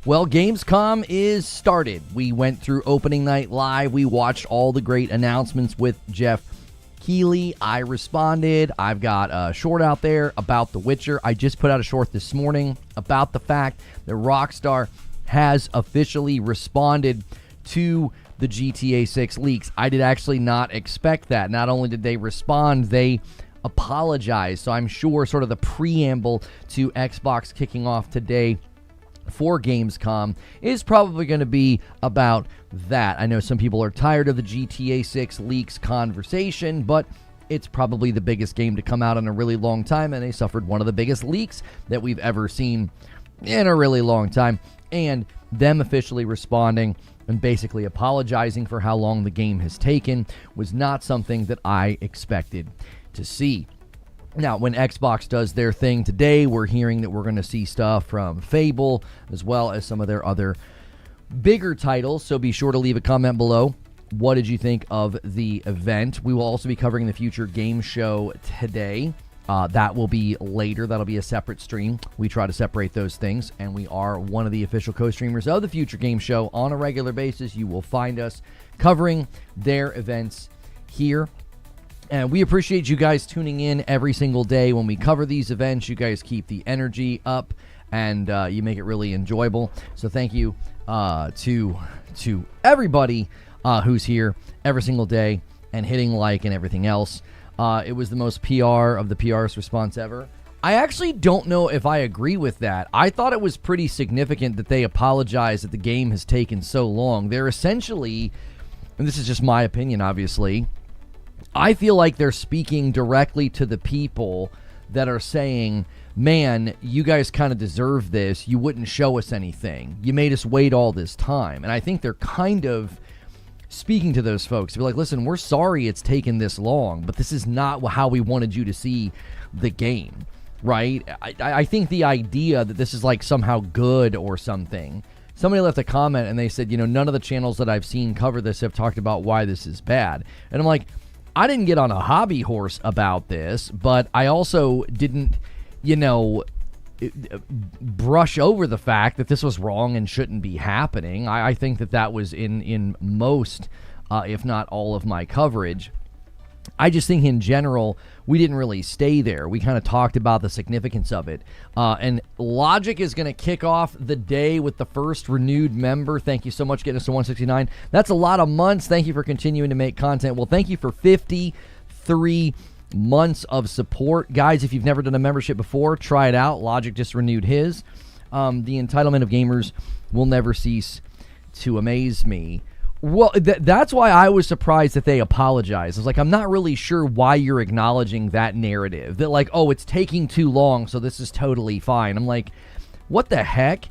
Well, Gamescom is started. We went through opening night live. We watched all the great announcements with Jeff Keighley. I responded. I've got a short out there about The Witcher. I just put out a short this morning about the fact that Rockstar has officially responded to the GTA 6 leaks. I did actually not expect that. Not only did they respond, they apologized. So I'm sure sort of the preamble to Xbox kicking off today for Gamescom is probably going to be about that. I know some people are tired of the GTA 6 leaks conversation, but it's probably the biggest game to come out in a really long time, and they suffered one of the biggest leaks that we've ever seen in a really long time. And them officially responding and basically apologizing for how long the game has taken was not something that I expected to see. Now, when Xbox does their thing today, we're hearing that we're going to see stuff from Fable as well as some of their other bigger titles. So be sure to leave a comment below. What did you think of the event? We will also be covering the Future Game Show today. That will be later. That'll be a separate stream. We try to separate those things, and we are one of the official co-streamers of the Future Game Show on a regular basis. You will find us covering their events here. And we appreciate you guys tuning in every single day when we cover these events. You guys keep the energy up, and you make it really enjoyable. So thank you to everybody who's here every single day and hitting like and everything else. It was the most PR of the PR's response ever. I actually don't know if I agree with that. I thought it was pretty significant that they apologized that the game has taken so long. They're essentially, and this is just my opinion, obviously, I feel like they're speaking directly to the people that are saying, man, you guys kind of deserve this. You wouldn't show us anything. You made us wait all this time. And I think they're kind of speaking to those folks to be like, listen, we're sorry it's taken this long, but this is not how we wanted you to see the game, right? I think the idea that this is like somehow good or something. Somebody left a comment and they said, none of the channels that I've seen cover this have talked about why this is bad. And I'm like, I didn't get on a hobby horse about this, but I also didn't, brush over the fact that this was wrong and shouldn't be happening. I think that was in most, if not all of my coverage. I just think in general, we didn't really stay there. We kind of talked about the significance of it. And Logic is going to kick off the day with the first renewed member. Thank you so much for getting us to 169. That's a lot of months. Thank you for continuing to make content. Well, thank you for 53 months of support. Guys, if you've never done a membership before, try it out. Logic just renewed his. The entitlement of gamers will never cease to amaze me. Well, that's why I was surprised that they apologized. I was like, I'm not really sure why you're acknowledging that narrative. That like, oh, it's taking too long, so this is totally fine. I'm like, what the heck?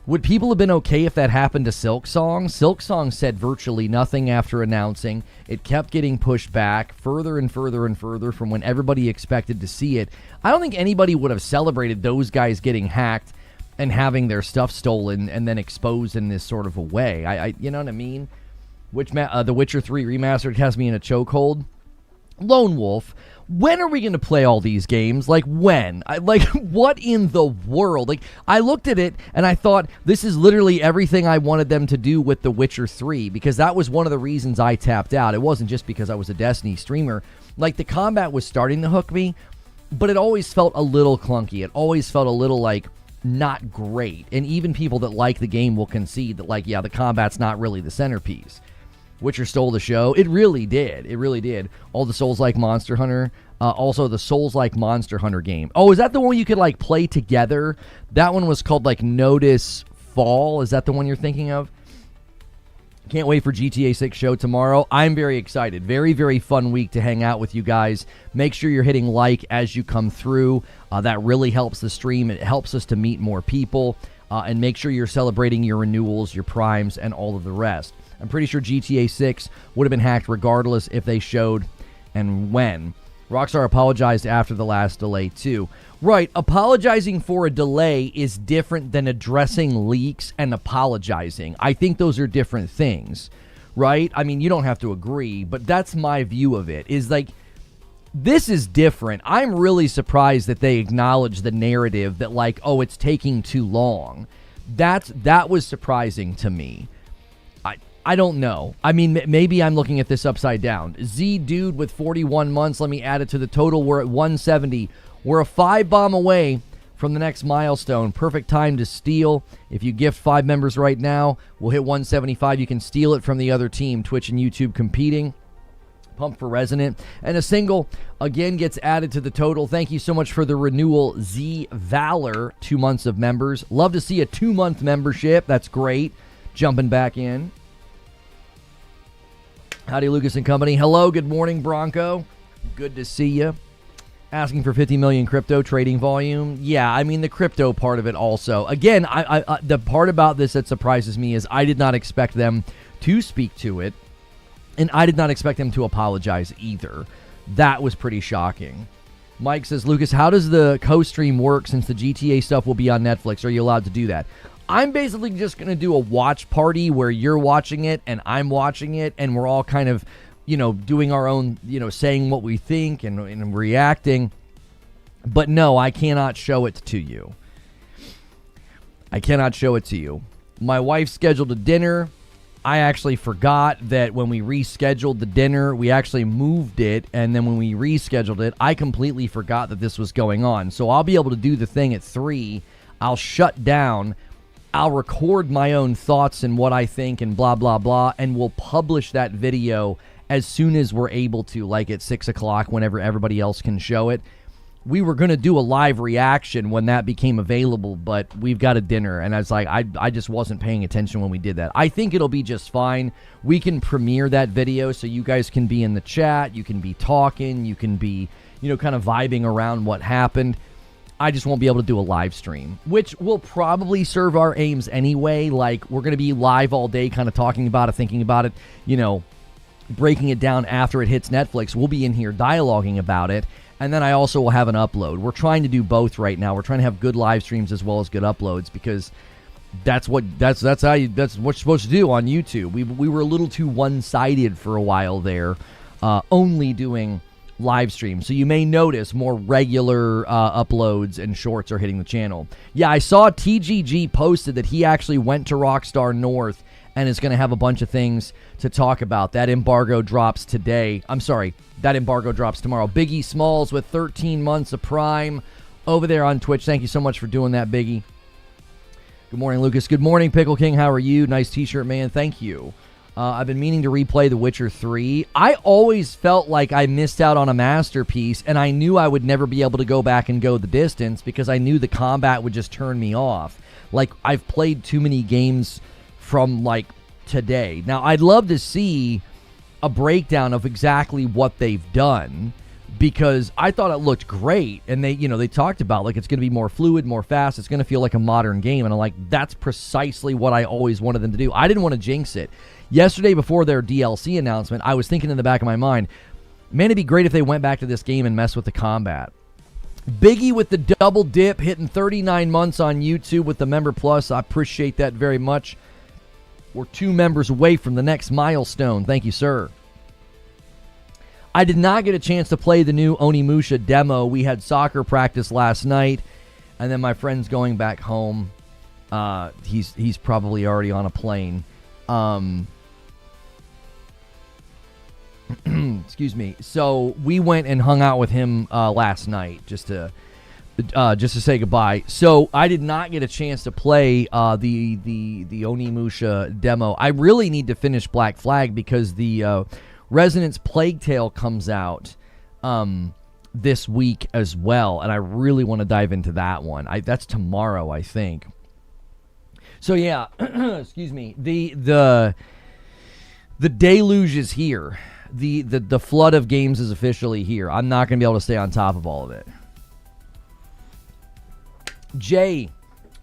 Would people have been okay if that happened to Silksong? Silksong said virtually nothing after announcing. It kept getting pushed back further and further and further from when everybody expected to see it. I don't think anybody would have celebrated those guys getting hacked and having their stuff stolen and then exposed in this sort of a way. I you know what I mean? The Witcher 3 Remastered has me in a chokehold. Lone Wolf, when are we going to play all these games? Like, when? What in the world? Like, I looked at it, and I thought, this is literally everything I wanted them to do with The Witcher 3, because that was one of the reasons I tapped out. It wasn't just because I was a Destiny streamer. Like, the combat was starting to hook me, but it always felt a little clunky. It always felt a little, like, not great. And even people that like the game will concede that, like, yeah, the combat's not really the centerpiece. Witcher stole the show. It really did. It really did. All the Souls-like Monster Hunter. Also, the Souls-like Monster Hunter game. Oh, is that the one you could, like, play together? That one was called, like, Notice Fall. Is that the one you're thinking of? Can't wait for GTA 6 show tomorrow. I'm very excited. Very, very fun week to hang out with you guys. Make sure you're hitting like as you come through. That really helps the stream. It helps us to meet more people. And make sure you're celebrating your renewals, your primes, and all of the rest. I'm pretty sure GTA 6 would have been hacked regardless if they showed and when. Rockstar apologized after the last delay, too. Right, apologizing for a delay is different than addressing leaks and apologizing. I think those are different things, right? I mean, you don't have to agree, but that's my view of it, is like, this is different. I'm really surprised that they acknowledge the narrative that, like, oh, it's taking too long. that was surprising to me. I don't know. I mean, maybe I'm looking at this upside down. Z Dude with 41 months. Let me add it to the total. We're at 170. We're a 5 bomb away from the next milestone. Perfect time to steal. If you gift 5 members right now, we'll hit 175. You can steal it from the other team. Twitch and YouTube competing. Pump for Resonant. And a single, again, gets added to the total. Thank you so much for the renewal, Z Valor. 2 months of members. Love to see a 2-month membership. That's great. Jumping back in. Howdy, Lucas and company. Hello, good morning, Bronco. Good to see you. Asking for 50 million crypto trading volume. Yeah, I mean, the crypto part of it also. Again, I the part about this that surprises me is I did not expect them to speak to it, and I did not expect them to apologize either. That was pretty shocking. Mike says, Lucas, how does the co-stream work since the GTA stuff will be on Netflix? Are you allowed to do that? I'm basically just going to do a watch party where you're watching it and I'm watching it, and we're all kind of, doing our own, saying what we think and reacting. But no, I cannot show it to you. I cannot show it to you. My wife scheduled a dinner. I actually forgot that when we rescheduled the dinner, we actually moved it. And then when we rescheduled it, I completely forgot that this was going on. So I'll be able to do the thing at 3. I'll shut down. I'll record my own thoughts and what I think and blah, blah, blah, and we'll publish that video as soon as we're able to, like at 6 o'clock whenever everybody else can show it. We were going to do a live reaction when that became available, but we've got a dinner, and I was like, I just wasn't paying attention when we did that. I think it'll be just fine. We can premiere that video so you guys can be in the chat, you can be talking, you can be, kind of vibing around what happened. I just won't be able to do a live stream, which will probably serve our aims anyway. Like, we're going to be live all day kind of talking about it, thinking about it, breaking it down after it hits Netflix. We'll be in here dialoguing about it, and then I also will have an upload. We're trying to do both right now. We're trying to have good live streams as well as good uploads because that's what you're supposed to do on YouTube. We were a little too one-sided for a while there, only doing live stream. So you may notice more regular uploads and shorts are hitting the channel. Yeah, I saw TGG posted that he actually went to Rockstar North and is going to have a bunch of things to talk about. That embargo drops today. I'm sorry, that embargo drops tomorrow. Biggie Smalls with 13 months of Prime over there on Twitch. Thank you so much for doing that, Biggie. Good morning, Lucas. Good morning, Pickle King. How are you? Nice t-shirt, man. Thank you. I've been meaning to replay The Witcher 3. I always felt like I missed out on a masterpiece, and I knew I would never be able to go back and go the distance because I knew the combat would just turn me off. Like, I've played too many games from, like, today. Now, I'd love to see a breakdown of exactly what they've done because I thought it looked great, and they talked about, like, it's going to be more fluid, more fast, it's going to feel like a modern game, and I'm like, that's precisely what I always wanted them to do. I didn't want to jinx it. Yesterday, before their DLC announcement, I was thinking in the back of my mind, man, it'd be great if they went back to this game and messed with the combat. Biggie with the double dip, hitting 39 months on YouTube with the Member Plus. I appreciate that very much. We're 2 members away from the next milestone. Thank you, sir. I did not get a chance to play the new Onimusha demo. We had soccer practice last night, and then my friend's going back home. He's probably already on a plane. Excuse me. So we went and hung out with him last night just to say goodbye. So I did not get a chance to play the Onimusha demo. I really need to finish Black Flag because the Resonance Plague Tale comes out this week as well, and I really want to dive into that one. That's tomorrow, I think. So yeah, excuse me. The deluge is here. The flood of games is officially here. I'm not going to be able to stay on top of all of it. Jay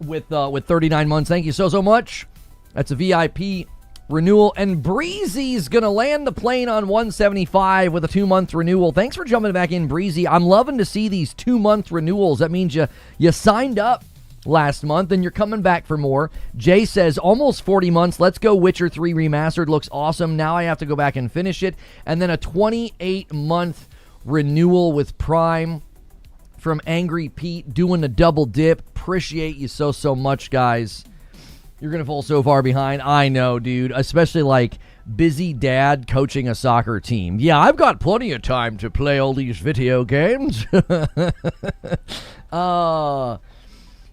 with 39 months. Thank you so much. That's a VIP renewal. And Breezy's going to land the plane on 175 with a 2-month renewal. Thanks for jumping back in, Breezy. I'm loving to see these 2-month renewals. That means you signed up last month and you're coming back for more. Jay says almost 40 months. Let's go. Witcher 3 Remastered looks awesome. Now I have to go back and finish it. And then a 28-month renewal with Prime from Angry Pete doing a double dip. Appreciate you so much, guys. You're going to fall so far behind. I know, dude. Especially like busy dad coaching a soccer team. Yeah, I've got plenty of time to play all these video games.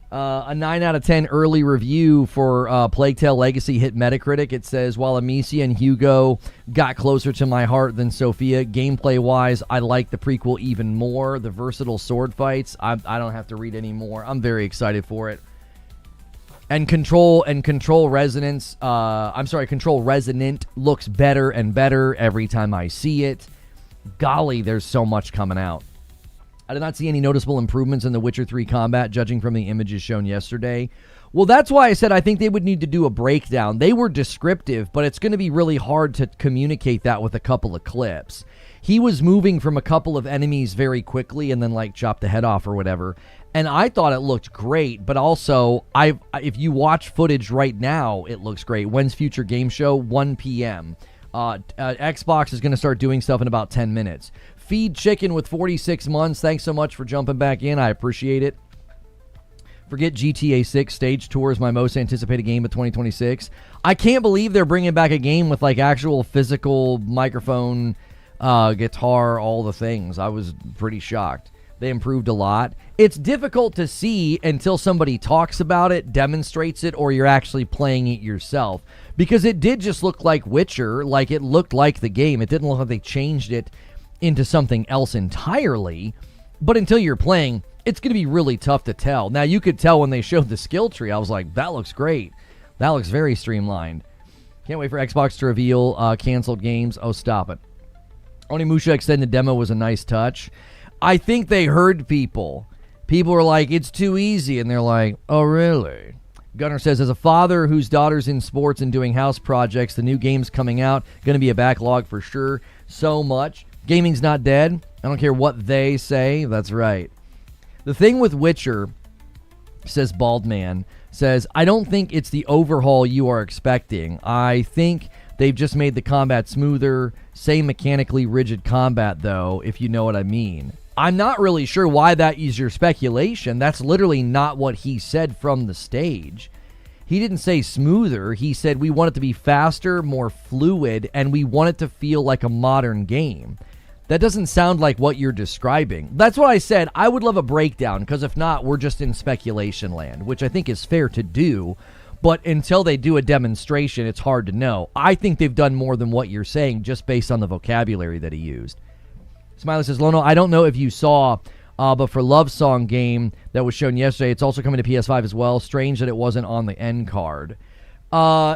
A 9 out of 10 early review for Plague Tale Legacy hit Metacritic. It says, while Amicia and Hugo got closer to my heart than Sophia, gameplay-wise, I like the prequel even more. The versatile sword fights, I don't have to read any more. I'm very excited for it. And Control Resonance, Control Resonant looks better and better every time I see it. Golly, there's so much coming out. I did not see any noticeable improvements in The Witcher 3 combat, judging from the images shown yesterday. Well, that's why I said I think they would need to do a breakdown. They were descriptive, but it's going to be really hard to communicate that with a couple of clips. He was moving from a couple of enemies very quickly and then, like, chopped the head off or whatever. And I thought it looked great, but also, if you watch footage right now, it looks great. When's Future Game Show? 1 p.m. Xbox is going to start doing stuff in about 10 minutes. Feed Chicken with 46 months. Thanks so much for jumping back in. I appreciate it. Forget GTA 6. Stage Tour is my most anticipated game of 2026. I can't believe they're bringing back a game with like actual physical microphone, guitar, all the things. I was pretty shocked. They improved a lot. It's difficult to see until somebody talks about it, demonstrates it, or you're actually playing it yourself. Because it did just look like Witcher. Like it looked like the game. It didn't look like they changed it into something else entirely, but until you're playing, it's going to be really tough to tell. Now, you could tell when they showed the skill tree, I was like, that looks great. That looks very streamlined. Can't wait for Xbox to reveal canceled games. Oh, stop it. Onimusha Extended Demo was a nice touch. I think they heard people. People were like, it's too easy, and they're like, oh, really? Gunnar says, as a father whose daughter's in sports and doing house projects, the new game's coming out. Going to be a backlog for sure. So much. Gaming's not dead. I don't care what they say. That's right. The thing with Witcher, says Baldman, says, I don't think it's the overhaul you are expecting. I think they've just made the combat smoother. Same mechanically rigid combat, though, if you know what I mean. I'm not really sure why that is your speculation. That's literally not what he said from the stage. He didn't say smoother. He said we want it to be faster, more fluid, and we want it to feel like a modern game. That doesn't sound like what you're describing. That's what I said. I would love a breakdown, because if not, we're just in speculation land, which I think is fair to do. But until they do a demonstration, it's hard to know. I think they've done more than what you're saying just based on the vocabulary that he used. Smiley says, Lono, I don't know if you saw, but for Love Song game that was shown yesterday, it's also coming to PS5 as well. Strange that it wasn't on the end card.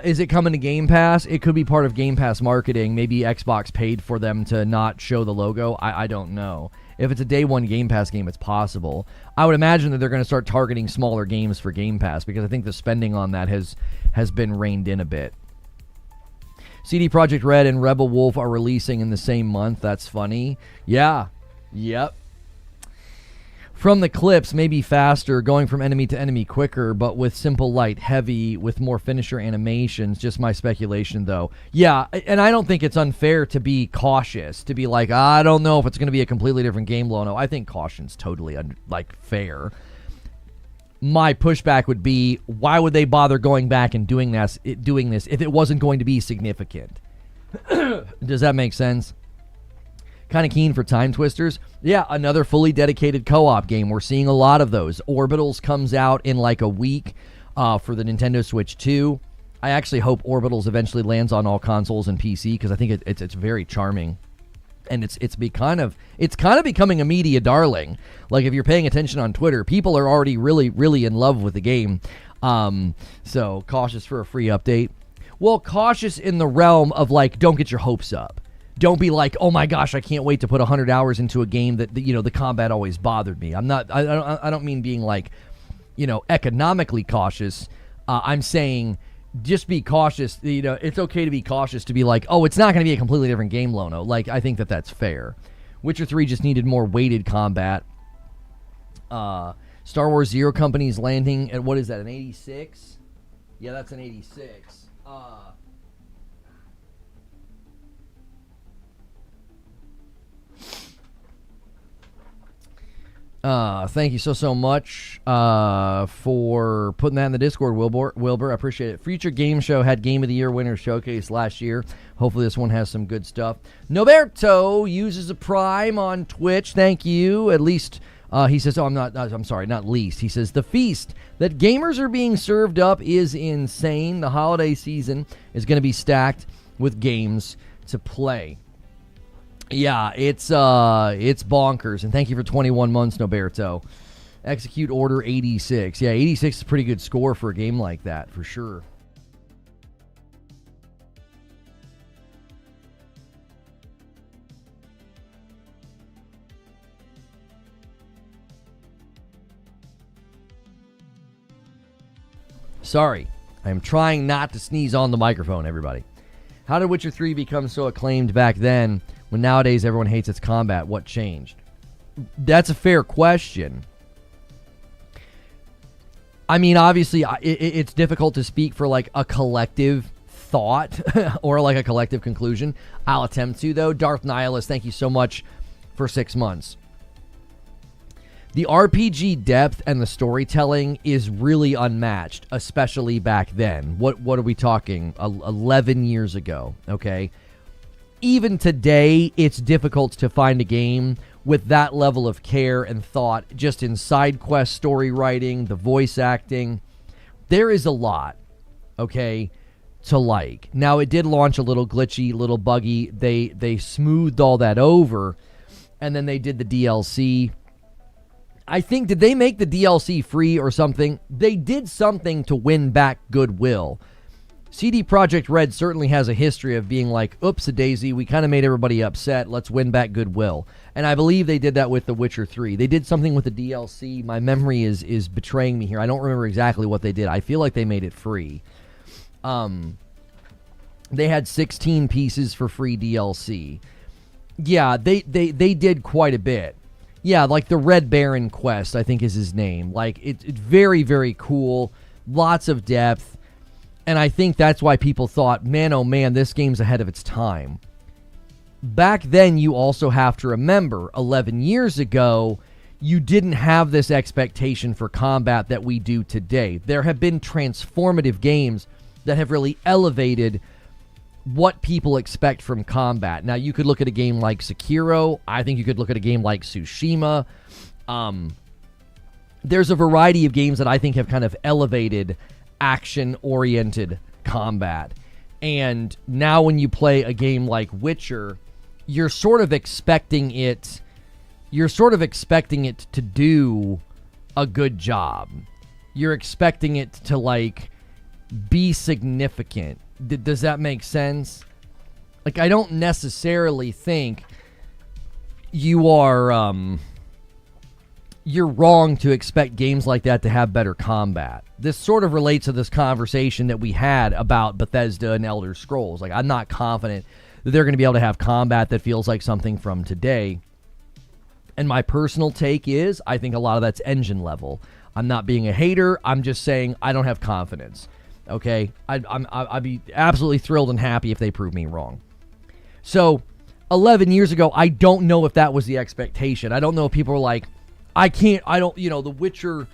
Is it coming to Game Pass? It could be part of Game Pass marketing. Maybe Xbox paid for them to not show the logo. I don't know. If it's a day one Game Pass game, it's possible. I would imagine that they're going to start targeting smaller games for Game Pass because I think the spending on that has been reined in a bit. CD Projekt Red and Rebel Wolf are releasing in the same month. That's funny. Yeah. Yep. From the clips, maybe faster, going from enemy to enemy quicker, but with simple light, heavy, with more finisher animations. Just my speculation, though. Yeah, and I don't think it's unfair to be cautious, to be like, I don't know if it's going to be a completely different game, Lono. I think caution's totally, fair. My pushback would be, why would they bother going back and doing this if it wasn't going to be significant? Does that make sense? Kind of keen for Time Twisters. Yeah, another fully dedicated co-op game. We're seeing a lot of those. Orbitals comes out in like a week for the Nintendo Switch 2. I actually hope Orbitals eventually lands on all consoles and PC because I think it's very charming. And it's kind of becoming a media darling. Like if you're paying attention on Twitter, people are already really, really in love with the game. So cautious for a free update. Well, cautious in the realm of like, don't get your hopes up. Don't be like, oh my gosh, I can't wait to put 100 hours into a game that the combat always bothered me. I don't mean being like, economically cautious. I'm saying just be cautious. It's okay to be cautious to be like, oh, it's not going to be a completely different game, Lono. Like, I think that's fair. Witcher 3 just needed more weighted combat. Star Wars Zero Company's landing at, what is that, an 86? Yeah, that's an 86. Thank you so much for putting that in the Discord, Wilbur. I appreciate it. Future Game Show had Game of the Year winner showcase last year. Hopefully this one has some good stuff. Noberto uses a Prime on Twitch. Thank you. At least he says, I'm sorry, not least. He says, the feast that gamers are being served up is insane. The holiday season is going to be stacked with games to play. Yeah, it's bonkers, and thank you for 21 months, Noberto. Execute Order 86. Yeah, 86 is a pretty good score for a game like that, for sure. Sorry, I'm trying not to sneeze on the microphone, everybody. How did Witcher 3 become so acclaimed back then when nowadays everyone hates its combat? What changed? That's a fair question. I mean, obviously, it's difficult to speak for like a collective thought or like a collective conclusion. I'll attempt to, though. Darth Nihilus, thank you so much for 6 months. The RPG depth and the storytelling is really unmatched, especially back then. What are we talking? 11 years ago, okay? Even today, it's difficult to find a game with that level of care and thought just in side quest story writing, the voice acting. There is a lot, okay, to like. Now, it did launch a little glitchy, little buggy. They smoothed all that over, and then they did the DLC. I think, did they make the DLC free or something? They did something to win back goodwill. CD Projekt Red certainly has a history of being like, oops-a-daisy, we kind of made everybody upset, let's win back goodwill. And I believe they did that with The Witcher 3. They did something with the DLC. My memory is betraying me here. I don't remember exactly what they did. I feel like they made it free. They had 16 pieces for free DLC. Yeah, they did quite a bit. Yeah, like the Red Baron quest, I think is his name. Like, it's very, very cool. Lots of depth. And I think that's why people thought, man, oh man, this game's ahead of its time. Back then, you also have to remember, 11 years ago, you didn't have this expectation for combat that we do today. There have been transformative games that have really elevated what people expect from combat. Now, you could look at a game like Sekiro. I think you could look at a game like Tsushima. There's a variety of games that I think have kind of elevated action-oriented combat. And now when you play a game like Witcher, you're sort of expecting it to do a good job. You're expecting it to, like, be significant. Does that make sense? Like, I don't necessarily think you are, you're wrong to expect games like that to have better combat. This sort of relates to this conversation that we had about Bethesda and Elder Scrolls. Like, I'm not confident that they're going to be able to have combat that feels like something from today. And my personal take is, I think a lot of that's engine level. I'm not being a hater. I'm just saying I don't have confidence. Okay, I'd be absolutely thrilled and happy if they prove me wrong. So, 11 years ago, I don't know if that was the expectation. I don't know if people were like, The Witcher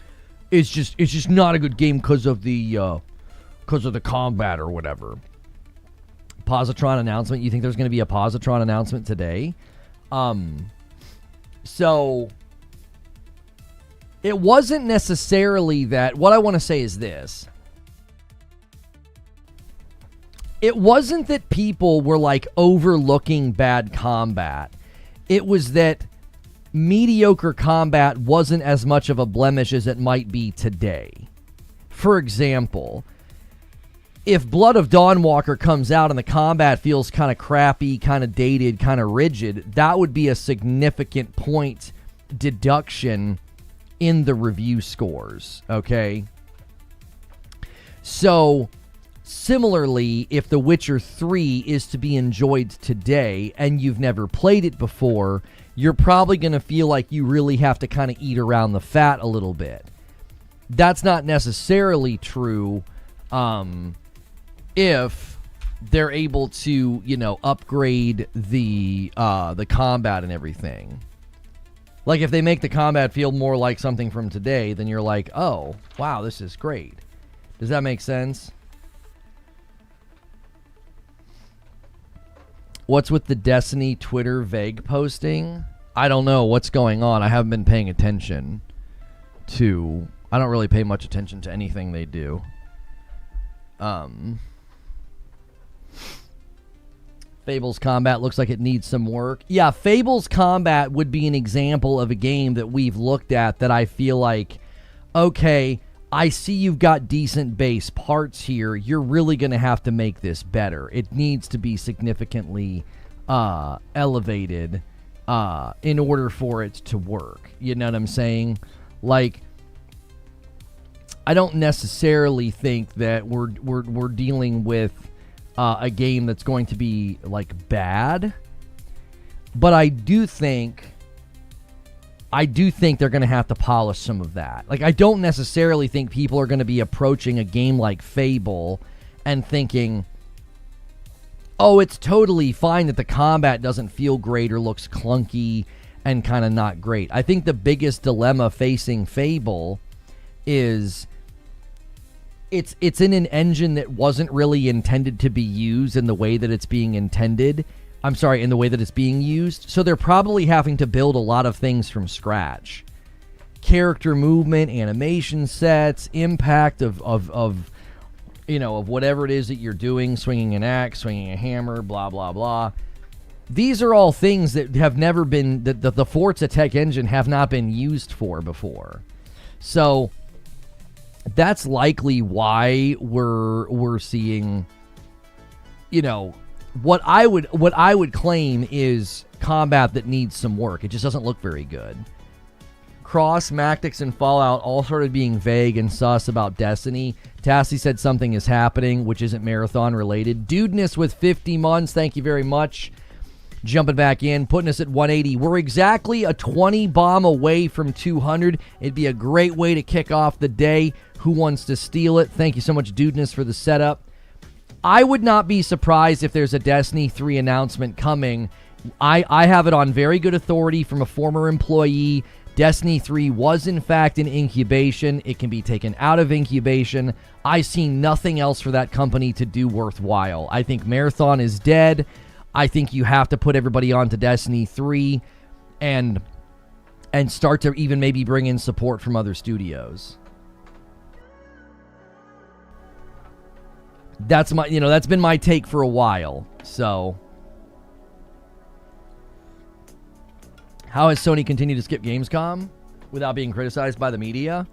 is just not a good game because of the combat or whatever. Positron announcement. You think there's going to be a Positron announcement today? So, it wasn't necessarily that. What I want to say is this. It wasn't that people were, like, overlooking bad combat. It was that mediocre combat wasn't as much of a blemish as it might be today. For example, if Blood of Dawnwalker comes out and the combat feels kind of crappy, kind of dated, kind of rigid, that would be a significant point deduction in the review scores, okay? So, similarly, if The Witcher 3 is to be enjoyed today and you've never played it before, you're probably going to feel like you really have to kind of eat around the fat a little bit. That's not necessarily true if they're able to, upgrade the combat and everything. Like, if they make the combat feel more like something from today, then you're like, oh, wow, this is great. Does that make sense? What's with the Destiny Twitter vague posting? I don't know what's going on. I haven't been paying attention to... I don't really pay much attention to anything they do. Fable's combat looks like it needs some work. Yeah, Fable's combat would be an example of a game that we've looked at that I feel like, okay, I see you've got decent base parts here. You're really going to have to make this better. It needs to be significantly elevated in order for it to work. You know what I'm saying? Like, I don't necessarily think that we're dealing with a game that's going to be like bad, but I do think they're going to have to polish some of that. Like, I don't necessarily think people are going to be approaching a game like Fable and thinking, oh, it's totally fine that the combat doesn't feel great or looks clunky and kind of not great. I think the biggest dilemma facing Fable is it's in an engine that wasn't really intended to be used in the way that it's being intended. I'm sorry, in the way that it's being used. So they're probably having to build a lot of things from scratch. Character movement, animation sets, impact of whatever it is that you're doing, swinging an axe, swinging a hammer, blah, blah, blah. These are all things that have never been, that the Forza Tech engine have not been used for before. So that's likely why we're seeing, what I would claim is combat that needs some work. It just doesn't look very good. Cross, Mactix, and Fallout all started being vague and sus about Destiny. Tassie said something is happening, which isn't marathon related. Dudeness with 50 months, thank you very much. Jumping back in, putting us at 180. We're exactly a 20 bomb away from 200. It'd be a great way to kick off the day. Who wants to steal it? Thank you so much, Dudeness, for the setup. I would not be surprised if there's a Destiny 3 announcement coming. I have it on very good authority from a former employee. Destiny 3 was, in fact, in incubation. It can be taken out of incubation. I see nothing else for that company to do worthwhile. I think Marathon is dead. I think you have to put everybody onto Destiny 3 and start to even maybe bring in support from other studios. That's been my take for a while. So, how has Sony continued to skip Gamescom without being criticized by the media?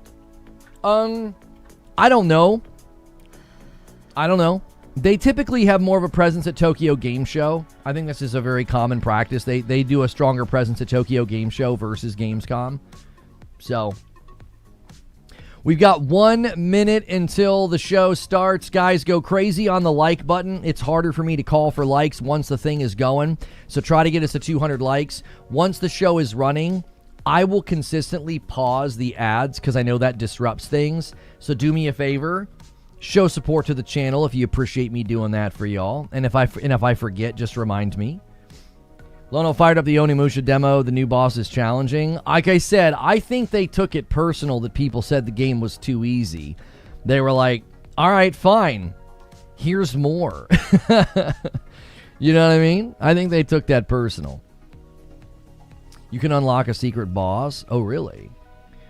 I don't know. They typically have more of a presence at Tokyo Game Show. I think this is a very common practice. They do a stronger presence at Tokyo Game Show versus Gamescom. So, we've got 1 minute until the show starts. Guys, go crazy on the like button. It's harder for me to call for likes once the thing is going. So try to get us to 200 likes. Once the show is running, I will consistently pause the ads because I know that disrupts things. So do me a favor. Show support to the channel if you appreciate me doing that for y'all. And if I forget, just remind me. Lono fired up the Onimusha demo. The new boss is challenging. Like I said, I think they took it personal that people said the game was too easy. They were like, all right, fine. Here's more. You know what I mean? I think they took that personal. You can unlock a secret boss. Oh, really?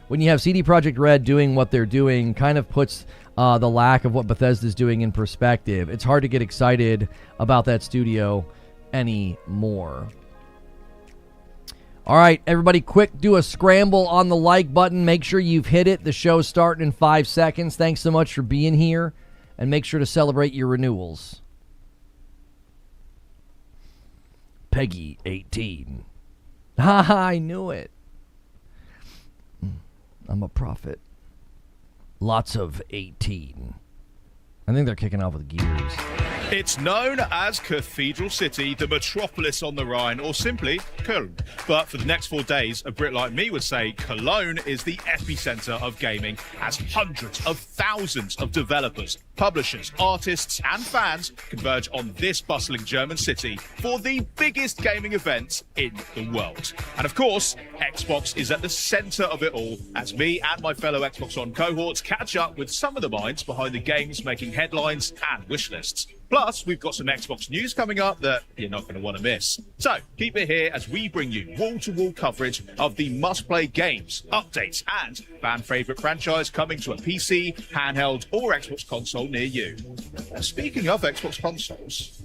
When you have CD Projekt Red doing what they're doing, kind of puts the lack of what Bethesda's doing in perspective. It's hard to get excited about that studio anymore. All right, everybody, quick, do a scramble on the like button. Make sure you've hit it. The show's starting in 5 seconds. Thanks so much for being here, and make sure to celebrate your renewals. Peggy 18. Ha, I knew it. I'm a prophet. Lots of 18. I think they're kicking off with Gears. It's known as Cathedral City, the metropolis on the Rhine, or simply Cologne. But for the next 4 days, a Brit like me would say Cologne is the epicenter of gaming, as hundreds of thousands of developers Publishers, artists, and fans converge on this bustling German city for the biggest gaming event in the world. And of course, Xbox is at the center of it all as me and my fellow Xbox On cohorts catch up with some of the minds behind the games making headlines and wish lists. Plus, we've got some Xbox news coming up that you're not going to want to miss. So, keep it here as we bring you wall-to-wall coverage of the must-play games, updates, and fan-favorite franchise coming to a PC, handheld, or Xbox console near you. Now, speaking of Xbox consoles...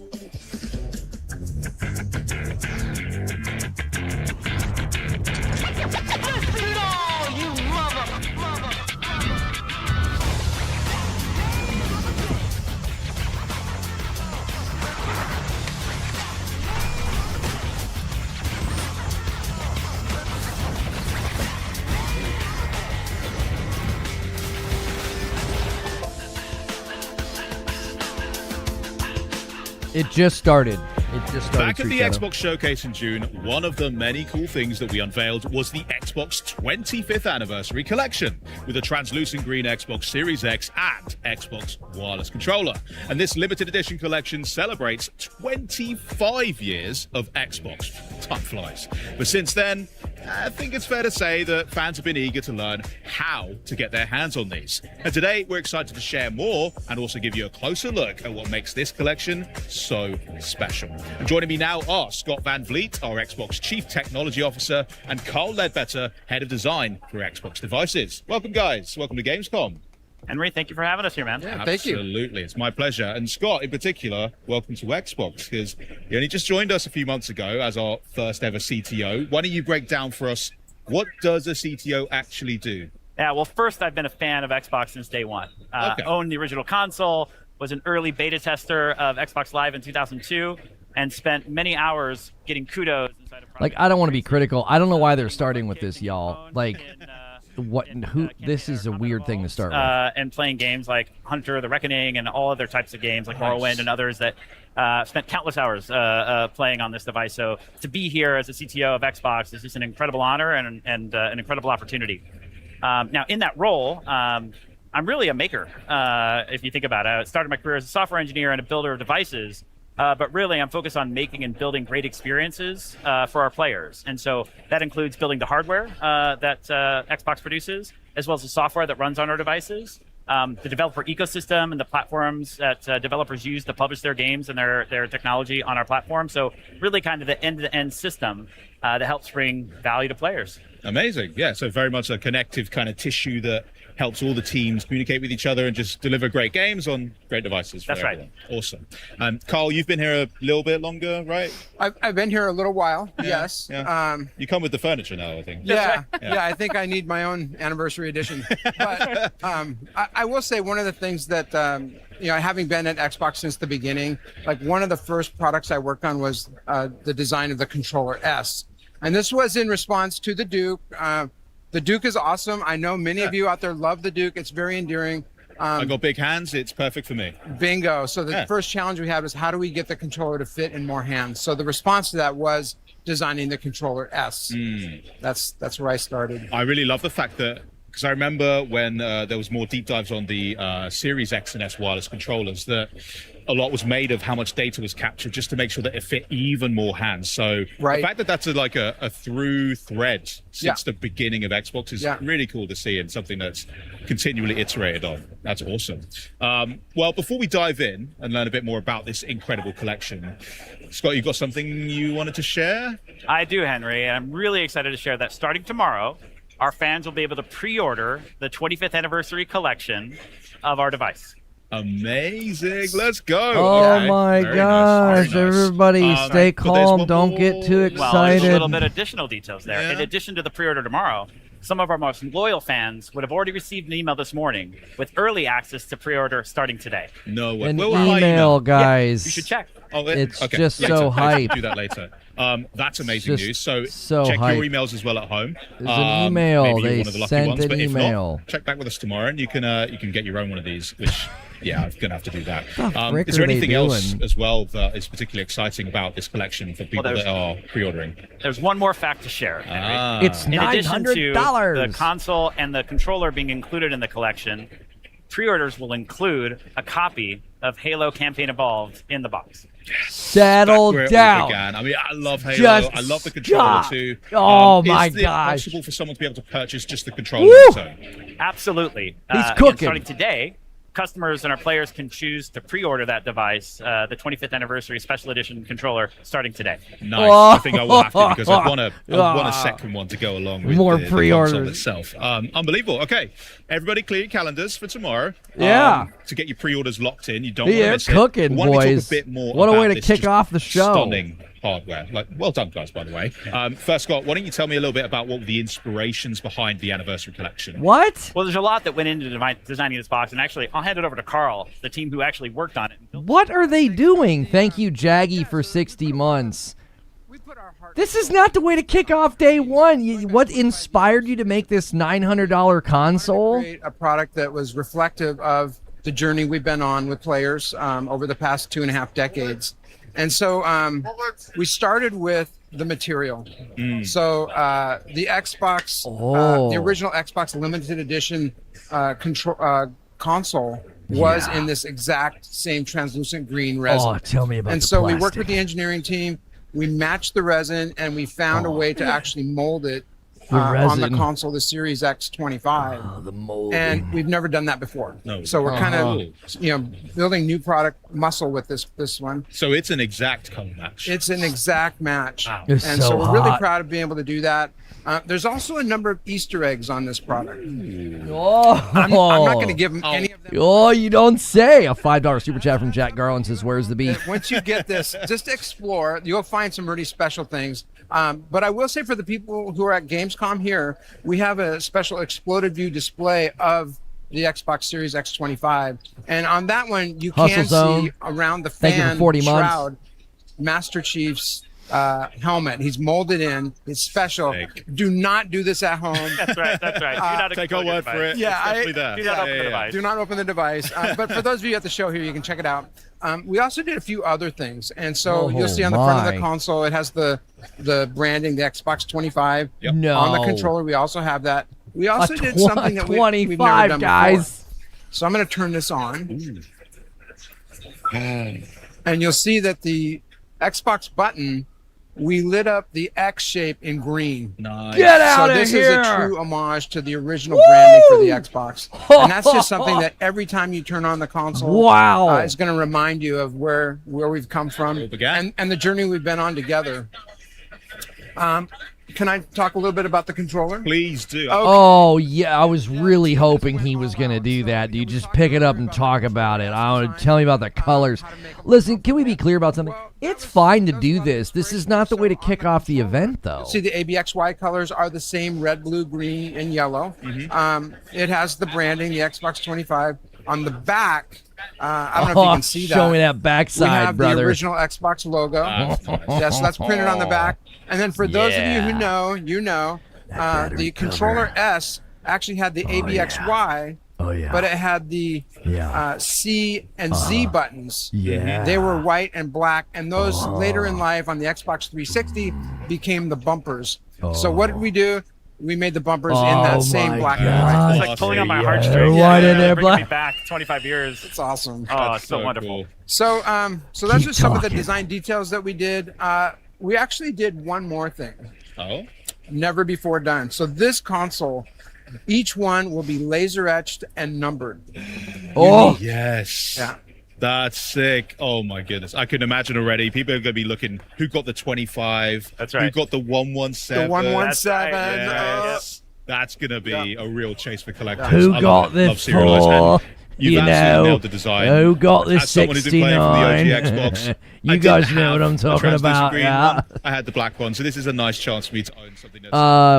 It just started. Back at the Xbox Showcase in June, one of the many cool things that we unveiled was the Xbox 25th Anniversary Collection, with a translucent green Xbox Series X and Xbox wireless controller. And this limited edition collection celebrates 25 years of Xbox. Time flies. But since then, I think it's fair to say that fans have been eager to learn how to get their hands on these. And today, we're excited to share more and also give you a closer look at what makes this collection so special. And joining me now are Scott Van Vliet, our Xbox Chief Technology Officer, and Carl Ledbetter, Head of Design for Xbox Devices. Welcome, guys. Welcome to Gamescom. Henry, thank you for having us here, man. Yeah, thank you. Absolutely. It's my pleasure. And Scott, in particular, welcome to Xbox, because you only just joined us a few months ago as our first ever CTO. Why don't you break down for us, what does a CTO actually do? Yeah, well, first, I've been a fan of Xbox since day one. Owned the original console, was an early beta tester of Xbox Live in 2002, and spent many hours getting kudos inside of I don't want to be critical. I don't know why they're starting with this, y'all. This is a weird thing to start with. And playing games like Hunter, The Reckoning, and all other types of games like Morrowind and others that spent countless hours playing on this device. So to be here as a CTO of Xbox is just an incredible honor and an incredible opportunity. Now, in that role, I'm really a maker, if you think about it. I started my career as a software engineer and a builder of devices. But really, I'm focused on making and building great experiences for our players. And so that includes building the hardware that Xbox produces, as well as the software that runs on our devices, the developer ecosystem and the platforms that developers use to publish their games and their technology on our platform. So really kind of the end-to-end system that helps bring value to players. Amazing. Yeah, so very much a connective kind of tissue that helps all the teams communicate with each other and just deliver great games on great devices. That's everyone. Right. Awesome. Carl, you've been here a little bit longer, right? I've been here a little while, yes. Yeah. You come with the furniture now, I think. Yeah, yeah. I think I need my own anniversary edition. But I will say one of the things that, having been at Xbox since the beginning, like one of the first products I worked on was the design of the controller S. And this was in response to the Duke. The Duke is awesome. I know many of you out there love the Duke. It's very endearing. I got big hands. It's perfect for me. Bingo. So the first challenge we had was how do we get the controller to fit in more hands? So the response to that was designing the controller S. That's where I started. I really love the fact that, because I remember when there was more deep dives on the Series X and S wireless controllers, that a lot was made of how much data was captured just to make sure that it fit even more hands. So the fact that that's a through thread since the beginning of Xbox is really cool to see, and something that's continually iterated on. That's awesome. Well, before we dive in and learn a bit more about this incredible collection, Scott, you've got something you wanted to share? I do, Henry, and I'm really excited to share that starting tomorrow, our fans will be able to pre-order the 25th anniversary collection of our device. Amazing. Let's go. Oh my gosh. Nice. Everybody stay calm. Don't get too excited. Well, there's a little bit additional details there. In addition to the pre-order tomorrow, some of our most loyal fans would have already received an email this morning with early access to pre-order starting today. No way. An email, guys. Yeah, you should check. It's just so hype. Do that later. That's amazing news. So check hype. your emails as well at home. There's an email. They sent ones, an email. Not, check back with us tomorrow, and you can get your own one of these. Which, I'm gonna have to do that. What is there anything else as well that is particularly exciting about this collection for people that are pre-ordering? There's one more fact to share, Henry. It's $900. In addition to the console and the controller being included in the collection, pre-orders will include a copy of Halo Campaign Evolved in the box. Settle That's where it all down. began. I mean, I love Halo. Just I love the controller stop. too. Oh my Is it gosh. possible for someone to be able to purchase just the controller on its own? Absolutely. He's Again, cooking. starting today, customers and our players can choose to pre-order that device, the 25th anniversary special edition controller, starting today. Nice. I think I will have to because I want a second one to go along with More the pre-orders. console itself. Unbelievable. Okay, everybody, clear your calendars for tomorrow. Yeah. To get your pre-orders locked in. You don't want to You're miss it. cooking, Why don't we talk boys. a bit more What a about way to this kick just off the show. Stunning hardware. Well done, guys, by the way. First, Scott, why don't you tell me a little bit about what were the inspirations behind the anniversary collection? What? Well, there's a lot that went into designing this box, and actually, I'll hand it over to Carl, the team who actually worked on it. What are they doing? Thank you, Jaggy, for 60 months. This is not the way to kick off day one. What inspired you to make this $900 console? Create a product that was reflective of the journey we've been on with players over the past 2.5 decades. And so we started with the material. So the Xbox, the original Xbox limited edition console was in this exact same translucent green resin. Oh, tell me about And the so we plastic. worked with the engineering team. We matched the resin, and we found a way to actually mold it on the resin. console, the Series X25. Oh, the molding. And we've never done that before. No. So we're kind of, building new product muscle with this one. So it's an exact color match. It's an exact match. Wow. It's And so so we're really hot. proud of being able to do that. There's also a number of Easter eggs on this product. Oh, I'm not going to give them any of them. Oh, you don't say. A $5 super chat from Jack Garland says, "Where's the beef?" Once you get this, just explore. You'll find some really special things. But I will say for the people who are at Gamescom here, we have a special exploded view display of the Xbox Series X25. And on that one, you Hustle can Zone. see around the Thank you for fan 40 months. shroud Master Chief's helmet. He's molded in. It's special. Sick. Do not do this at home. That's right. That's right. Do not Take our explode your word for device. it. Yeah, Especially there. Do not open the device. Do not open the device. But for those of you at the show here, you can check it out. We also did a few other things. And so Oh, you'll see on the front of my. the console, it has the branding, the Xbox 25. Yep. No. On the controller, we also have that. We also did A something that we've never 25, done guys. before. So I'm going to turn this on. And you'll see that the Xbox button, we lit up the X shape in green. Nice. Get out So of this here. is a true homage to the original branding for the Xbox. And that's just something that every time you turn on the console, Wow. it's going to remind you of where we've come from Where we began. and the journey we've been on together. Can I talk a little bit about the controller? Please do. Oh, yeah. I was really hoping he was going to do that. Do you just pick it up and talk about it? I want to tell me about the colors. Listen, can we be clear about something? It's fine to do this. This is not the way to kick off the event, though. See, the ABXY colors are the same: red, blue, green, and yellow. It has the branding, the Xbox 25. On the back, I don't know if you can see that. Show me that We backside, have brother. the original Xbox logo. Yeah, so that's printed on the back. And then for those of you who know, the controller S actually had the ABXY, but it had the C and Z buttons. Yeah. They were white and black, and those later in life on the Xbox 360 became the bumpers. So what did we do? We made the bumpers in that same my black and God. white. It's like pulling on my Yeah, heartstrings. what in there, bringing me black- back 25 years. It's awesome. Oh, That's it's so so wonderful. cool. So so that's Keep just some of the talking. design details that we did. We actually did one more thing. Oh. Never before done. So this console, each one will be laser etched and numbered. Oh, Yes. Yeah. That's sick. Oh my goodness. I can imagine already. People are going to be looking who got the 25. That's right. Who got the 117. The 117. That's right. Yes. That's going to be a real chase for collectors. who I got love it. the Love serialized. And 4? You've You absolutely know, nailed the design. who got the As someone who's been playing from the OG 69? Xbox, You I guys didn't know what have I'm the talking translucent about, green yeah. one. I had the black one, so this is a nice chance for me to own something that's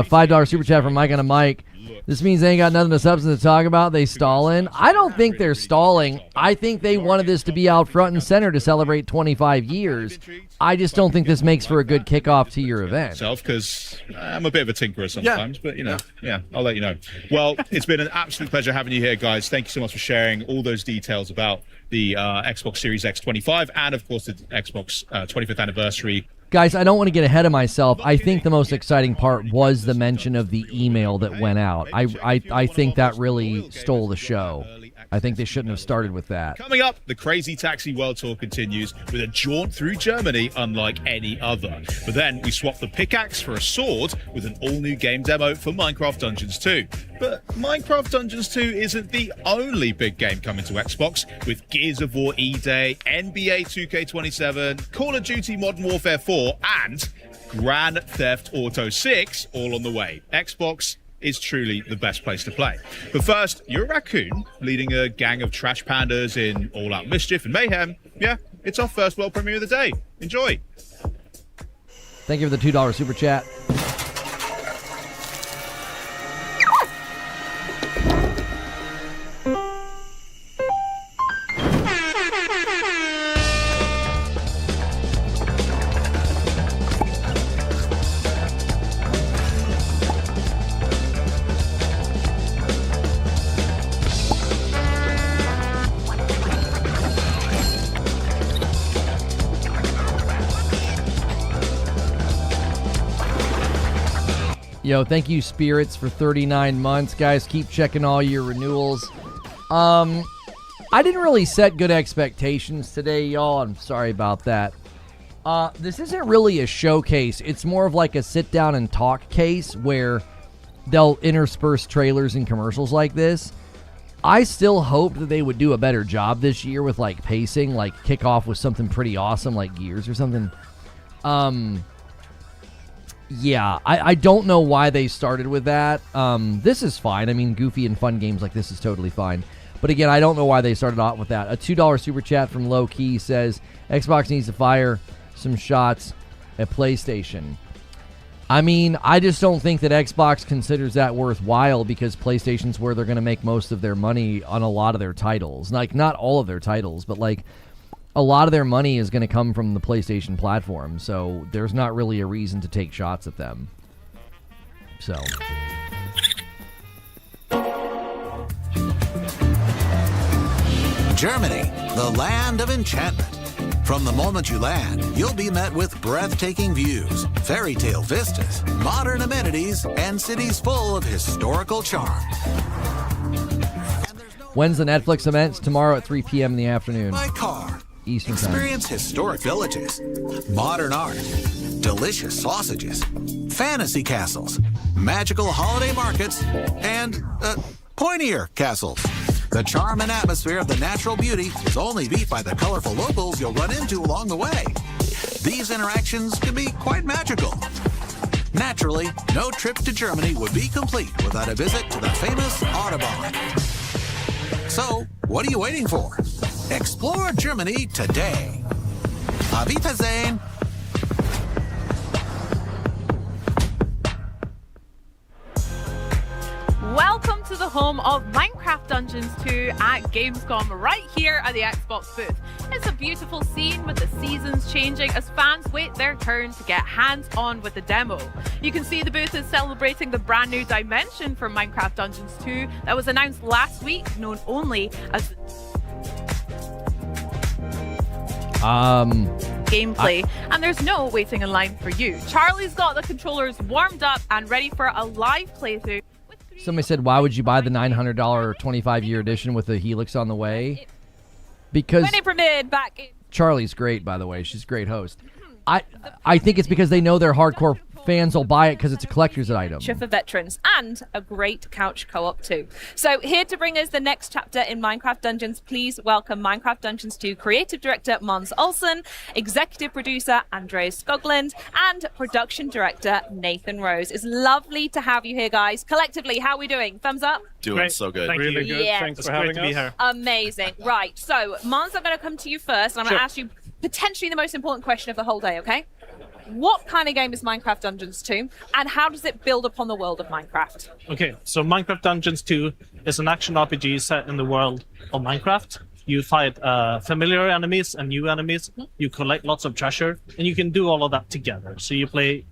$5 super chat from Mike on a mic. This means they ain't got nothing of substance to talk about. They stalling. I don't think they're stalling. I think they wanted this to be out front and center to celebrate 25 years. I just don't think this makes for a good kickoff to your event. myself because I'm a bit of a tinkerer sometimes, but yeah, I'll let you know. Well, it's been an absolute pleasure having you here, guys. Thank you so much for sharing all those details about the Xbox Series X25 and, of course, the Xbox 25th anniversary. Guys, I don't want to get ahead of myself. I think the most exciting part was the mention of the email that went out. I think that really stole the show. I think they shouldn't have started with that. Coming up, the Crazy Taxi World Tour continues with a jaunt through Germany unlike any other. But then we swap the pickaxe for a sword with an all-new game demo for Minecraft Dungeons 2. But Minecraft Dungeons 2 isn't the only big game coming to Xbox, with Gears of War E-Day, NBA 2K27, Call of Duty Modern Warfare 4, and Grand Theft Auto 6 all on the way. Xbox is truly the best place to play. But first, you're a raccoon leading a gang of trash pandas in all-out mischief and mayhem. Yeah, it's our first world premiere of the day. Enjoy. Thank you for the $2 super chat. Yo, thank you, Spirits, for 39 months. Guys, keep checking all your renewals. I didn't really set good expectations today, y'all. I'm sorry about that. This isn't really a showcase. It's more of like a sit-down and talk case where they'll intersperse trailers and commercials like this. I still hope that they would do a better job this year with, like, pacing, like kick off with something pretty awesome like Gears or something. Yeah, I don't know why they started with that. This is fine. I mean, goofy and fun games like this is totally fine. But again, I don't know why they started off with that. A $2 super chat from Low Key says, Xbox needs to fire some shots at PlayStation. I mean, I just don't think that Xbox considers that worthwhile because PlayStation's where they're going to make most of their money on a lot of their titles. Like, not all of their titles, but like a lot of their money is going to come from the PlayStation platform, so there's not really a reason to take shots at them. So. Germany, the land of enchantment. From the moment you land, you'll be met with breathtaking views, fairy tale vistas, modern amenities, and cities full of historical charm. When's the Netflix event? Tomorrow at 3 p.m. in the afternoon. By car. Eastern time. Experience historic villages, modern art, delicious sausages, fantasy castles, magical holiday markets, and pointier castles. The charm and atmosphere of the natural beauty is only beat by the colorful locals you'll run into along the way. These interactions can be quite magical. Naturally, no trip to Germany would be complete without a visit to the famous Autobahn. So, what are you waiting for? Explore Germany today. Auf Wiedersehen. Welcome to the home of Minecraft Dungeons 2 at Gamescom, right here at the Xbox booth. It's a beautiful scene with the seasons changing as fans wait their turn to get hands-on with the demo. You can see the booth is celebrating the brand new dimension for Minecraft Dungeons 2 that was announced last week, known only as gameplay, and there's no waiting in line for you. Charlie's got the controllers warmed up and ready for a live playthrough. Somebody said, why would you buy the $900 25-year edition with the Helix on the way? Because when it premiered back in Charlie's great, by the way. She's a great host. I think it's because they know their hardcore fans will buy it because it's a collector's item. for veterans and a great couch co-op too. So here to bring us the next chapter in Minecraft Dungeons, please welcome Minecraft Dungeons 2 creative director Mons Olsen, executive producer Andreas Skoglund, and production director Nathan Rose. It's lovely to have you here, guys. Collectively, how are we doing? Thumbs up? Doing Great. so good. Thank Really you. good. Yeah. Thanks It's for great having to be us. here. Amazing. Right. So, Mons, I'm going to come to you first, and I'm going to ask you potentially the most important question of the whole day, okay? What kind of game is Minecraft Dungeons 2, and how does it build upon the world of Minecraft? Okay, so Minecraft Dungeons 2 is an action RPG set in the world of Minecraft. You fight familiar enemies and new enemies. You collect lots of treasure, and you can do all of that together. So you play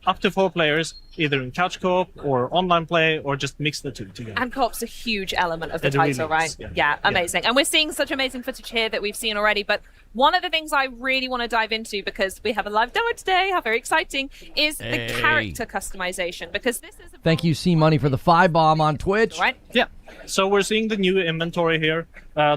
up to 4 players, either in couch co-op or online play, or just mix the two together. And co-op's a huge element of the It title, really right? is, yeah. Yeah, amazing. And we're seeing such amazing footage here that we've seen already. But one of the things I really want to dive into, because we have a live demo today, how very exciting, is the character customization. Because this is Thank you, C Money, for the 5-bomb on Twitch. right? Yeah. So we're seeing the new inventory here.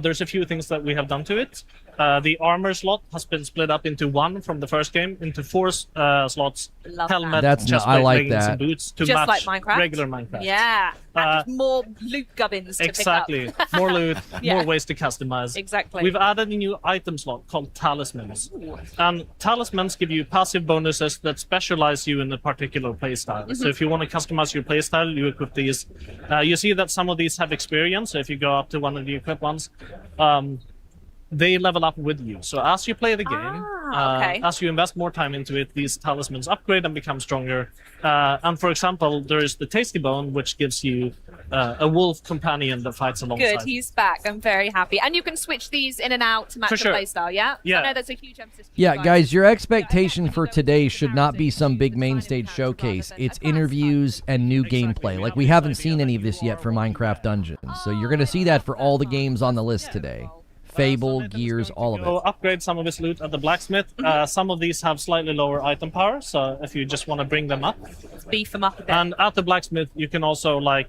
There's a few things that we have done to it. The armor slot has been split up into 1 from the first game, into 4 slots. Love Helmet, that. That's chest I plate, like leggings, that. and boots to Just match like Minecraft? regular Minecraft. Yeah. And more loot gubbins to Exactly. pick up. More loot, Yeah. more ways to customize. Exactly. We've added a new item slot called talismans. And talismans give you passive bonuses that specialize you in a particular playstyle. So if you want to customize your playstyle, you equip these. You see that some of these have experience. So if you go up to one of the equipped ones, they level up with you. So as you play the game, okay. as you invest more time into it, these talismans upgrade and become stronger. And for example, there is the Tasty Bone, which gives you a wolf companion that fights alongside. Good, he's back. I'm very happy. And you can switch these in and out to match For the sure. playstyle, yeah? Yeah. I know that's a huge emphasis for you Yeah, guys, your expectation for today should not be some big main stage showcase. It's interviews and new gameplay. Like, we haven't seen any of this yet for Minecraft Dungeons. So you're going to see that for all the games on the list today. Fable, Gears, all of Go it. upgrade some of his loot at the blacksmith. Some of these have slightly lower item power, so if you just want to bring them up. Beef them up a bit. And at the blacksmith, you can also, like,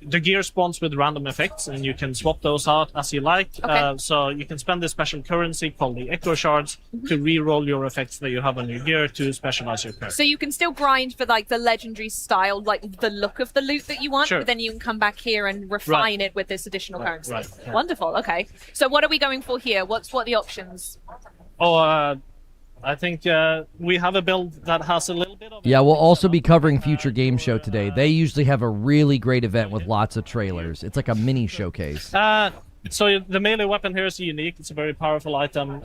the gear spawns with random effects, and you can swap those out as you like. Okay. So you can spend this special currency called the Echo Shards to re-roll your effects that you have on your gear to specialize your character. So you can still grind for like the legendary style, like the look of the loot that you want, Sure. but then you can come back here and refine it with this additional currency. right, yeah. Wonderful. Okay. So what are we going for here? What are the options? I think we have a build that has a little bit of... Yeah, we'll also be covering Future Game Show today. They usually have a really great event with lots of trailers. It's like a mini showcase. So the melee weapon here is unique. It's a very powerful item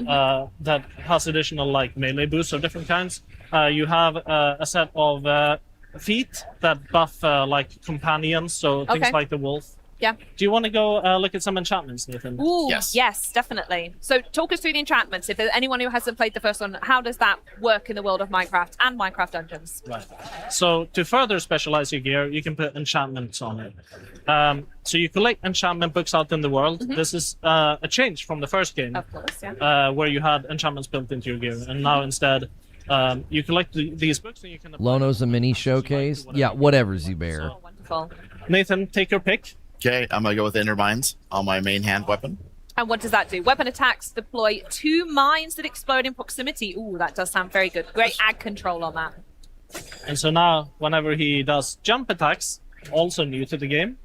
that has additional like melee boosts of different kinds. You have a set of feet that buff like companions, so things Okay. like the wolf. Yeah. Do you want to go look at some enchantments, Nathan? Ooh, Yes. yes, definitely. So talk us through the enchantments. If there's anyone who hasn't played the first one, how does that work in the world of Minecraft and Minecraft Dungeons? Right. So to further specialize your gear, you can put enchantments on it. So you collect enchantment books out in the world. This is a change from the first game, Of course, yeah. where you had enchantments built into your gear, and now instead you collect these books and you can. Lono's a mini showcase. Yeah, whatever, Zubair. Oh, wonderful. Nathan, take your pick. Okay, I'm gonna go with Inner Mines on my main hand weapon. And what does that do? Weapon attacks deploy 2 mines that explode in proximity. Ooh, that does sound very good. Great ag control on that. And so now, whenever he does jump attacks, also new to the game.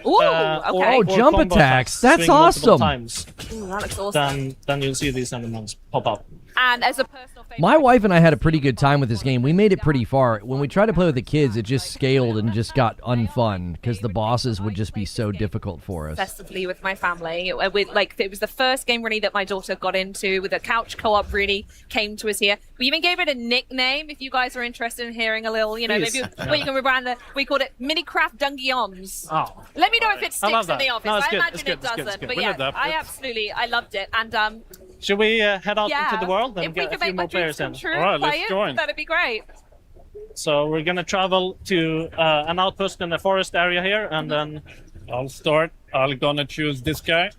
Ooh, or- okay. Oh, jump combo attacks. That's swing multiple awesome. Times, Ooh, that looks awesome. then you'll see these enemies pop up. And as a personal favorite, My wife and I had a pretty good time with this game. We made it pretty far. When we tried to play with the kids, it just scaled and just got unfun because the bosses would just be so difficult for us. obsessively with my family. It was the first game really that my daughter got into. With a couch co-op, really came to us here. We even gave it a nickname. If you guys are interested in hearing a little, you know, Please. maybe you can rebrand it. We called it Minicraft Dungeons. Oh, Let me know if it I love sticks in that. the office. No, it's I good. imagine It's good. it It's good. doesn't. It's good. But We'll yeah, adapt I loved it. And should we head out yeah, into the world and if we get a could few make my more dreams players come in? true, All right, play let's it, join. that'd be great. So we're gonna travel to an outpost in the forest area here, and then I'll start. I'm gonna choose this guy.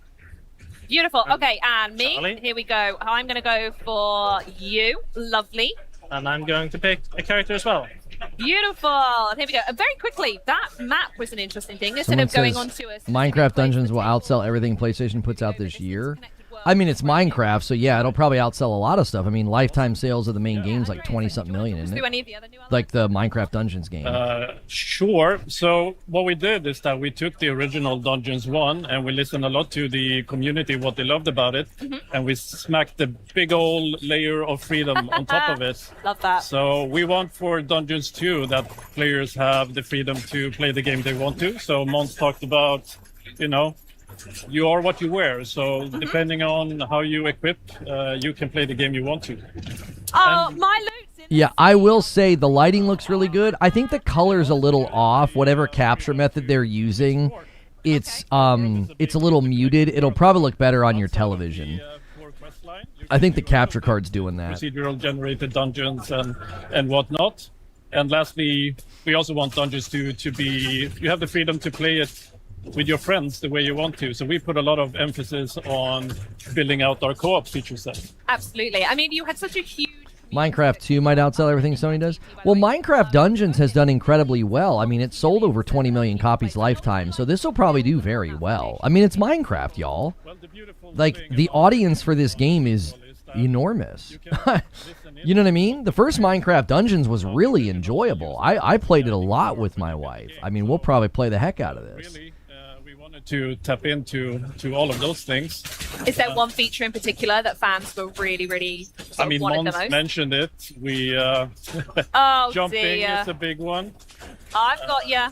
Beautiful. Okay, and me. Charlie? Here we go. I'm going to go for you. Lovely. I'm going to pick a character as well. Beautiful. Here we go. Very quickly, that map was an interesting thing. Instead Someone of going says on to a specific Minecraft place Dungeons to will table, outsell everything PlayStation puts out this this year. disconnected world I mean, it's where you Minecraft, so yeah, it'll probably outsell a lot of stuff. I mean, lifetime sales of the main game's like 20-something million, do isn't it? any of the other new Like the Minecraft Dungeons game. Sure. So what we did is that we took the original Dungeons 1 and we listened a lot to the community, what they loved about it, and we smacked a big old layer of freedom on top of it. Love that. So we want for Dungeons 2 that players have the freedom to play the game they want to. So Mons talked about, you are what you wear. So depending on how you equip, you can play the game you want to. Oh, my loot's in Yeah, I will say the lighting looks really good. I think the color's a little off. Whatever capture method they're using, it's a little muted. It'll probably look better on your television. I think the capture card's doing that. Procedural generated dungeons and whatnot. And lastly, we also want dungeons to be, you have the freedom to play it with your friends the way you want to. So we put a lot of emphasis on building out our co-op feature set. Absolutely. I mean, you had such a huge... Minecraft 2 might outsell everything Sony does. Well, Minecraft Dungeons has done incredibly well. I mean, it sold over 20 million copies lifetime, so this will probably do very well. I mean, it's Minecraft, y'all. Like, the audience for this game is enormous. You know what I mean? The first Minecraft Dungeons was really enjoyable. I played it a lot with my wife. I mean, we'll probably play the heck out of this. We wanted to tap into all of those things. Is there one feature in particular that fans were really wanted Mons the most? mentioned it. We Oh, jumping dear. is a big one. I've got you.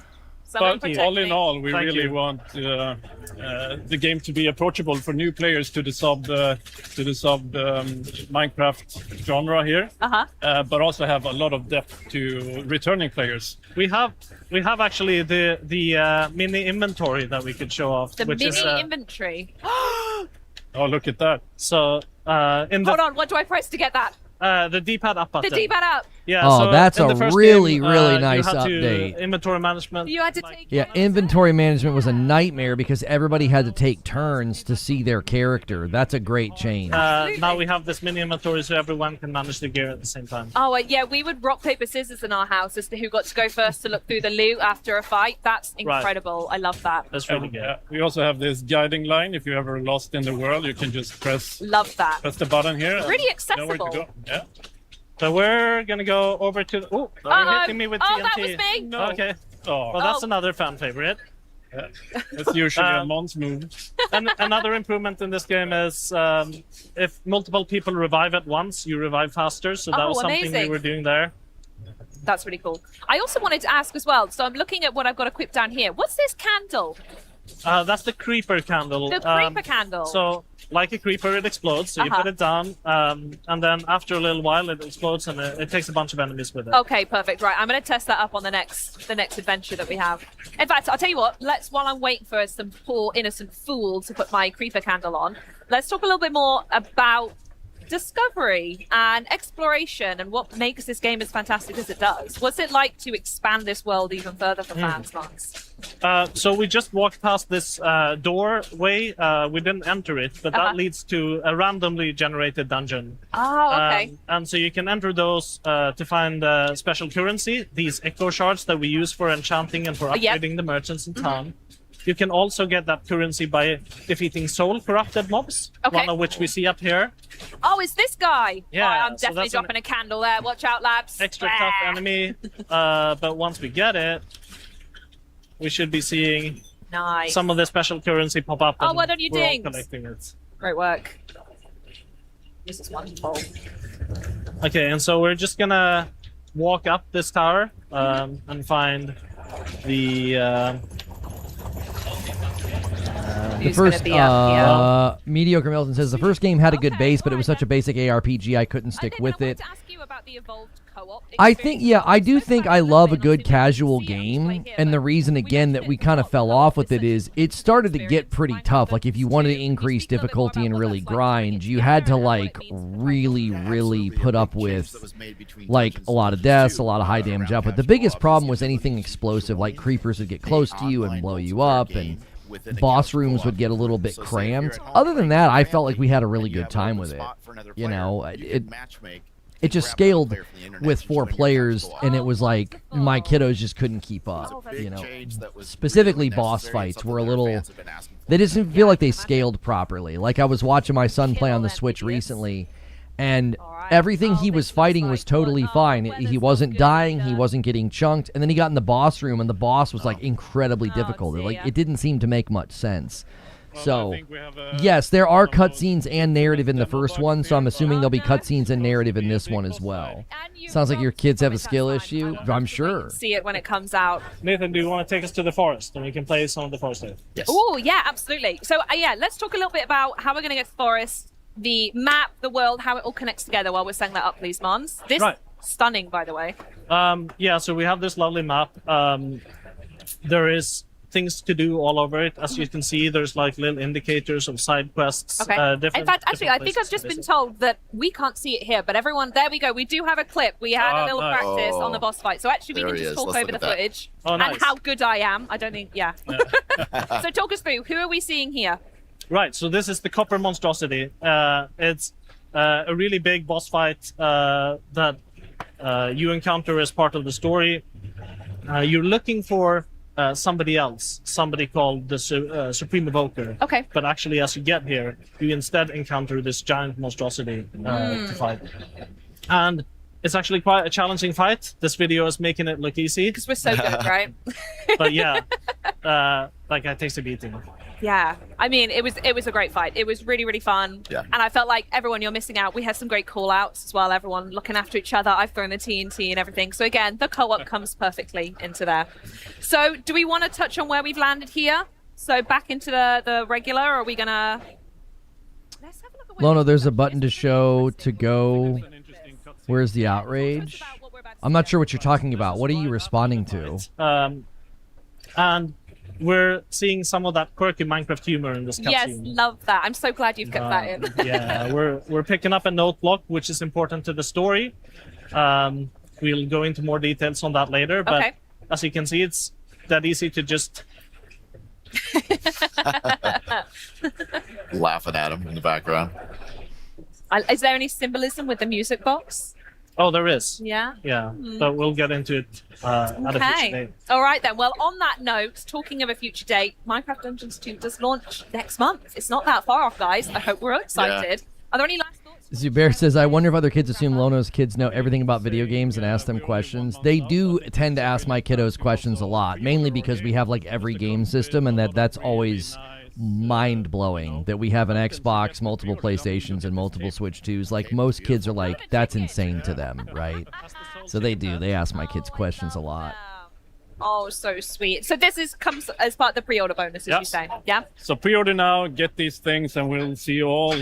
Someone But protect all in me. all, we Thank really you. want the game to be approachable for new players to the sub Minecraft genre here, but also have a lot of depth to returning players. We have actually the mini inventory that we could show off. The which mini is, inventory. Oh, look at that! So in the Hold on, what do I press to get that? the D-pad up button. The D-pad up. Yeah. Oh, so that's in the a first really, game, really you nice had to update. Inventory management. You had to take... Yeah, inventory management was a nightmare because everybody had to take turns to see their character. That's a great change. Now we have this mini inventory so everyone can manage the gear at the same time. Oh, yeah, we would rock, paper, scissors in our house as to who got to go first to look through the loot after a fight. That's incredible. I love that. That's really good. Yeah, we also have this guiding line. If you're ever lost in the world, you can just press Love that. the button here. and Really know where to accessible. go. Yeah. So we're gonna go over to. Oh, you're Uh-oh. hitting me with Oh, TNT. that was me. No. Okay. Oh, Well, that's Oh. another fan favorite. that's usually a Mons move. And another improvement in this game is if multiple people revive at once, you revive faster. So that Oh, was something amazing. we were doing there. That's really cool. I also wanted to ask as well, so I'm looking at what I've got equipped down here. What's this candle? That's the creeper candle. The creeper candle. So, like a creeper, it explodes. So you put it down, and then after a little while, it explodes, and it takes a bunch of enemies with it. Okay, perfect. Right, I'm going to test that up on the next adventure that we have. In fact, I'll tell you what. While I'm waiting for some poor innocent fool to put my creeper candle on, let's talk a little bit more about discovery and exploration and what makes this game as fantastic as it does. What's it like to expand this world even further for fans, Mons? So we just walked past this doorway. We didn't enter it, but that leads to a randomly generated dungeon. Oh, okay. And so you can enter those to find special currency, these echo shards that we use for enchanting and for upgrading the merchants in town. You can also get that currency by defeating soul corrupted mobs, one of which we see up here. Oh, it's this guy. Yeah, Oh, I'm so definitely that's an dropping a candle there. Watch out, lads. Extra tough enemy. But once we get it, we should be seeing Nice. some of the special currency pop up. Oh, and well done, you we're all dings. collecting it. Great work. This is wonderful. Okay, and so we're just gonna walk up this tower and find the. The Who's gonna first, be up here? Mediocre Milton says, the first game had a good base, but it was such a basic ARPG I couldn't stick with it. To ask you about the evolved co-op I think, I do think I love a good casual game, and the reason, again, that we kind of fell off with it is it started to get pretty tough. Like, if you wanted to increase difficulty and really grind, you had to, like, really put up with, like, a lot of deaths, a lot of high damage output. The biggest problem was anything explosive, like creepers would get close to you and blow you up, and boss rooms would get a little bit cramped. Other than that, I felt like we had a really good time with it. You know, it just scaled with 4 players, and it was like my kiddos just couldn't keep up. You know, specifically boss fights were a little. They just didn't feel like they scaled properly. Like I was watching my son play on the Switch recently, and everything he was fighting was totally fine. He wasn't dying, he wasn't getting chunked, and then he got in the boss room, and the boss was like incredibly difficult. Like it didn't seem to make much sense. So, yes, there are cutscenes and narrative in the first one, so I'm assuming there'll be cutscenes and narrative in this one as well. Sounds like your kids have a skill issue. I'm sure. See it when it comes out. Nathan, do you want to take us to the forest and we can play some of the forest there? Yes. Oh, yeah, absolutely. So, let's talk a little bit about how we're going to get to the forest, the map, the world, how it all connects together while we're setting that up, please, Mons. This stunning, by the way. So we have this lovely map. There is things to do all over it. As you can see, there's like little indicators of side quests. Okay. In fact, actually, I think I've just been told that we can't see it here, but everyone, there we go. We do have a clip. We had a little practice on the boss fight. So actually, we can just talk over the footage and how good I am. I don't think, So talk us through. Who are we seeing here? Right. So this is the Copper Monstrosity. It's a really big boss fight that you encounter as part of the story. You're looking for somebody else, somebody called the Supreme Evoker. Okay. But actually, as you get here, you instead encounter this giant monstrosity to fight. And it's actually quite a challenging fight. This video is making it look easy. Because we're so good, right? But yeah, like it takes a beating. Yeah, I mean, it was a great fight. It was really, really fun. Yeah. And I felt like everyone, you're missing out. We had some great call-outs as well. Everyone looking after each other. I've thrown the TNT and everything. So again, the co-op comes perfectly into there. So do we want to touch on where we've landed here? So back into the regular, or are we going to... Let's have a look at where Lono, there's a button to show to go. Where's the outrage? I'm not sure what you're talking about. What are you responding to? And we're seeing some of that quirky Minecraft humor in this cutscene. Yes, love that. I'm so glad you've kept that in. Yeah, we're picking up a note block, which is important to the story. We'll go into more details on that later, but as you can see, it's that easy to just... Laughing at him in the background. Is there any symbolism with the music box? Oh, there is. Yeah? Yeah, but we'll get into it at a future date. All right, then. Well, on that note, talking of a future date, Minecraft Dungeons 2 does launch next month. It's not that far off, guys. I hope we're all excited. Yeah. Are there any last thoughts? Zubair says, I wonder if other kids assume Lono's kids know everything about video games and ask them questions. They do tend to ask my kiddos questions a lot, mainly because we have like every game system, and that's always mind-blowing that we have an Xbox, multiple PlayStations, and multiple Switch 2s. Like, most kids are like, that's insane to them, right? So they ask my kids questions a lot. Oh, so sweet. So this comes as part of the pre-order bonus, as you say, yeah? So pre-order now, get these things, and we'll see you all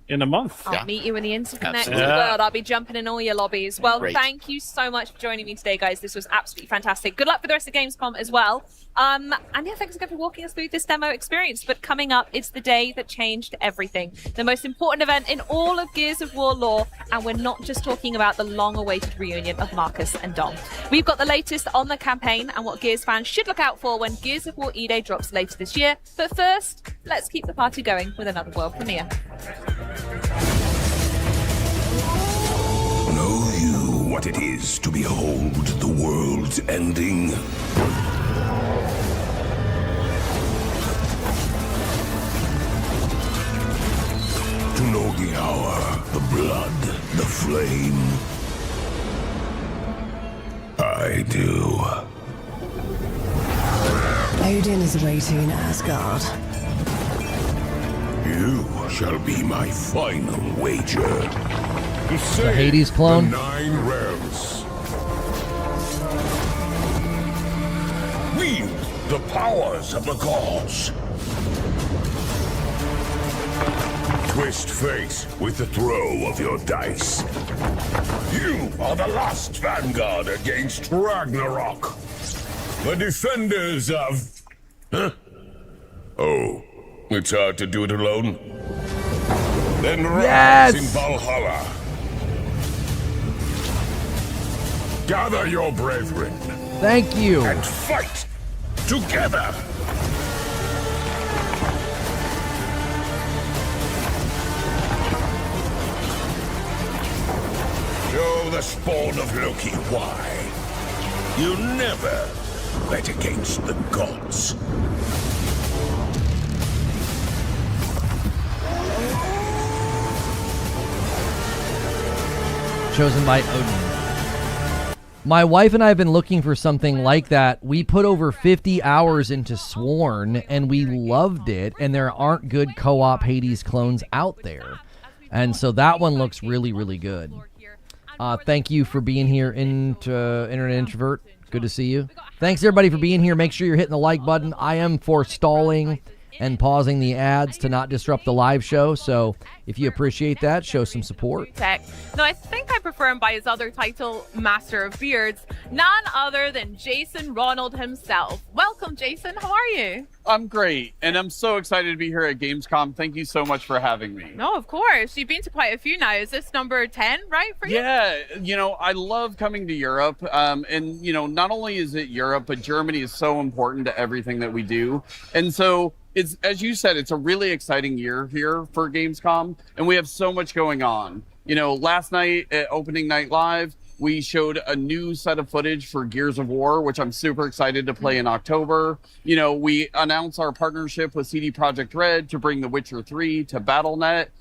in a month. I'll meet you in the interconnected world. I'll be jumping in all your lobbies. Well, thank you so much for joining me today, guys. This was absolutely fantastic. Good luck for the rest of Gamescom as well. And yeah, thanks again for walking us through this demo experience. But coming up, it's the day that changed everything. The most important event in all of Gears of War lore. And we're not just talking about the long-awaited reunion of Marcus and Dom. We've got the latest on the campaign and what Gears fans should look out for when Gears of War E-Day drops later this year. But first, let's keep the party going with another world premiere. Know you what it is to behold the world's ending? To know the hour, the blood, the flame? I do. Odin is waiting in Asgard. You shall be my final wager. The Hades clone? The 9 realms. Wield the powers of the gods. Twist fate with the throw of your dice. You are the last vanguard against Ragnarok. The defenders of... Huh? Oh, it's hard to do it alone? Then rise in Valhalla. Gather your brethren. Thank you. And fight together. Show the spawn of Loki why you never bet against the gods. Chosen by Odin. My wife and I have been looking for something like that. We put over 50 hours into Sworn, and we loved it, and there aren't good co-op Hades clones out there. And so that one looks really, really good. Thank you for being here, Internet Introvert. Good to see you. Thanks, everybody, for being here. Make sure you're hitting the like button. I am forestalling and pausing the ads to not disrupt the live show. So if you appreciate that, show some support. Tech. No, I think I prefer him by his other title, Master of Beards. None other than Jason Ronald himself. Welcome, Jason. How are you? I'm great, and I'm so excited to be here at Gamescom. Thank you so much for having me. No, of course. You've been to quite a few now. Is this number 10, right, for you? Yeah, I love coming to Europe, and, not only is it Europe, but Germany is so important to everything that we do. And so, it's, as you said, it's a really exciting year here for Gamescom, and we have so much going on. Last night at Opening Night Live, we showed a new set of footage for Gears of War, which I'm super excited to play in October. We announced our partnership with CD Projekt Red to bring The Witcher 3 to Battle.net.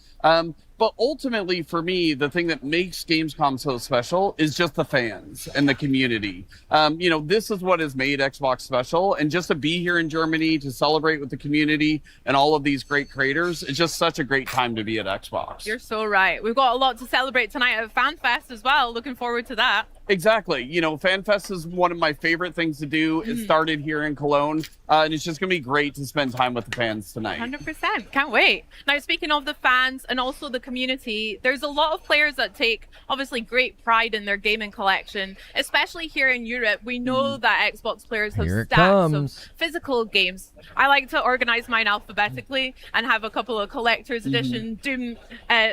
But ultimately, for me, the thing that makes Gamescom so special is just the fans and the community. This is what has made Xbox special. And just to be here in Germany, to celebrate with the community and all of these great creators, it's just such a great time to be at Xbox. You're so right. We've got a lot to celebrate tonight at FanFest as well. Looking forward to that. Exactly. FanFest is one of my favorite things to do. It started here in Cologne, and it's just going to be great to spend time with the fans tonight. 100%. Can't wait. Now, speaking of the fans and also the community, there's a lot of players that take, obviously, great pride in their gaming collection, especially here in Europe. We know that Xbox players have stacks of physical games. I like to organize mine alphabetically and have a couple of collector's edition, Doom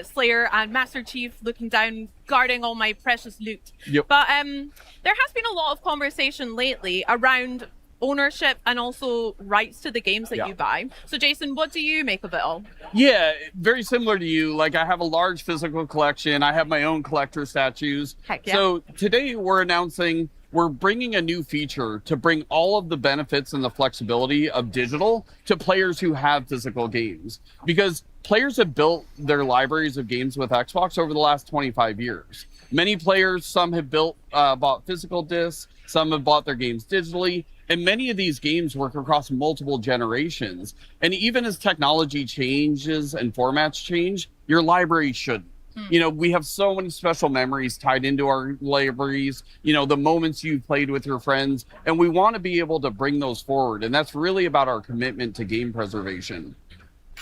Slayer and Master Chief looking down, guarding all my precious loot. Yep. But there has been a lot of conversation lately around ownership and also rights to the games that you buy. So Jason, what do you make of it all? Yeah, very similar to you. Like, I have a large physical collection. I have my own collector statues. Heck yeah. So today we're bringing a new feature to bring all of the benefits and the flexibility of digital to players who have physical games. Because players have built their libraries of games with Xbox over the last 25 years. Many players, some have bought physical discs, some have bought their games digitally, and many of these games work across multiple generations. And even as technology changes and formats change, your library shouldn't. We have so many special memories tied into our libraries, the moments you've played with your friends, and we want to be able to bring those forward. And that's really about our commitment to game preservation.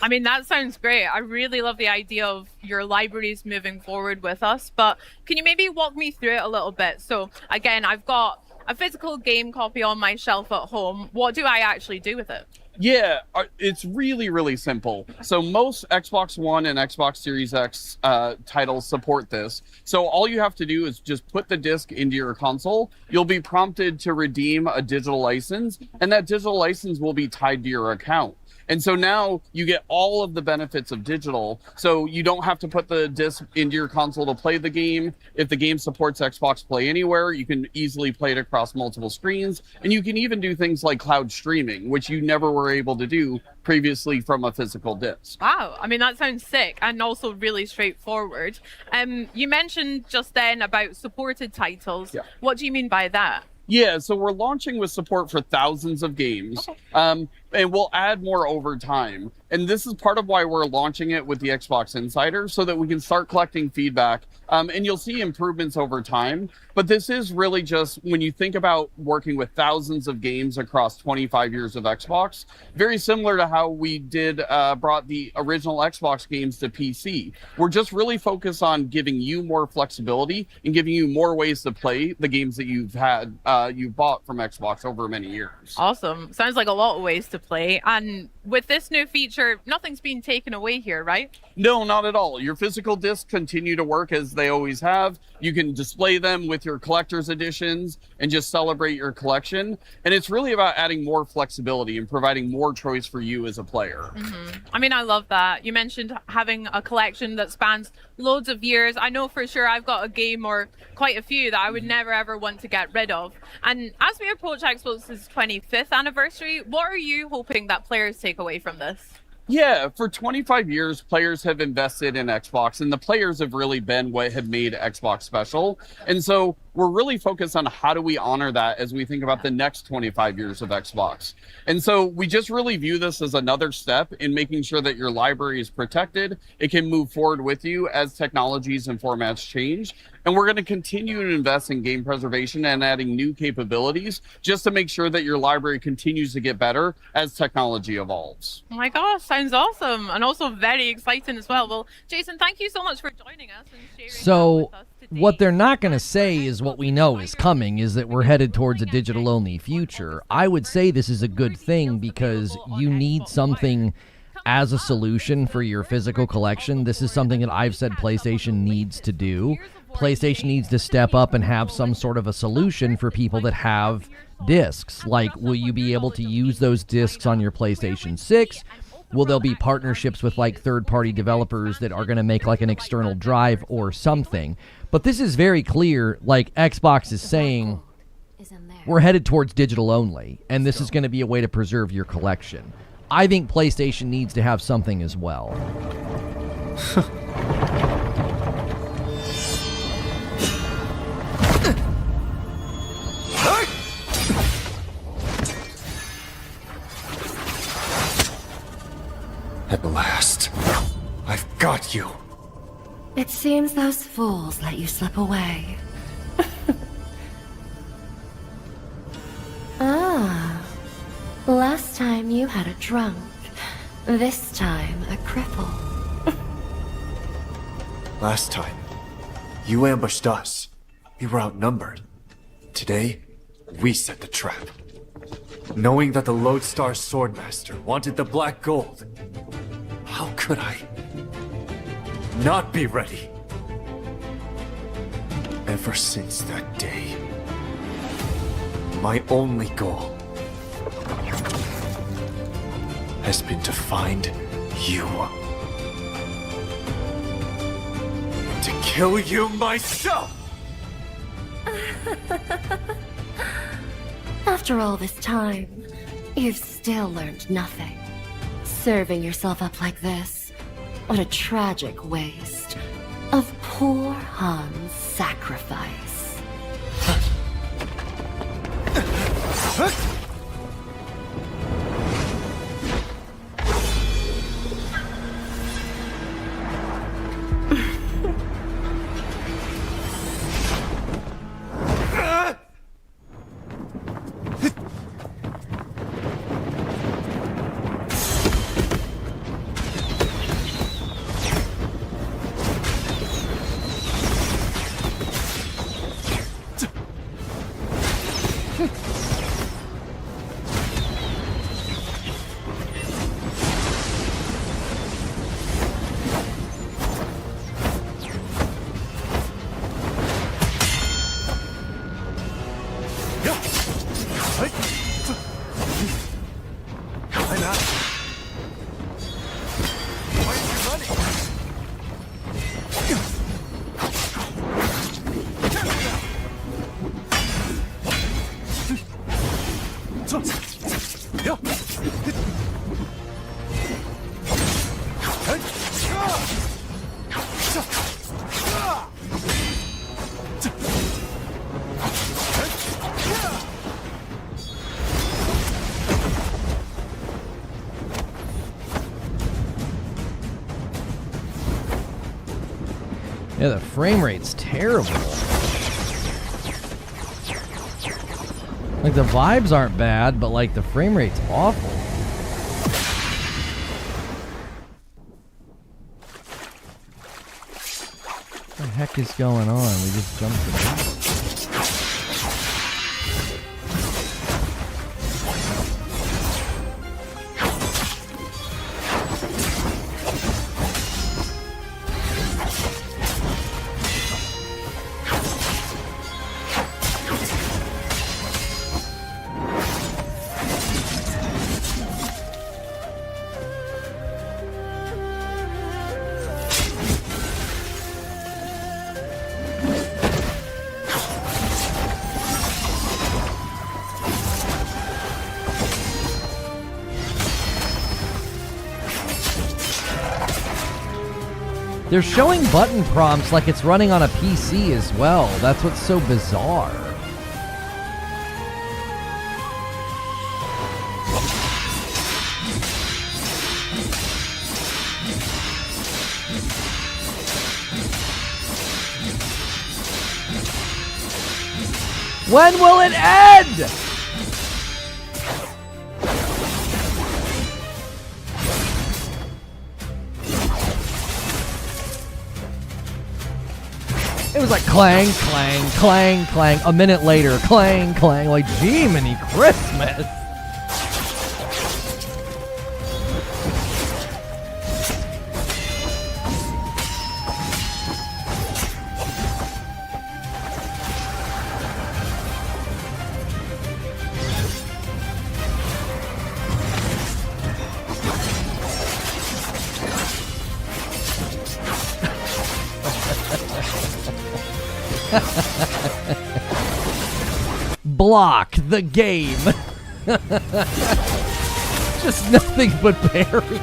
I mean, that sounds great. I really love the idea of your libraries moving forward with us, but can you maybe walk me through it a little bit? So again, I've got a physical game copy on my shelf at home. What do I actually do with it? Yeah, it's really, really simple. So most Xbox One and Xbox Series X titles support this. So all you have to do is just put the disc into your console. You'll be prompted to redeem a digital license, and that digital license will be tied to your account. And so now you get all of the benefits of digital. So you don't have to put the disc into your console to play the game. If the game supports Xbox Play Anywhere, you can easily play it across multiple screens. And you can even do things like cloud streaming, which you never were able to do previously from a physical disc. Wow. I mean, that sounds sick and also really straightforward. You mentioned just then about supported titles. Yeah. What do you mean by that? Yeah, so we're launching with support for thousands of games, and we'll add more over time. And this is part of why we're launching it with the Xbox Insider, so that we can start collecting feedback, and you'll see improvements over time. But this is really just, when you think about working with thousands of games across 25 years of Xbox, very similar to how we brought the original Xbox games to PC. We're just really focused on giving you more flexibility and giving you more ways to play the games that you've bought from Xbox over many years. Awesome. Sounds like a lot of ways to play. And with this new feature, nothing's being taken away here, right? No, not at all. Your physical discs continue to work as they always have. You can display them with your collector's editions and just celebrate your collection. And it's really about adding more flexibility and providing more choice for you as a player. I mean, I love that. You mentioned having a collection that spans loads of years. I know for sure I've got a game or quite a few that I would never ever want to get rid of. And as we approach Xbox's 25th anniversary, what are you hoping that players take away from this? Yeah, for 25 years, players have invested in Xbox, and the players have really been what have made Xbox special. And so we're really focused on how do we honor that as we think about the next 25 years of Xbox. And so we just really view this as another step in making sure that your library is protected. It can move forward with you as technologies and formats change. And we're going to continue to invest in game preservation and adding new capabilities just to make sure that your library continues to get better as technology evolves. Oh my gosh, sounds awesome, and also very exciting as well. Well, Jason, thank you so much for joining us and sharing that with us today. What they're not going to say is what we know is coming, is that we're headed towards a digital-only future. I would say this is a good thing because you need something as a solution for your physical collection. This is something that I've said PlayStation needs to do. PlayStation needs to step up and have some sort of a solution for people that have discs. Like, will you be able to use those discs on your PlayStation 6? Will there be partnerships with like third-party developers that are going to make like an external drive or something? But this is very clear, like Xbox is saying, we're headed towards digital only, and this is going to be a way to preserve your collection. I think PlayStation needs to have something as well. At last, I've got you. It seems those fools let you slip away. Last time you had a drunk. This time, a cripple. Last time, you ambushed us. We were outnumbered. Today, we set the trap. Knowing that the Lodestar Swordmaster wanted the black gold, how could I not be ready? Ever since that day, my only goal has been to find you. To kill you myself! After all this time, you've still learned nothing. Serving yourself up like this, what a tragic waste of poor Han's sacrifice. Yeah, the frame rate's terrible. Like, the vibes aren't bad, but, like, the frame rate's awful. What the heck is going on? We just jumped to that. They're showing button prompts like it's running on a PC as well. That's what's so bizarre. When will it end? It was like clang, clang, clang, clang. A minute later, clang, clang. Like, gee, mini Christmas. Block the game. Just nothing but parries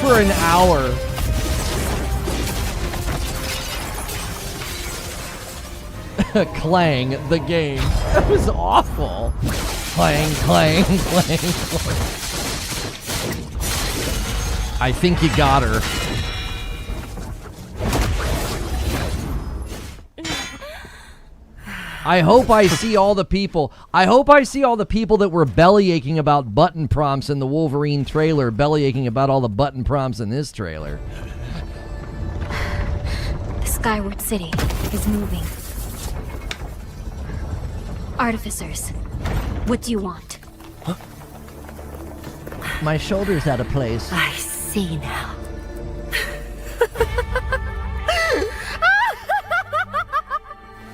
for an hour. Clang the game. That was awful. Clang, clang, clang, clang. I think you got her. I hope I see all the people. I hope I see all the people that were bellyaching about button prompts in the Wolverine trailer, bellyaching about all the button prompts in this trailer. The Skyward City is moving. Artificers, what do you want? Huh? My shoulder's out of place. I see now.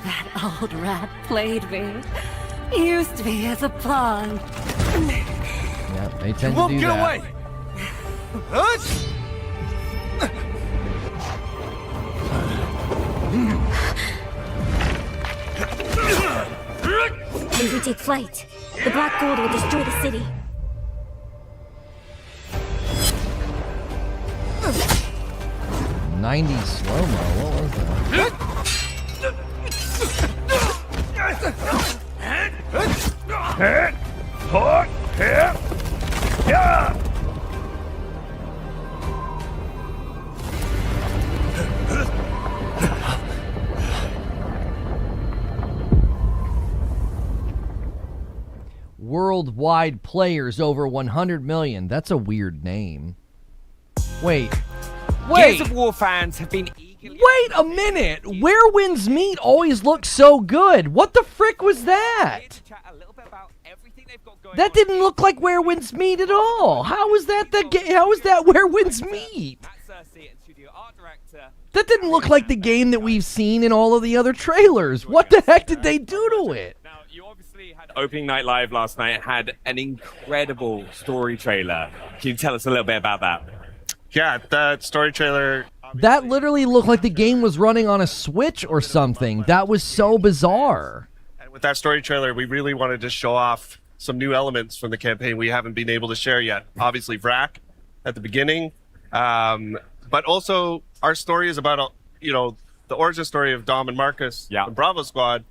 That old rat played me. Used me as a pawn. Yeah, they tend to do that. You won't get away! If we take flight, the black gold will destroy the city. '90s slow-mo. What was that? Worldwide players over 100 million. That's a weird name. Wait. Gears of War fans have been eagerly... Wait a minute! Where Winds Meet always looks so good. What the frick was that? That didn't look like Where Winds Meet at all. How is that How is that Where Winds Meet? That didn't look like the game that we've seen in all of the other trailers. What the heck did they do to it? Opening Night Live last night had an incredible story trailer. Can you tell us a little bit about that? Yeah, that story trailer... That literally looked like the game was running on a Switch or something. That was so bizarre. And with that story trailer, we really wanted to show off some new elements from the campaign we haven't been able to share yet. Obviously, Vrak at the beginning. But also, our story is about, the origin story of Dom and Marcus from Bravo Squad.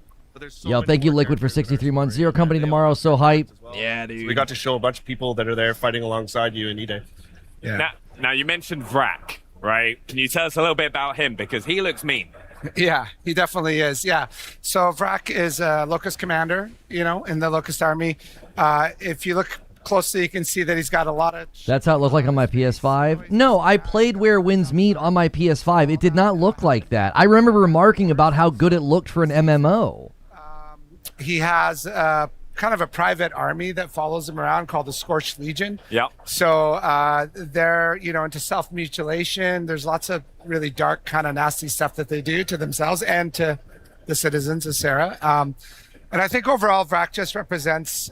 Yo, thank you, Liquid, for 63 months. Zero Company tomorrow, so hype. Yeah, dude. So we got to show a bunch of people that are there fighting alongside you in E-Day. Yeah. Now, you mentioned Vrak, right? Can you tell us a little bit about him? Because he looks mean. Yeah, he definitely is. Yeah. So Vrak is a Locust commander, in the Locust army. If you look closely, you can see that he's got a lot of... That's how it looked like on my PS5? No, I played Where Winds Meet on my PS5. It did not look like that. I remember remarking about how good it looked for an MMO. He has kind of a private army that follows him around called the Scorched Legion. Yeah. So they're, into self-mutilation. There's lots of really dark, kind of nasty stuff that they do to themselves and to the citizens of Sarah. And I think overall, Vrak just represents,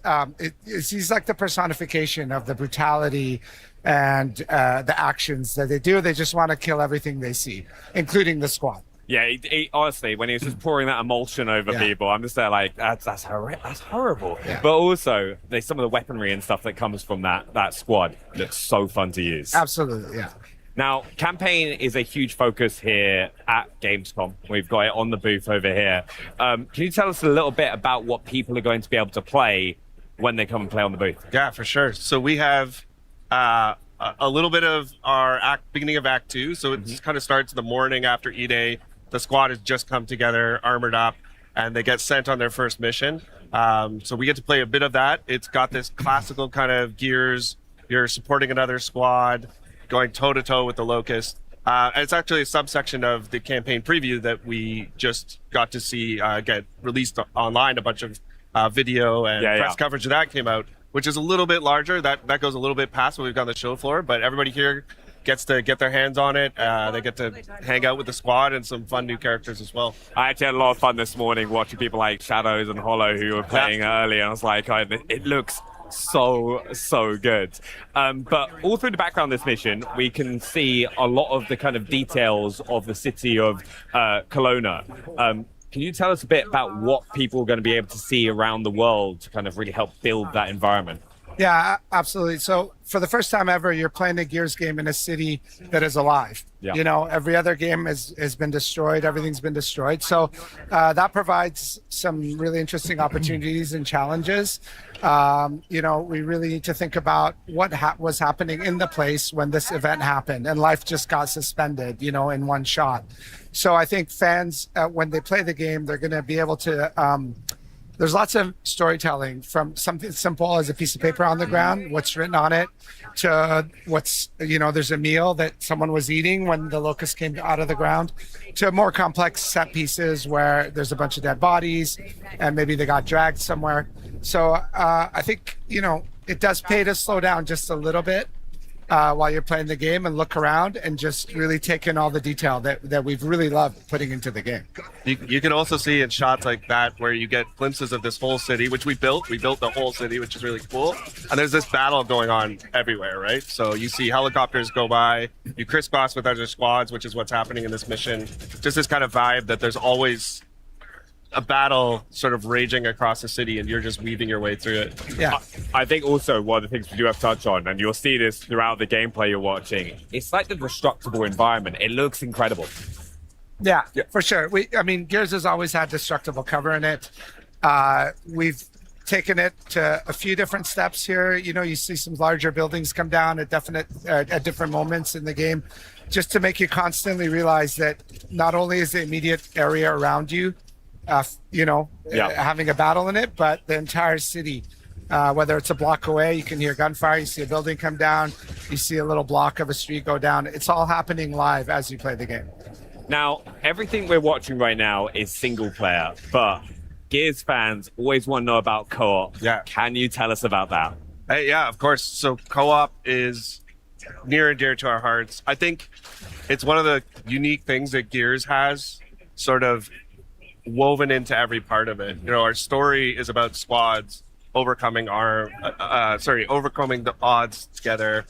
he's like the personification of the brutality and the actions that they do. They just want to kill everything they see, including the squad. Yeah, he honestly, when he was just pouring that emulsion over people, I'm just there like, that's horrible. Yeah. But also, there's some of the weaponry and stuff that comes from that squad looks so fun to use. Absolutely, yeah. Now, campaign is a huge focus here at Gamescom. We've got it on the booth over here. Can you tell us a little bit about what people are going to be able to play when they come and play on the booth? Yeah, for sure. So we have a little bit of our beginning of Act 2. So it just kind of starts the morning after E-Day. The squad has just come together, armored up, and they get sent on their first mission. So we get to play a bit of that. It's got this classical kind of Gears. You're supporting another squad, going toe-to-toe with the Locust. And it's actually a subsection of the campaign preview that we just got to see get released online. A bunch of video and press coverage of that came out, which is a little bit larger. That goes a little bit past what we've got on the show floor, but everybody here gets to get their hands on it. They get to hang out with the squad and some fun new characters as well. I actually had a lot of fun this morning watching people like Shadows and Hollow who were playing early. I was like, it looks so good. But all through the background of this mission, we can see a lot of the kind of details of the city of Kelowna. Can you tell us a bit about what people are going to be able to see around the world to kind of really help build that environment? Yeah, absolutely. So for the first time ever, you're playing a Gears game in a city that is alive. Yeah. You know, every other game has been destroyed. Everything's been destroyed. So that provides some really interesting opportunities and challenges. You know, we really need to think about what was happening in the place when this event happened and life just got suspended, you know, in one shot. So I think fans, when they play the game, they're going to be able to there's lots of storytelling, from something simple as a piece of paper on the ground, what's written on it, to there's a meal that someone was eating when the locust came out of the ground, to more complex set pieces where there's a bunch of dead bodies and maybe they got dragged somewhere. So I think, it does pay to slow down just a little bit while you're playing the game and look around and just really take in all the detail that we've really loved putting into the game. You can also see in shots like that where you get glimpses of this whole city, which we built. We built the whole city, which is really cool. And there's this battle going on everywhere, right? So you see helicopters go by, you crisscross with other squads, which is what's happening in this mission. Just this kind of vibe that there's always a battle sort of raging across the city and you're just weaving your way through it. Yeah. I think also one of the things we do have to touch on, and you'll see this throughout the gameplay you're watching, it's like the destructible environment. It looks incredible. Yeah, for sure. Gears has always had destructible cover in it. We've taken it to a few different steps here. You see some larger buildings come down at different moments in the game, just to make you constantly realize that not only is the immediate area around you having a battle in it, but the entire city, whether it's a block away, you can hear gunfire, you see a building come down, you see a little block of a street go down. It's all happening live as you play the game. Now, everything we're watching right now is single player, but Gears fans always want to know about co-op. Yeah. Can you tell us about that? Yeah, of course. So co-op is near and dear to our hearts. I think it's one of the unique things that Gears has sort of woven into every part of it. Our story is about squads overcoming the odds together.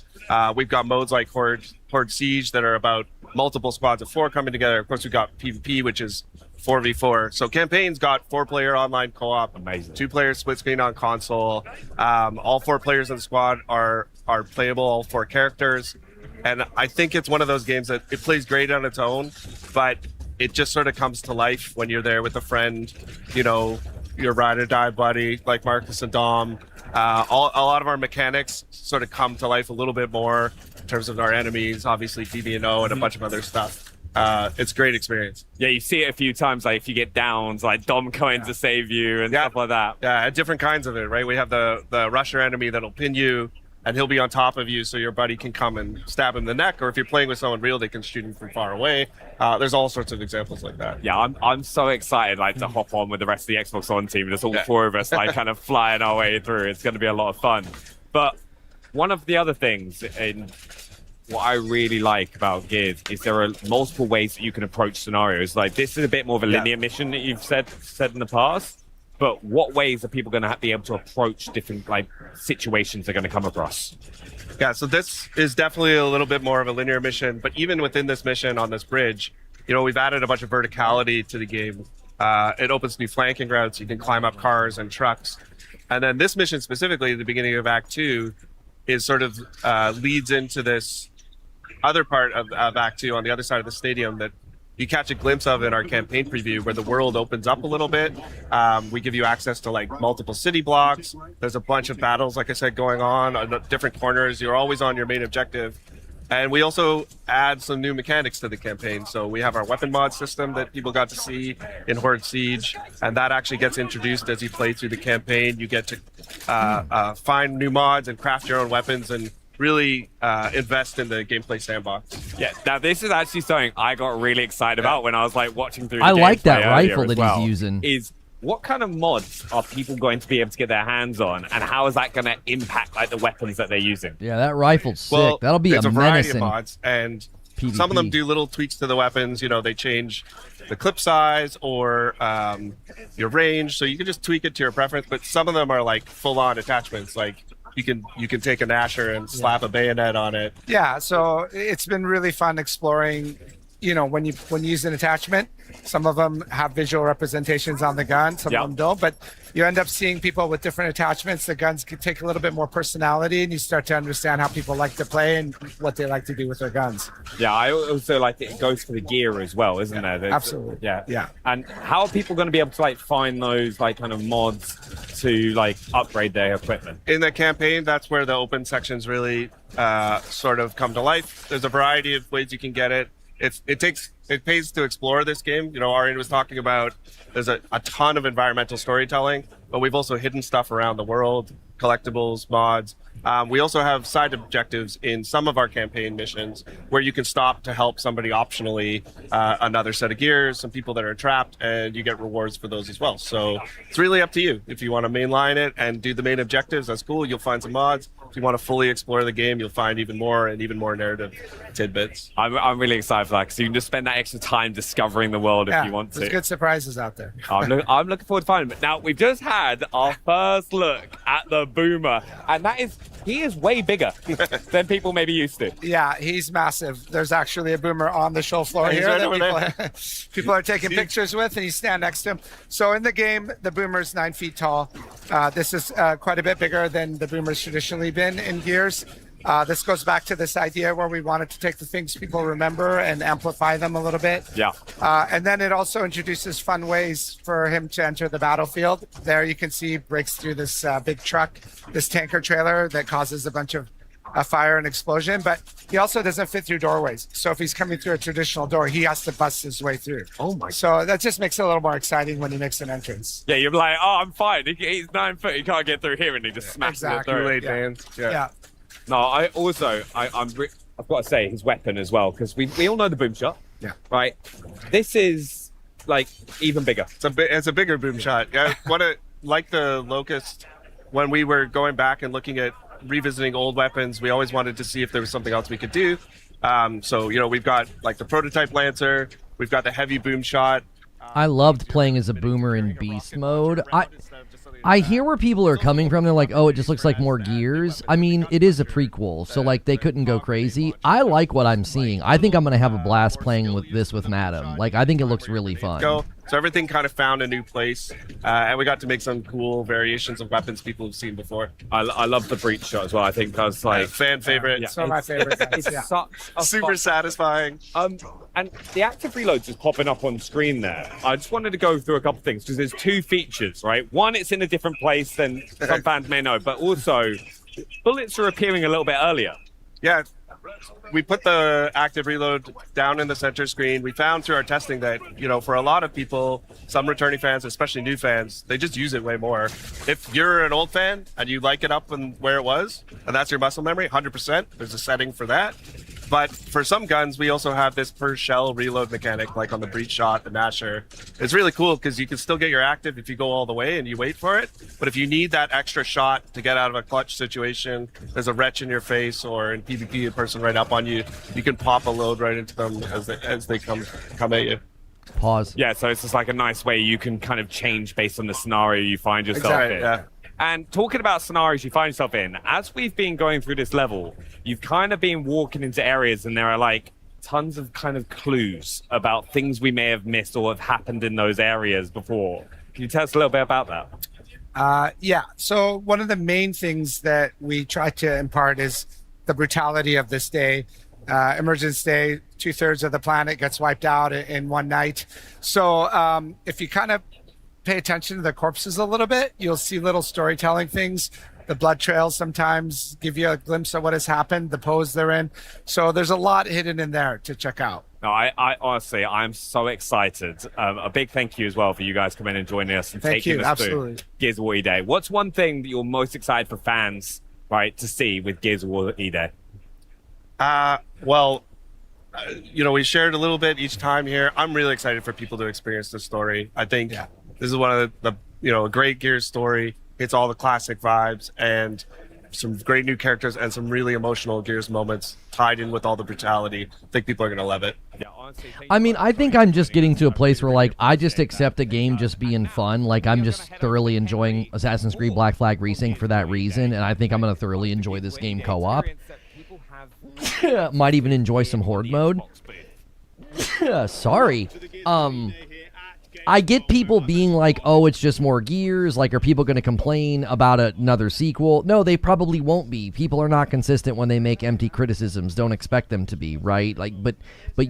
We've got modes like Horde Siege that are about multiple squads of 4 coming together. Of course, we've got PvP, which is 4v4. So campaign's got 4-player online co-op, amazing, 2-player split screen on console. All 4 players in the squad are playable, all 4 characters. And I think it's one of those games that it plays great on its own, but it just sort of comes to life when you're there with a friend, your ride or die buddy like Marcus and Dom. A lot of our mechanics sort of come to life a little bit more in terms of our enemies, obviously DB&O and a bunch of other stuff. It's a great experience. Yeah, you see it a few times, like if you get downs, like Dom coming to save you and stuff like that. Yeah, different kinds of it, right? We have the rusher enemy that'll pin you, and he'll be on top of you so your buddy can come and stab him in the neck, or if you're playing with someone real, they can shoot him from far away. There's all sorts of examples like that. Yeah, I'm so excited to hop on with the rest of the Xbox One team. There's all 4 of us kind of flying our way through. It's going to be a lot of fun. But one of the other things in what I really like about Gears is there are multiple ways that you can approach scenarios. Like, this is a bit more of a linear mission that you've said in the past. But what ways are people going to be able to approach different situations they're going to come across? Yeah, so this is definitely a little bit more of a linear mission. But even within this mission on this bridge, we've added a bunch of verticality to the game. It opens new flanking routes. You can climb up cars and trucks. And then this mission specifically, at the beginning of Act 2, is sort of leads into this other part of Act 2 on the other side of the stadium that you catch a glimpse of in our campaign preview, where the world opens up a little bit. We give you access to like multiple city blocks. There's a bunch of battles, like I said, going on different corners. You're always on your main objective. And we also add some new mechanics to the campaign. So we have our weapon mod system that people got to see in Horde Siege, and that actually gets introduced as you play through the campaign. You get to find new mods and craft your own weapons and really invest in the gameplay sandbox. Yeah, now this is actually something I got really excited about when I was like watching through the I like that gameplay rifle earlier that he's using. Is what kind of mods are people going to be able to get their hands on, and how is that going to impact like the weapons that they're using? Yeah, that rifle's sick. Well, That'll be it's a a variety menace of in mods, and PvP. some of them do little tweaks to the weapons. You know, they change the clip size or your range, so you can just tweak it to your preference. But some of them are like full-on attachments, like you can take a Nasher and slap a bayonet on it. Yeah, so it's been really fun exploring. You know, when you use an attachment, some of them have visual representations on the gun, some of them don't, but you end up seeing people with different attachments. The guns can take a little bit more personality, and you start to understand how people like to play and what they like to do with their guns. Yeah, I also like it goes for the gear as well, isn't there? Absolutely. Yeah. And how are people going to be able to like find those like kind of mods to like upgrade their equipment? In the campaign, that's where the open sections really sort of come to life. There's a variety of ways you can get it. It pays to explore this game. You know, Arian was talking about there's a ton of environmental storytelling, but we've also hidden stuff around the world, collectibles, mods. We also have side objectives in some of our campaign missions where you can stop to help somebody optionally, another set of gears, some people that are trapped, and you get rewards for those as well. So it's really up to you. If you want to mainline it and do the main objectives, that's cool. You'll find some mods. If you want to fully explore the game, you'll find even more narrative tidbits. I'm really excited for that because you can just spend that extra time discovering the world if you want to. There's good surprises out there. I'm looking forward to finding it. Now, we've just had our first look at the Boomer, and he is way bigger than people maybe used to. Yeah, he's massive. There's actually a Boomer on the show floor here that people are taking pictures with, and you stand next to him. So in the game, the Boomer's 9 feet tall. This is quite a bit bigger than the Boomer's traditionally been in Gears. This goes back to this idea where we wanted to take the things people remember and amplify them a little bit. Yeah. And then it also introduces fun ways for him to enter the battlefield. There you can see he breaks through this big truck, this tanker trailer that causes a bunch of fire and explosion, but he also doesn't fit through doorways. So if he's coming through a traditional door, he has to bust his way through. Oh my! So that just makes it a little more exciting when he makes an entrance. Yeah, you're like, oh, I'm fine. He's 9 foot. He can't get through here, and he just smashes it through. Yeah. No, I've got to say his weapon as well, because we all know the boom shot. Yeah. Right. This is like even bigger. It's a bigger boom shot. Yeah. Like the Locust, when we were going back and looking at revisiting old weapons, we always wanted to see if there was something else we could do. So we've got like the prototype Lancer, we've got the heavy boom shot. I loved playing as a Boomer in Beast mode. I hear where people are coming from. They're like, oh, it just looks like more Gears. I mean, it is a prequel, so like they couldn't go crazy. I like what I'm seeing. I think I'm going to have a blast playing with Madam. Like, I think it looks really fun. So everything kind of found a new place, and we got to make some cool variations of weapons people have seen before. I love the breach shot as well. I think that's like fan favorite. Some of my favorite guys. It's such a super satisfying. And the active reloads is popping up on screen there. I just wanted to go through a couple things because there's two features, right? One, it's in a different place than some fans may know, but also bullets are appearing a little bit earlier. Yeah. We put the active reload down in the center screen. We found through our testing that, for a lot of people, some returning fans, especially new fans, they just use it way more. If you're an old fan and you like it up and where it was, and that's your muscle memory, 100%, there's a setting for that. But for some guns, we also have this per shell reload mechanic, like on the breach shot, the Nasher. It's really cool because you can still get your active if you go all the way and you wait for it. But if you need that extra shot to get out of a clutch situation, there's a wretch in your face, or in PvP, a person right up on you, you can pop a load right into them as they come at you. Pause. Yeah, so it's just like a nice way you can kind of change based on the scenario you find yourself in. Yeah. And talking about scenarios you find yourself in, as we've been going through this level, you've kind of been walking into areas and there are like tons of kind of clues about things we may have missed or have happened in those areas before. Can you tell us a little bit about that? Yeah. So one of the main things that we try to impart is the brutality of this day. Emergence Day, 2/3 of the planet gets wiped out in one night. So if you kind of pay attention to the corpses a little bit, you'll see little storytelling things. The blood trails sometimes give you a glimpse of what has happened, the pose they're in. So there's a lot hidden in there to check out. No, I honestly, I'm so excited. A big thank you as well for you guys coming and joining us and taking us through Gears of War E-Day. What's one thing that you're most excited for fans, right, to see with Gears of War E-Day? Well, we shared a little bit each time here. I'm really excited for people to experience this story. I think this is one of the a great Gears story. It's all the classic vibes and some great new characters and some really emotional Gears moments tied in with all the brutality. I think people are going to love it. Yeah, honestly, I mean, I think I'm just getting to a place where, like, I just accept a game just being fun. Like, I'm just thoroughly enjoying Assassin's Creed Black Flag Resync for that reason, and I think I'm going to thoroughly enjoy this game co-op. Might even enjoy some Horde mode. Sorry. I get people being like, oh, it's just more Gears. Like, are people going to complain about another sequel? No, they probably won't be. People are not consistent when they make empty criticisms. Don't expect them to be, right? Like, but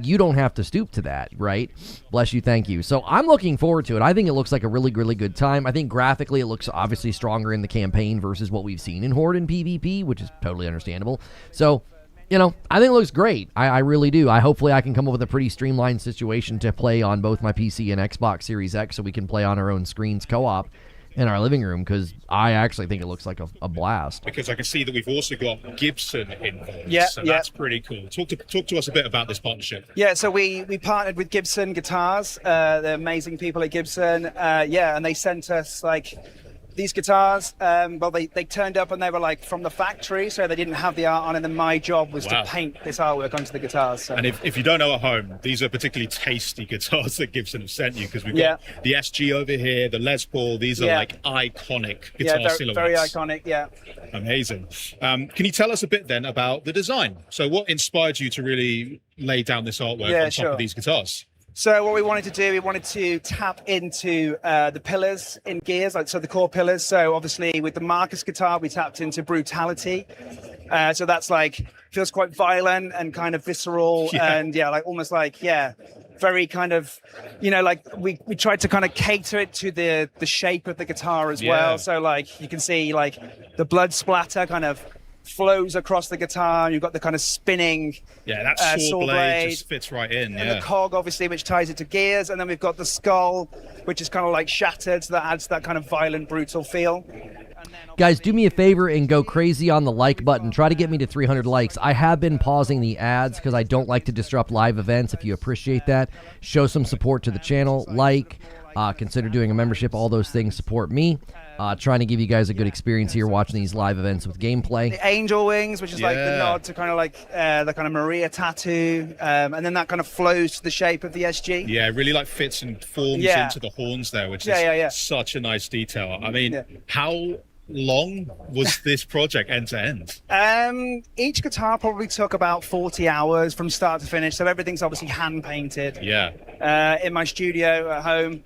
you don't have to stoop to that, right? Bless you, thank you. So I'm looking forward to it. I think it looks like a really, really good time. I think graphically it looks obviously stronger in the campaign versus what we've seen in Horde and PvP, which is totally understandable. So, I think it looks great. I really do. Hopefully I can come up with a pretty streamlined situation to play on both my PC and Xbox Series X so we can play on our own screens co-op in our living room, because I actually think it looks like a blast. Because I can see that we've also got Gibson involved. So yeah. That's pretty cool. Talk to us a bit about this partnership. Yeah, so we partnered with Gibson Guitars. They're amazing people at Gibson. And they sent us these guitars. They turned up and they were from the factory, so they didn't have the art on, and then my job was to paint this artwork onto the guitars. So. And if you don't know at home, these are particularly tasty guitars that Gibson have sent you, because we've got the SG over here, the Les Paul. These are iconic guitar silhouettes. Very iconic, yeah. Amazing. Can you tell us a bit then about the design? So what inspired you to really lay down this artwork on top of these guitars? So what we wanted to do, we wanted to tap into the pillars in Gears, so the core pillars. So obviously with the Marcus guitar, we tapped into brutality. So that's feels quite violent and kind of visceral and almost very kind of, we tried to kind of cater it to the shape of the guitar as well. So you can see the blood splatter kind of flows across the guitar. You've got the kind of spinning that saw blade just fits right in, and the cog obviously, which ties it to Gears, and then we've got the skull, which is kind of shattered, so that adds that kind of violent, brutal feel. Guys, do me a favor and go crazy on the like button. Try to get me to 300 likes. I have been pausing the ads because I don't like to disrupt live events. If you appreciate that, show some support to the channel. Consider doing a membership. All those things support me. Trying to give you guys a good experience here watching these live events with gameplay. The angel wings, which is the nod to kind of the kind of Maria tattoo, and then that kind of flows to the shape of the SG. Yeah, it really fits and forms into the horns there, which is such a nice detail. I mean, how long was this project end to end? Each guitar probably took about 40 hours from start to finish, so everything's obviously hand painted. In my studio at home.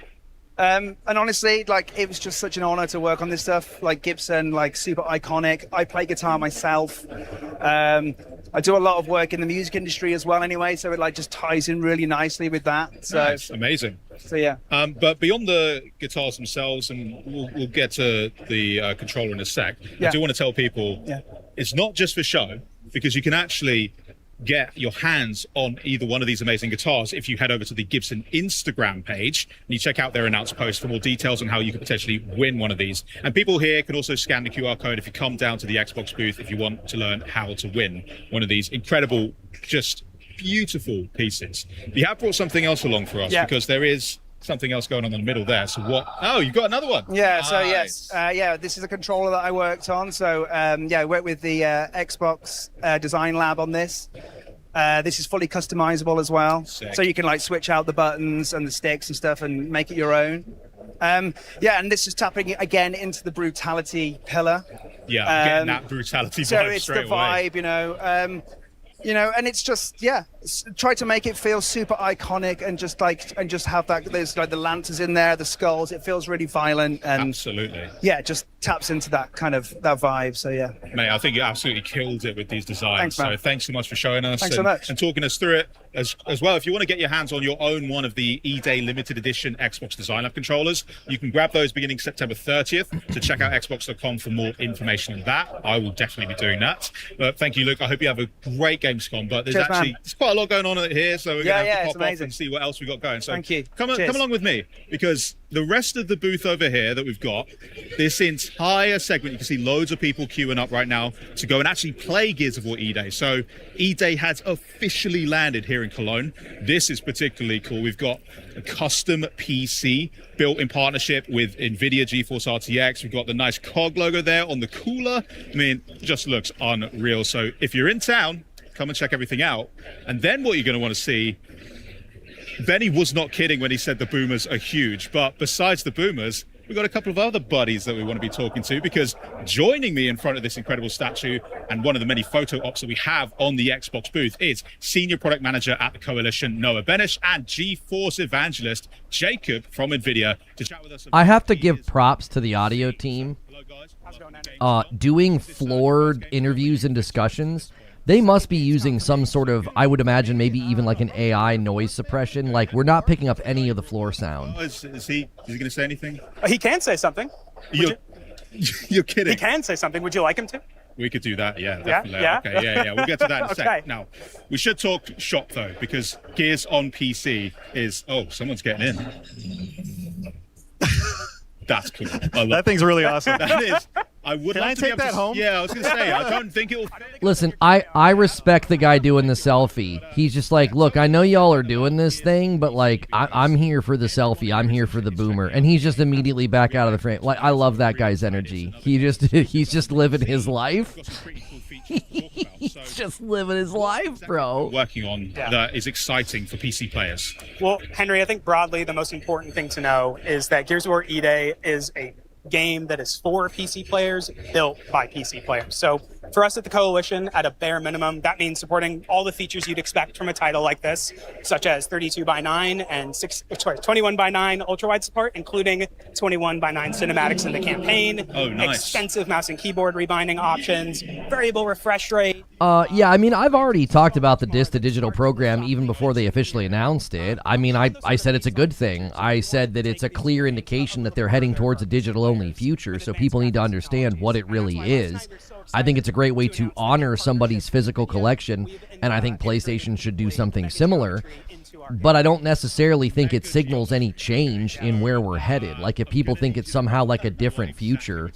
And honestly, it was just such an honor to work on this stuff. Gibson, super iconic. I play guitar myself. I do a lot of work in the music industry as well anyway, so it just ties in really nicely with that. So nice. Amazing. So yeah. But beyond the guitars themselves, and we'll get to the controller in a sec, I do want to tell people it's not just for show, because you can actually get your hands on either one of these amazing guitars if you head over to the Gibson Instagram page and you check out their announced post for more details on how you could potentially win one of these. And people here can also scan the QR code if you come down to the Xbox booth if you want to learn how to win one of these incredible, just beautiful pieces. You have brought something else along for us because there is something else going on in the middle there. So what? Oh, you've got another one. Yeah. So yes. This is a controller that I worked on. So I worked with the Xbox Design Lab on this. This is fully customizable as well. Sick. So you can switch out the buttons and the sticks and stuff and make it your own. And this is tapping again into the brutality pillar. Yeah, getting that brutality vibe. So it's the vibe, and it's just try to make it feel super iconic and just have that. There's the lanterns in there, the skulls. It feels really violent and absolutely. Just taps into that kind of that vibe. So yeah, mate, I think you absolutely killed it with these designs. Thanks, man. So thanks so much for showing us Thanks so much. and talking us through it as well. If you want to get your hands on your own one of the E-Day limited edition Xbox Design Lab controllers, you can grab those beginning September 30th. So check out xbox.com for more information on that. I will definitely be doing that. But thank you, Luke. I hope you have a great Gamescom. But there's there's quite a lot going on here, so we're gonna have to pop off and see what else we got going. So thank you. Come along with me, because the rest of the booth over here that we've got, this entire segment, you can see loads of people queuing up right now to go and actually play Gears of War E-Day. So E-Day has officially landed here in Cologne. This is particularly cool. We've got a custom PC built in partnership with NVIDIA GeForce RTX. We've got the nice COG logo there on the cooler. I mean, it just looks unreal. So if you're in town, come and check everything out. And then what you're going to want to see, Benny was not kidding when he said the boomers are huge, but besides the boomers, we've got a couple of other buddies that we want to be talking to, because joining me in front of this incredible statue and one of the many photo ops that we have on the Xbox booth is Senior Product Manager at the Coalition, Noah Benish, and GeForce Evangelist, Jacob from NVIDIA, to chat with us. I have to give props to the audio team. Doing floored interviews and discussions, they must be using some sort of, I would imagine, maybe even like an AI noise suppression. Like, we're not picking up any of the floor sound. Is he going to say anything? He can say something. You're kidding. He can say something. Would you like him to? We could do that, yeah, definitely. Yeah? Okay, yeah. We'll get to that in a Okay. sec. Now, we should talk shop, though, because Gears on PC is... Oh, someone's getting in. That's cool. That thing's really awesome. That is... I would Can love I to be take able that to, home? Yeah, I was going to say, I don't think it'll... Listen, I respect the guy doing the selfie. He's just like, look, I know y'all are doing this thing, but like, I'm here for the selfie. I'm here for the boomer. And he's just immediately back out of the frame. Like, I love that guy's energy. He's just living his life. He's just living his life, bro. Working on that is exciting for PC players. Well, Henry, I think broadly the most important thing to know is that Gears of War E-Day is a game that is for PC players, built by PC players. So for us at the Coalition, at a bare minimum, that means supporting all the features you'd expect from a title like this, such as 32:9 and 21:9 ultra-wide support, including 21:9 cinematics in the campaign. Oh, nice. Extensive mouse and keyboard rebinding options, variable refresh rate. Yeah, I mean, I've already talked about the disc to digital program even before they officially announced it. I mean, I said it's a good thing. I said that it's a clear indication that they're heading towards a digital-only future, so people need to understand what it really is. I think it's a great way to honor somebody's physical collection, and I think PlayStation should do something similar. But I don't necessarily think it signals any change in where we're headed. Like, if people think it's somehow like a different future,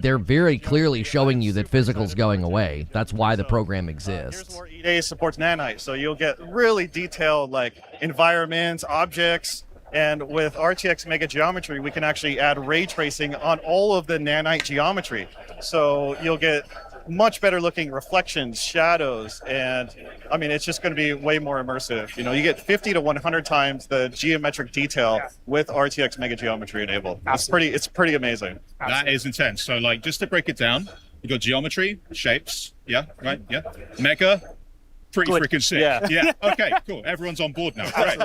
they're very clearly showing you that physical's going away. That's why the program exists. E-Day supports nanite, so you'll get really detailed like environments, objects, and with RTX Mega Geometry, we can actually add ray tracing on all of the nanite geometry. So you'll get much better looking reflections, shadows, and I mean, it's just going to be way more immersive. You know, you get 50 to 100 times the geometric detail with RTX Mega Geometry enabled. It's pretty amazing. That is intense. So, like, just to break it down, you got geometry, shapes, Mega, pretty freaking sick. Yeah. Okay, cool. Everyone's on board now. Great.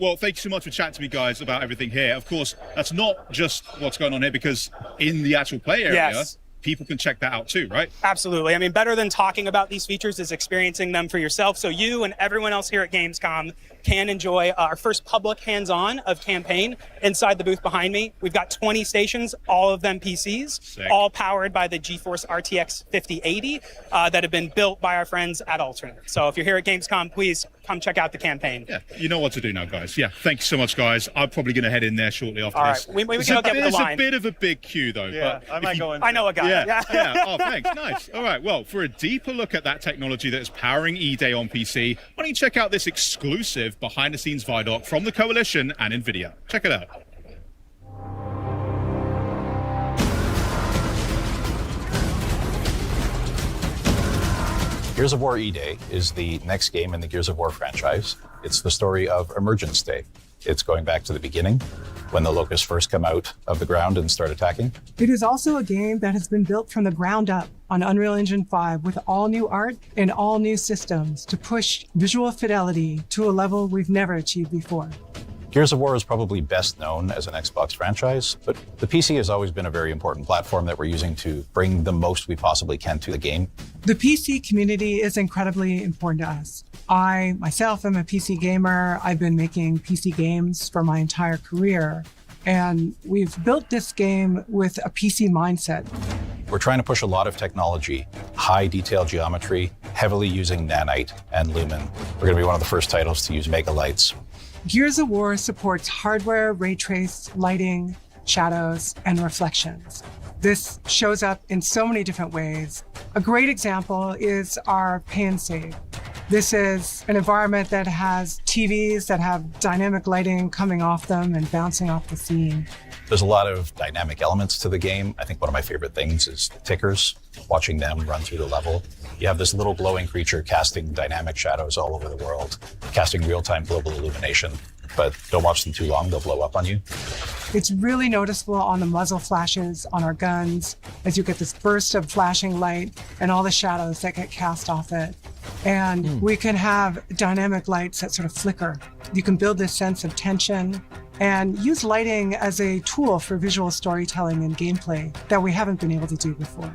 Well, thank you so much for chatting to me, guys, about everything here. Of course, that's not just what's going on here, because in the actual play area, people can check that out too, right? Absolutely. I mean, better than talking about these features is experiencing them for yourself. So you and everyone else here at Gamescom can enjoy our first public hands-on of Campaign inside the booth behind me. We've got 20 stations, all of them PCs, all powered by the GeForce RTX 5080 that have been built by our friends at Alternate. So if you're here at Gamescom, please come check out the Campaign. Yeah, you know what to do now, guys. Yeah, thank you so much, guys. I'm probably going to head in there shortly after this. All right, we can There's get with the line. a bit of a big queue, though. Yeah, but I might go in. I know a guy. Yeah. Oh, thanks. Nice. All right. Well, for a deeper look at that technology that is powering E-Day on PC, why don't you check out this exclusive behind-the-scenes Vidoc from the Coalition and NVIDIA. Check it out. Gears of War E-Day is the next game in the Gears of War franchise. It's the story of Emergence Day. It's going back to the beginning, when the Locusts first come out of the ground and start attacking. It is also a game that has been built from the ground up on Unreal Engine 5 with all new art and all new systems to push visual fidelity to a level we've never achieved before. Gears of War is probably best known as an Xbox franchise, but the PC has always been a very important platform that we're using to bring the most we possibly can to the game. The PC community is incredibly important to us. I, myself, am a PC gamer. I've been making PC games for my entire career, and we've built this game with a PC mindset. We're trying to push a lot of technology, high detail geometry, heavily using nanite and lumen. We're going to be one of the first titles to use mega lights. Gears of War supports hardware, ray trace, lighting, shadows, and reflections. This shows up in so many different ways. A great example is our pay and save. This is an environment that has TVs that have dynamic lighting coming off them and bouncing off the scene. There's a lot of dynamic elements to the game. I think one of my favorite things is tickers, watching them run through the level. You have this little glowing creature casting dynamic shadows all over the world, casting real-time global illumination, but don't watch them too long, they'll blow up on you. It's really noticeable on the muzzle flashes on our guns as you get this burst of flashing light and all the shadows that get cast off it. And we can have dynamic lights that sort of flicker. You can build this sense of tension and use lighting as a tool for visual storytelling and gameplay that we haven't been able to do before.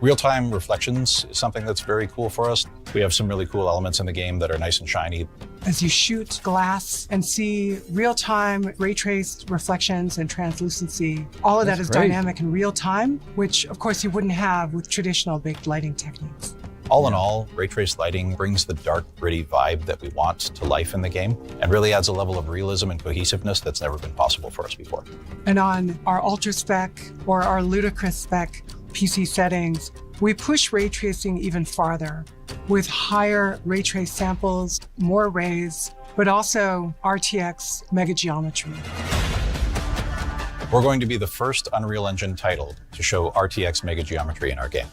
Real-time reflections is something that's very cool for us. We have some really cool elements in the game that are nice and shiny. As you shoot glass and see real-time ray-traced reflections and translucency, all of that is dynamic in real time, which of course you wouldn't have with traditional baked lighting techniques. All in all, ray traced lighting brings the dark, gritty vibe that we want to life in the game and really adds a level of realism and cohesiveness that's never been possible for us before. And on our ultra spec or our ludicrous spec PC settings, we push ray tracing even farther with higher ray trace samples, more rays, but also RTX mega geometry. We're going to be the first Unreal Engine title to show RTX mega geometry in our game.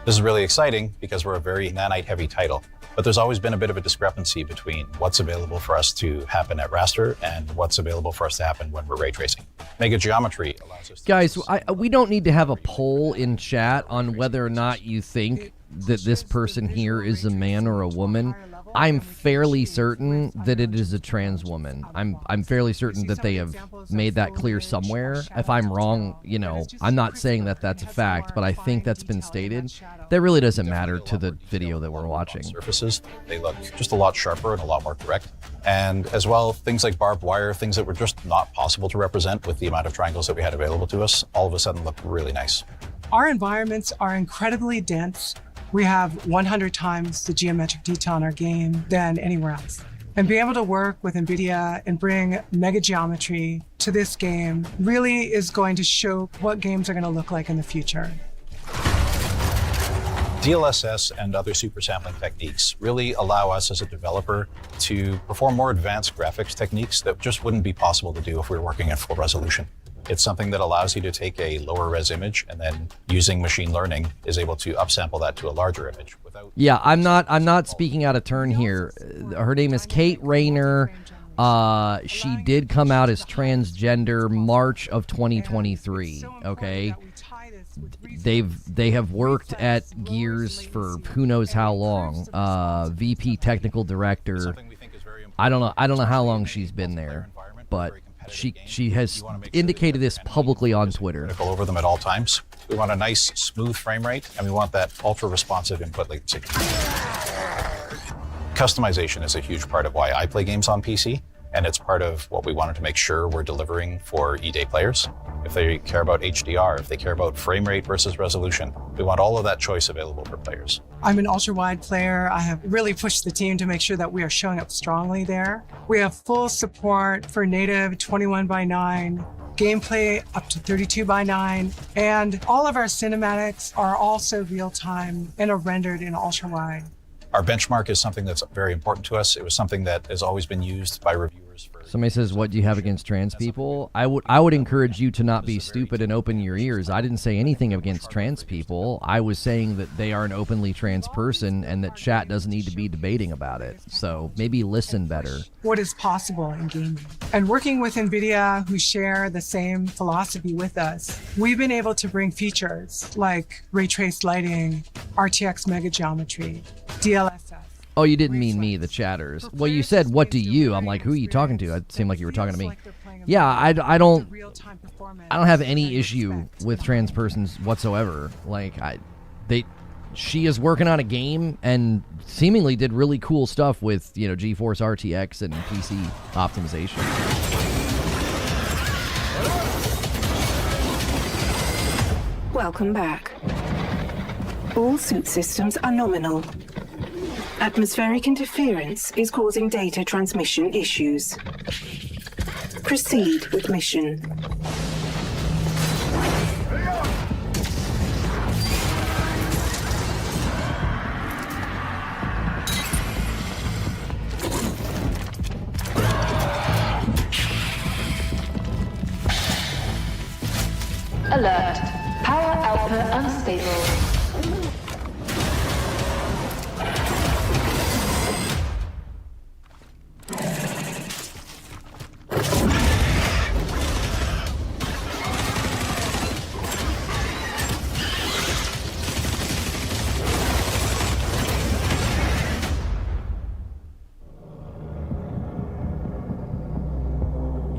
This is really exciting because we're a very nanite-heavy title, but there's always been a bit of a discrepancy between what's available for us to happen at raster and what's available for us to happen when we're ray tracing. Mega geometry allows us to... Guys, we don't need to have a poll in chat on whether or not you think that this person here is a man or a woman. I'm fairly certain that it is a trans woman. I'm fairly certain that they have made that clear somewhere. If I'm wrong, you know, I'm not saying that that's a fact, but I think that's been stated. That really doesn't matter to the video that we're watching. Surfaces, they look just a lot sharper and a lot more correct. And as well, things like barbed wire, things that were just not possible to represent with the amount of triangles that we had available to us, all of a sudden look really nice. Our environments are incredibly dense. We have 100 times the geometric detail in our game than anywhere else. And being able to work with NVIDIA and bring mega geometry to this game really is going to show what games are going to look like in the future. DLSS and other super sampling techniques really allow us as a developer to perform more advanced graphics techniques that just wouldn't be possible to do if we were working at full resolution. It's something that allows you to take a lower res image and then using machine learning is able to upsample that to a larger image. Yeah, I'm not speaking out of turn here. Her name is Kate Rayner. She did come out as transgender March of 2023. Okay, they have worked at Gears for who knows how long. VP technical director. I don't know how long she's been there, but she has indicated this publicly on Twitter. All over them at all times. We want a nice, smooth frame rate, and we want that ultra-responsive input latency. Customization is a huge part of why I play games on PC, and it's part of what we wanted to make sure we're delivering for E-Day players. If they care about HDR, if they care about frame rate versus resolution, we want all of that choice available for players. I'm an ultra-wide player. I have really pushed the team to make sure that we are showing up strongly there. We have full support for native 21:9, gameplay up to 32:9, and all of our cinematics are also real-time and are rendered in ultra-wide. Our benchmark is something that's very important to us. It was something that has always been used by reviewers. Somebody says, what do you have against trans people? I would encourage you to not be stupid and open your ears. I didn't say anything against trans people. I was saying that they are an openly trans person and that chat doesn't need to be debating about it. So maybe listen better. What is possible in gaming? And working with NVIDIA, who share the same philosophy with us, we've been able to bring features like ray traced lighting, RTX mega geometry, DLSS. Oh, you didn't mean me, the chatters. Well, you said, what do you? I'm like, who are you talking to? It seemed like you were talking to me. Yeah, I don't have any issue with trans persons whatsoever. Like, she is working on a game and seemingly did really cool stuff with, GeForce RTX and PC optimization. Welcome back. All suit systems are nominal. Atmospheric interference is causing data transmission issues. Proceed with mission. Alert. Power output unstable.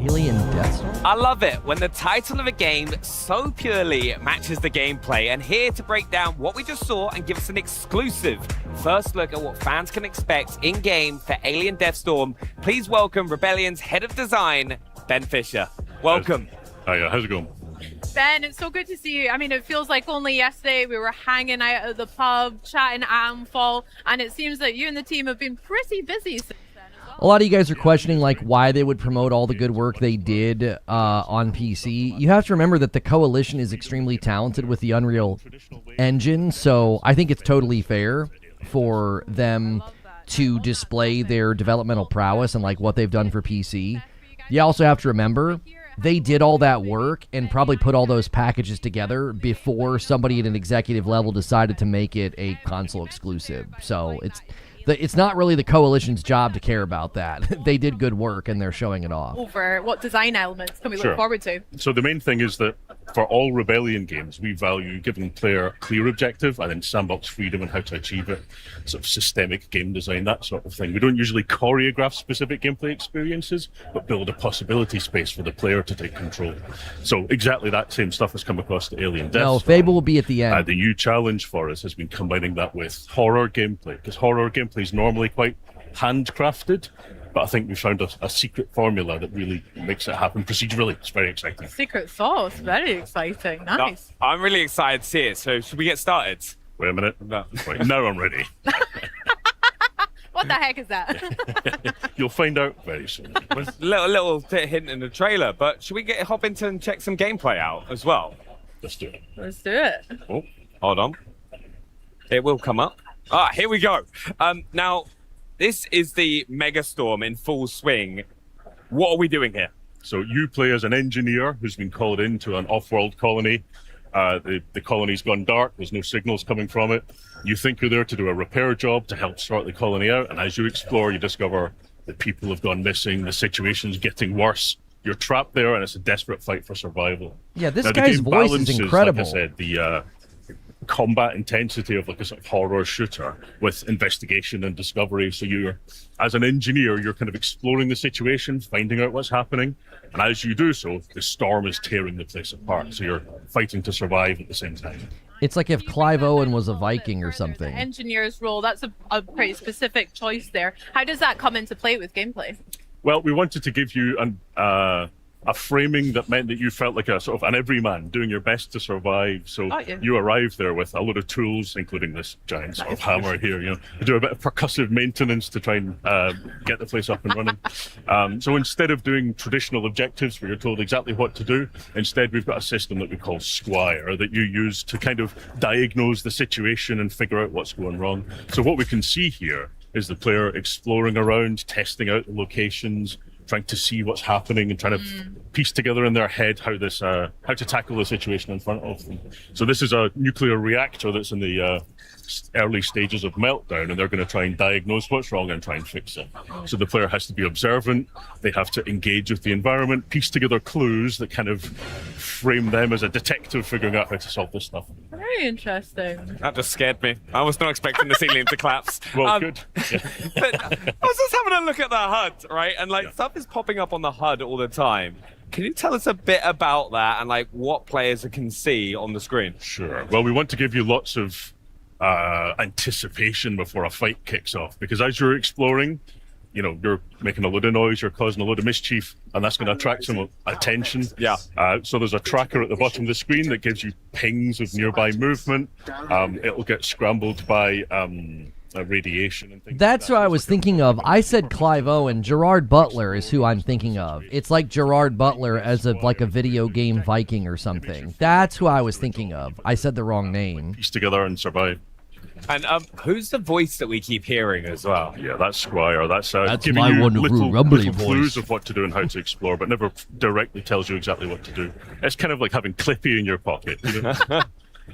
Alien Death Star? I love it when the title of a game so purely matches the gameplay. And here to break down what we just saw and give us an exclusive first look at what fans can expect in-game for Alien Deathstorm, please welcome Rebellion's head of design, Ben Fisher. Welcome. Hiya, how's it going? Ben, it's so good to see you. I mean, it feels like only yesterday we were hanging out at the pub, chatting Amfall, and it seems that you and the team have been pretty busy since then. A lot of you guys are questioning why they would promote all the good work they did on PC. You have to remember that the Coalition is extremely talented with the Unreal Engine, so I think it's totally fair for them to display their developmental prowess and what they've done for PC. You also have to remember they did all that work and probably put all those packages together before somebody at an executive level decided to make it a console exclusive. So it's not really the Coalition's job to care about that. They did good work and they're showing it off. Over what design elements can we look forward to? So the main thing is that for all Rebellion games, we value giving player a clear objective and then sandbox freedom and how to achieve it, sort of systemic game design, that sort of thing. We don't usually choreograph specific gameplay experiences, but build a possibility space for the player to take control. So exactly that same stuff has come across to Alien Death. No, Fable will be at the end. The new challenge for us has been combining that with horror gameplay, because horror gameplay is normally quite handcrafted, but I think we found a secret formula that really makes it happen procedurally. It's very exciting. Secret sauce, very exciting. Nice. No, I'm really excited to see it, so should we get started? Wait a minute. No. Right, now I'm ready. What the heck is that? You'll find out very soon. There's a little bit hint in the trailer, but should we hop into and check some gameplay out as well? Let's do it. Let's do it. Oh, hold on. It will come up. Here we go. Now, this is the Megastorm in full swing. What are we doing here? So you play as an engineer who's been called into an off-world colony. The colony's gone dark. There's no signals coming from it. You think you're there to do a repair job to help sort the colony out. And as you explore, you discover that people have gone missing. The situation's getting worse. You're trapped there, and it's a desperate fight for survival. Yeah, this now, guy's voice is incredible. Like I said, the combat intensity of a sort of horror shooter with investigation and discovery. So you're, as an engineer, you're kind of exploring the situation, finding out what's happening. And as you do so, the storm is tearing the place apart. So you're fighting to survive at the same time. It's like if Clive Owen was a Viking or something. Engineer's role, that's a pretty specific choice there. How does that come into play with gameplay? Well, we wanted to give you a framing that meant that you felt like a sort of an everyman doing your best to survive. So you arrived there with a load of tools, including this giant sort of hammer here, to do a bit of percussive maintenance to try and get the place up and running. So instead of doing traditional objectives where you're told exactly what to do, instead we've got a system that we call Squire that you use to kind of diagnose the situation and figure out what's going wrong. So what we can see here is the player exploring around, testing out the locations, trying to see what's happening and trying to piece together in their head how to tackle the situation in front of them. So this is a nuclear reactor that's in the early stages of meltdown, and they're going to try and diagnose what's wrong and try and fix it. So the player has to be observant. They have to engage with the environment, piece together clues that kind of frame them as a detective figuring out how to solve this stuff. Very interesting. That just scared me. I was not expecting the ceiling to collapse. Well, good. Yeah. But I was just having a look at the HUD, right? And like stuff is popping up on the HUD all the time. Can you tell us a bit about that and like what players can see on the screen? Sure. Well, we want to give you lots of anticipation before a fight kicks off, because as you're exploring, you know, you're making a load of noise, you're causing a load of mischief, and that's going to attract some attention. Yeah. So there's a tracker at the bottom of the screen that gives you pings of nearby movement. It'll get scrambled by radiation and things. That's what I was thinking of. I said Clive Owen. Gerard Butler is who I'm thinking of. It's like Gerard Butler as a video game Viking or something. That's who I was thinking of. I said the wrong name. Piece together and survive. And who's the voice that we keep hearing as well? Yeah, that's Squire. That's giving my you wonderful little voice. clues of what to do and how to explore, but never directly tells you exactly what to do. It's kind of like having Clippy in your pocket. You know?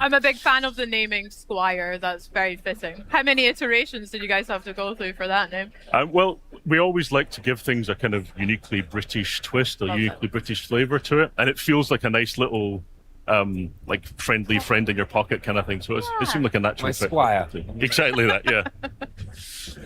I'm a big fan of the naming Squire. That's very fitting. How many iterations did you guys have to go through for that name? Well, we always like to give things a kind of uniquely British twist, a uniquely British flavour to it, and it feels like a nice little like friendly friend in your pocket kind of thing. So it seemed like a natural fit. Squire. Exactly that, yeah.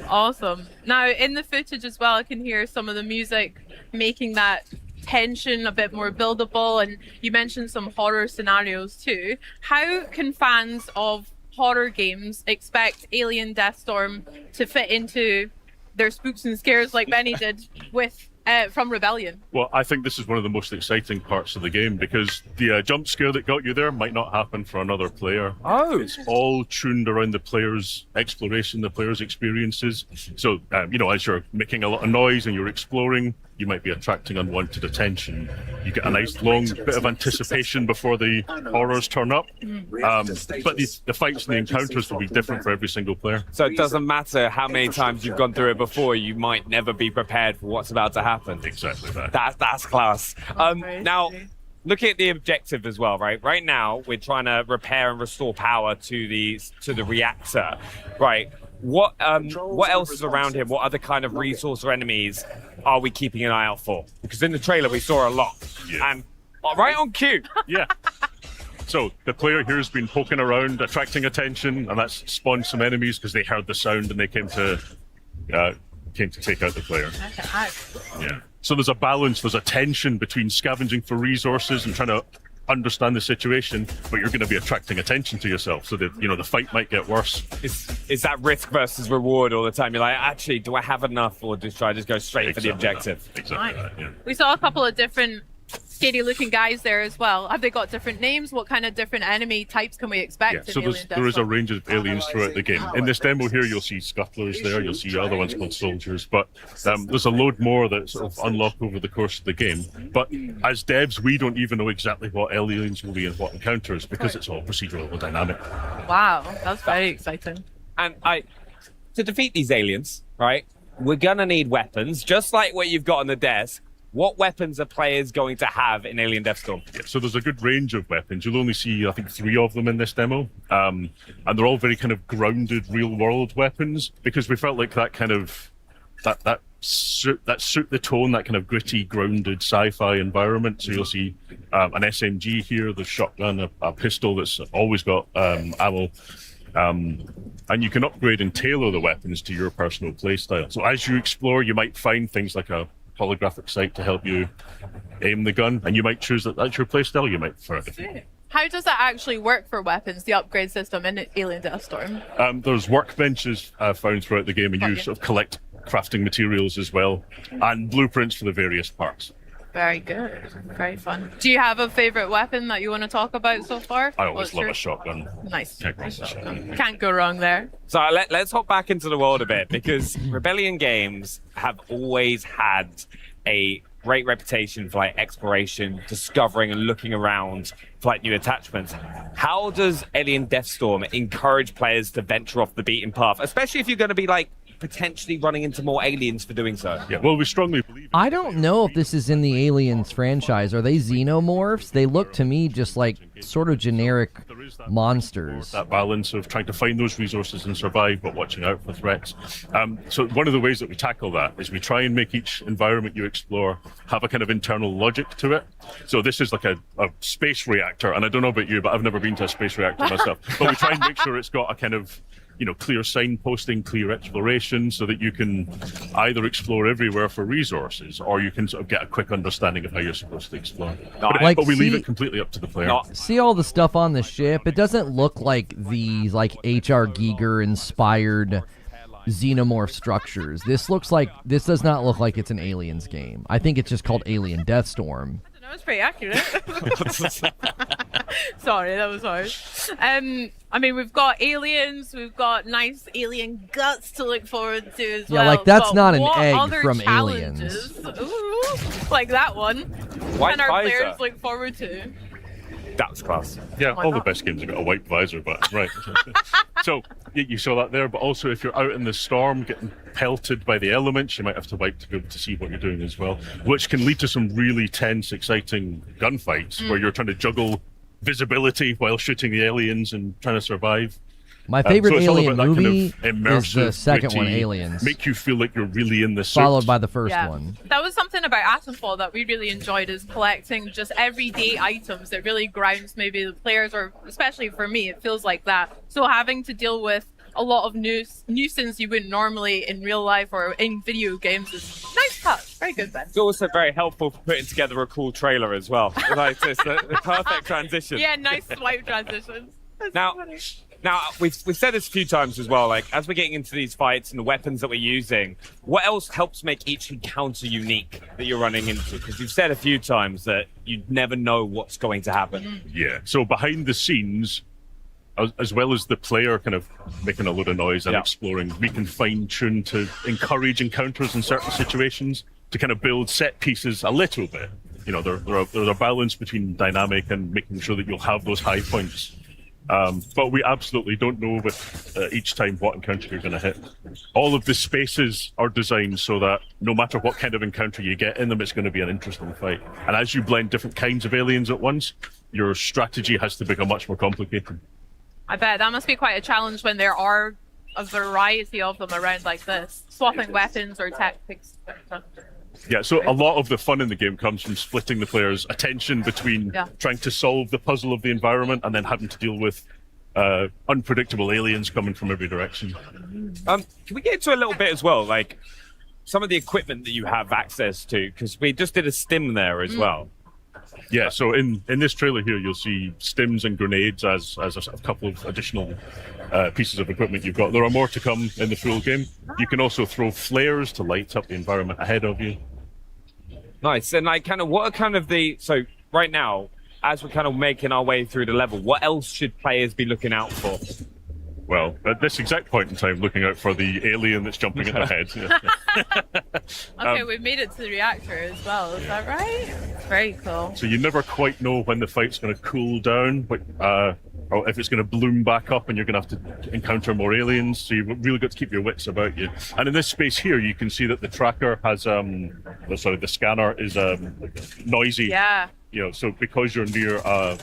Awesome. Now, in the footage as well, I can hear some of the music making that tension a bit more buildable, and you mentioned some horror scenarios too. How can fans of horror games expect Alien Deathstorm to fit into their spooks and scares like Benny did with from Rebellion? Well, I think this is one of the most exciting parts of the game, because the jump scare that got you there might not happen for another player. Oh. It's all tuned around the player's exploration, the player's experiences. So, you know, as you're making a lot of noise and you're exploring, you might be attracting unwanted attention. You get a nice long bit of anticipation before the horrors turn up. But the fights and the encounters will be different for every single player. So it doesn't matter how many times you've gone through it before, you might never be prepared for what's about to happen. Exactly that. That's class. Now, looking at the objective as well, right? Right now, we're trying to repair and restore power to the reactor, right? What else is around here? What other kind of resource or enemies are we keeping an eye out for? Because in the trailer we saw a lot, and right on cue. Yeah. So the player here has been poking around, attracting attention, and that's spawned some enemies because they heard the sound and they came to take out the player. Yeah. So there's a balance, there's a tension between scavenging for resources and trying to understand the situation, but you're going to be attracting attention to yourself, so that, you know, the fight might get worse. Is that risk versus reward all the time? You're like, actually, do I have enough, or should I just go straight for the objective? Exactly that, yeah. We saw a couple of different scary looking guys there as well. Have they got different names? What kind of different enemy types can we expect? Yeah, so there is a range of aliens throughout the game. In this demo here, you'll see scuttlers there, you'll see other ones called soldiers, but there's a load more that sort of unlock over the course of the game. But as devs, we don't even know exactly what aliens will be and what encounters, because it's all procedural and dynamic. Wow, that's very exciting. And to defeat these aliens, right, we're gonna need weapons, just like what you've got on the desk. What weapons are players going to have in Alien Deathstorm? Yeah, so there's a good range of weapons. You'll only see, I think, 3 of them in this demo. And they're all very kind of grounded, real-world weapons, because we felt like that kind of, that suit the tone, that kind of gritty, grounded sci-fi environment. So you'll see an SMG here, the shotgun, a pistol that's always got ammo. And you can upgrade and tailor the weapons to your personal playstyle. So as you explore, you might find things like a holographic sight to help you aim the gun, and you might choose that that's your playstyle. You might prefer it. How does that actually work for weapons, the upgrade system in Alien Deathstorm? There's workbenches found throughout the game, and you sort of collect crafting materials as well, and blueprints for the various parts. Very good. Very fun. Do you have a favorite weapon that you want to talk about so far? I always love a shotgun. Nice. Can't go wrong there. So let's hop back into the world a bit, because Rebellion games have always had a great reputation for like exploration, discovering and looking around for like new attachments. How does Alien Deathstorm encourage players to venture off the beaten path, especially if you're going to be like potentially running into more aliens for doing so. Yeah, well, we strongly believe. I don't know if this is in the Aliens franchise. Are they xenomorphs? They look to me just like sort of generic monsters. That balance of trying to find those resources and survive, but watching out for threats. So one of the ways that we tackle that is we try and make each environment you explore have a kind of internal logic to it. So this is like a space reactor, and I don't know about you, but I've never been to a space reactor myself. But we try and make sure it's got a kind of clear signposting, clear exploration, so that you can either explore everywhere for resources, or you can sort of get a quick understanding of how you're supposed to explore. But we leave it completely up to the player. See all the stuff on the ship? It doesn't look like these H.R. Giger inspired xenomorph structures. This does not look like it's an Aliens game. I think it's just called Alien Deathstorm. That was pretty accurate. Sorry, that was hard. I mean, we've got aliens, we've got nice alien guts to look forward to as well. Yeah, like that's but not an what egg other from challenges? Aliens. Ooh, like that one. White and our visor. players look forward to. That was class. Yeah, all the best games have got a white visor, but right. So you saw that there, but also if you're out in the storm getting pelted by the elements, you might have to wipe to be able to see what you're doing as well, which can lead to some really tense, exciting gunfights where you're trying to juggle visibility while shooting the aliens and trying to survive. My favorite so it's all Alien about that movie kind of is the immersive, second one, gritty, Aliens. Make you feel like you're really in the suit. Followed by the first one. That was something about Atomfall that we really enjoyed, is collecting just everyday items. It really grounds maybe the players, or especially for me, it feels like that. So having to deal with a lot of nuisance you wouldn't normally in real life or in video games is nice touch. Very good, Ben. It's also very helpful for putting together a cool trailer as well. Like, it's the perfect transition. Yeah, nice swipe transitions. That's Now, funny. Now, we've said this a few times as well, like, as we're getting into these fights and the weapons that we're using, what else helps make each encounter unique that you're running into? Because you've said a few times that you never know what's going to happen. Yeah, so behind the scenes, as well as the player kind of making a load of noise and exploring, we can fine-tune to encourage encounters in certain situations, to kind of build set pieces a little bit. You know, there's a balance between dynamic and making sure that you'll have those high points. But we absolutely don't know with each time what encounter you're going to hit. All of the spaces are designed so that no matter what kind of encounter you get in them, it's going to be an interesting fight. And as you blend different kinds of aliens at once, your strategy has to become much more complicated. I bet that must be quite a challenge when there are a variety of them around like this, swapping weapons or tactics. Yeah, so a lot of the fun in the game comes from splitting the player's attention between trying to solve the puzzle of the environment and then having to deal with unpredictable aliens coming from every direction. Can we get into a little bit as well, like some of the equipment that you have access to? Because we just did a stim there as well. Yeah, so in this trailer here, you'll see stims and grenades as a couple of additional pieces of equipment you've got. There are more to come in the full game. You can also throw flares to light up the environment ahead of you. Nice. And like, kind of, what are kind of so right now, as we're kind of making our way through the level, what else should players be looking out for? Well, at this exact point in time, looking out for the alien that's jumping at the head. Okay, we've made it to the reactor as well, is that right? Very cool. So you never quite know when the fight's going to cool down, or if it's going to bloom back up and you're going to have to encounter more aliens. So you've really got to keep your wits about you. And in this space here, you can see that the tracker has, the scanner is noisy. Yeah. You know, so because you're near a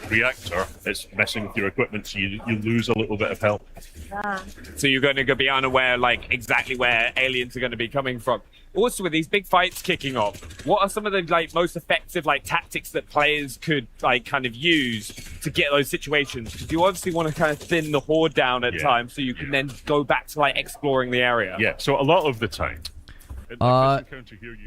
reactor, it's messing with your equipment, so you lose a little bit of health. Yeah. So you're going to be unaware, like, exactly where aliens are going to be coming from. Also, with these big fights kicking off, what are some of the most effective tactics that players could kind of use to get those situations? Because you obviously want to kind of thin the horde down at times, so you can then go back to exploring the area. Yeah. So a lot of the time.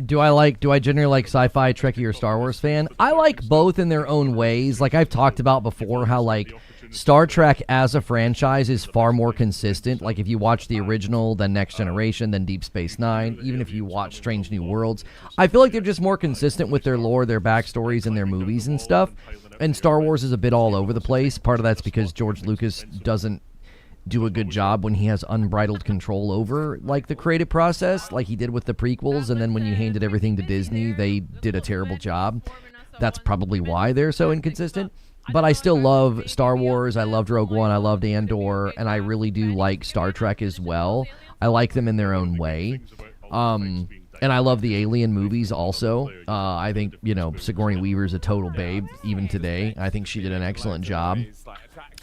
Do I generally like sci-fi, Trekkie, or Star Wars fan? I like both in their own ways. Like I've talked about before, how Star Trek as a franchise is far more consistent. Like if you watch the original, then Next Generation, then Deep Space Nine, even if you watch Strange New Worlds, I feel like they're just more consistent with their lore, their backstories, and their movies and stuff. And Star Wars is a bit all over the place. Part of that's because George Lucas doesn't do a good job when he has unbridled control over the creative process, like he did with the prequels, and then when you handed everything to Disney, they did a terrible job. That's probably why they're so inconsistent. But I still love Star Wars. I loved Rogue One. I loved Andor, and I really do like Star Trek as well. I like them in their own way. And I love the Alien movies also. I think, Sigourney Weaver is a total babe, even today. I think she did an excellent job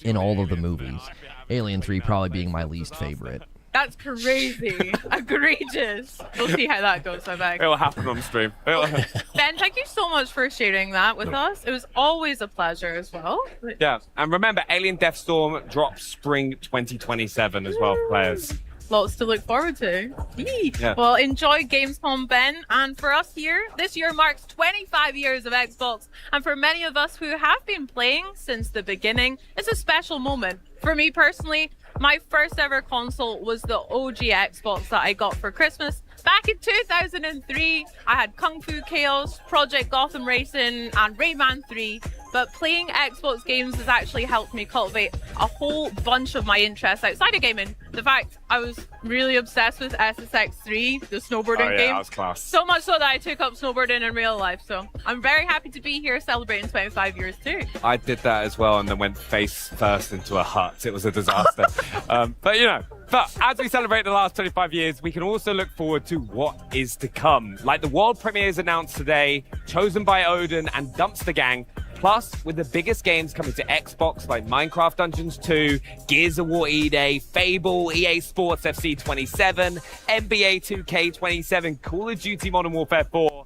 in all of the movies. Alien 3 probably being my least favorite. That's crazy. Egregious. We'll see how that goes, I bet. It'll happen on stream. Ben, thank you so much for sharing that with us. It was always a pleasure as well. Yeah, and remember, Alien Deathstorm drops spring 2027 as well, players. Lots to look forward to. Yeah. Well, enjoy Gamescom, Ben. And for us here, this year marks 25 years of Xbox. And for many of us who have been playing since the beginning, it's a special moment. For me personally, my first ever console was the OG Xbox that I got for Christmas. Back in 2003, I had Kung Fu Chaos, Project Gotham Racing, and Rayman 3. But playing Xbox games has actually helped me cultivate a whole bunch of my interests outside of gaming. The fact I was really obsessed with SSX3, the snowboarding game. That was class. So much so that I took up snowboarding in real life. So I'm very happy to be here celebrating 25 years too. I did that as well and then went face first into a hut. It was a disaster. But as we celebrate the last 25 years, we can also look forward to what is to come. Like the world premieres announced today, Chosen by Odin and Dumpster Gang. Plus, with the biggest games coming to Xbox like Minecraft Dungeons 2, Gears of War E-Day, Fable, EA Sports FC 27, NBA 2K27, Call of Duty Modern Warfare 4.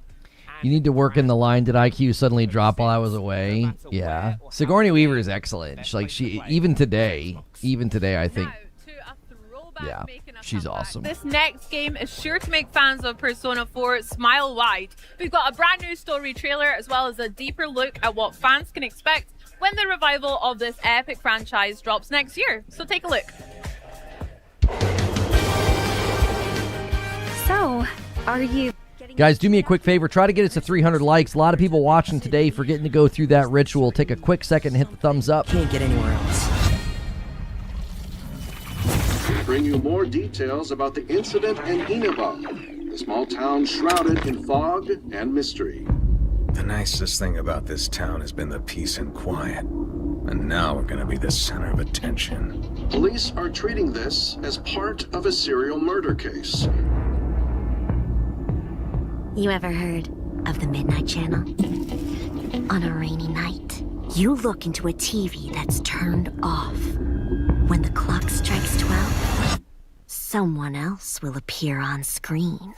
You need to work in the line. Did IQ suddenly drop while I was away? Yeah. Sigourney Weaver is excellent. Even today, I think. Yeah, she's awesome. This next game is sure to make fans of Persona 4 smile wide. We've got a brand new story trailer as well as a deeper look at what fans can expect when the revival of this epic franchise drops next year. So take a look. So, are you... Guys, do me a quick favor. Try to get us to 300 likes. A lot of people watching today forgetting to go through that ritual. Take a quick second and hit the thumbs up. Can't get anywhere else. Bring you more details about the incident in Inaba, the small town shrouded in fog and mystery. The nicest thing about this town has been the peace and quiet, and now we're gonna be the center of attention. Police are treating this as part of a serial murder case. You ever heard of the Midnight Channel? On a rainy night, you look into a TV that's turned off. When the clock strikes 12, someone else will appear on screen.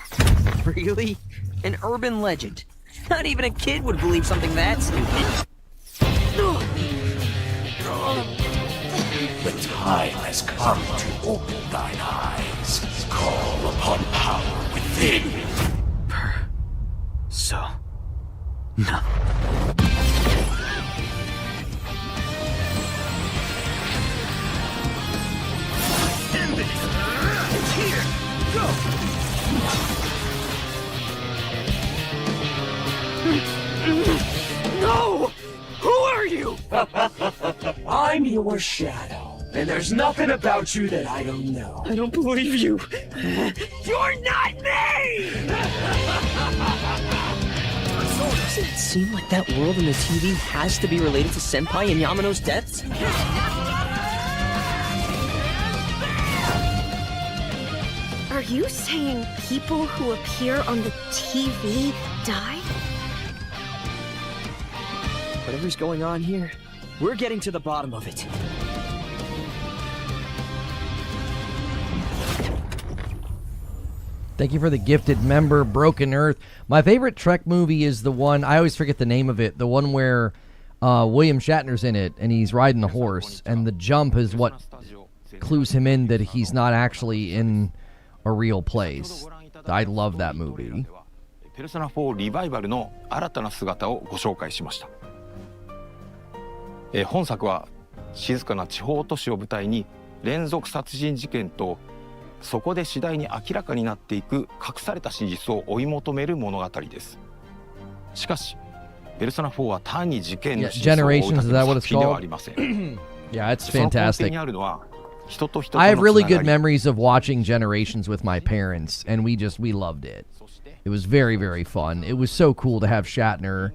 Really? An urban legend. Not even a kid would believe something that stupid. The time has come to open thine eyes. Call upon power within. No. It's here! Go! No! Who are you? I'm your shadow, and there's nothing about you that I don't know. I don't believe you. You're not me! Doesn't it seem like that world in the TV has to be related to Senpai and Yamano's deaths? Are you saying people who appear on the TV die? Whatever's going on here, we're getting to the bottom of it. Thank you for the gifted member, Broken Earth. My favorite Trek movie is the one, I always forget the name of it, the one where William Shatner's in it, and he's riding the horse, and the jump is what clues him in that he's not actually in a real place. I love that movie. ペルソナ4リバイバルの新たな姿をご紹介しました。本作は静かな地方都市を舞台に連続殺人事件とそこで次第に明らかになっていく隠された真実を追い求める物語です。しかし、ペルソナ4は単に事件の真実を追いかける作品ではありません。Yeah, it's fantastic. その根底にあるのは I have really good memories of watching Generations with my parents, and we loved it. It was very, very fun. It was so cool to have Shatner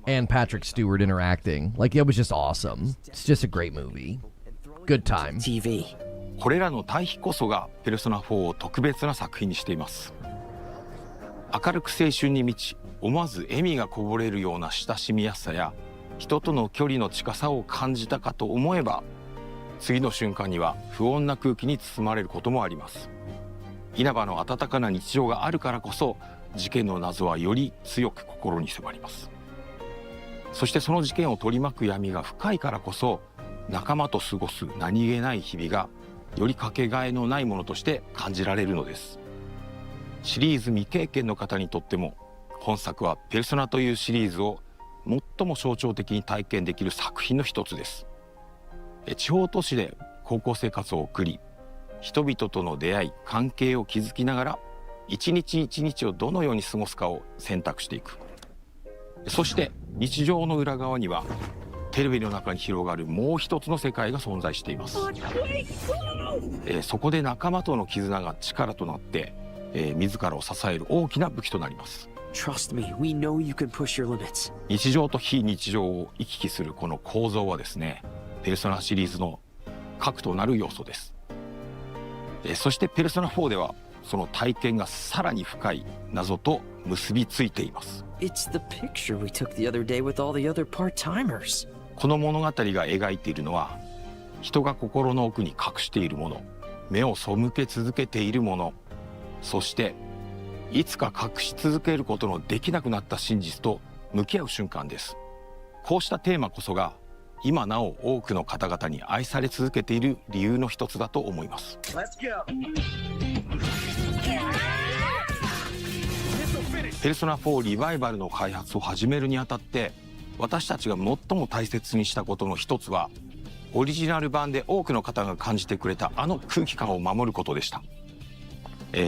and Patrick Stewart interacting. Like, it was just awesome. It's just a great movie. Good time. TV. これらの対比こそがペルソナ4を特別な作品にしています。明るく青春に満ち、思わず笑みがこぼれるような親しみやすさや人との距離の近さを感じたかと思えば、次の瞬間には不穏な空気に包まれることもあります。稲葉の温かな日常があるからこそ、事件の謎はより強く心に迫ります。そしてその事件を取り巻く闇が深いからこそ、仲間と過ごす何気ない日々がよりかけがえのないものとして感じられるのです。シリーズ未経験の方にとっても、本作はペルソナというシリーズを最も象徴的に体験できる作品の一つです。地方都市で高校生活を送り、人々との出会い、関係を築きながら一日一日をどのように過ごすかを選択していく。そして日常の裏側にはテレビの中に広がるもう一つの世界が存在しています。そこで仲間との絆が力となって、自らを支える大きな武器となります。Trust me, we know you can push your limits. 日常と非日常を行き来するこの構造はですね、ペルソナシリーズの核となる要素です。そしてペルソナ4ではその体験がさらに深い謎と結びついています。It's the picture we took the other day with all the other part-timers. この物語が描いているのは、人が心の奥に隠しているもの、目を背け続けているもの、そしていつか隠し続けることのできなくなった真実と向き合う瞬間です。こうしたテーマこそが今なお多くの方々に愛され続けている理由の一つだと思います。ペルソナ4リバイバルの開発を始めるにあたって、私たちが最も大切にしたことの一つは、オリジナル版で多くの方が感じてくれたあの空気感を守ることでした。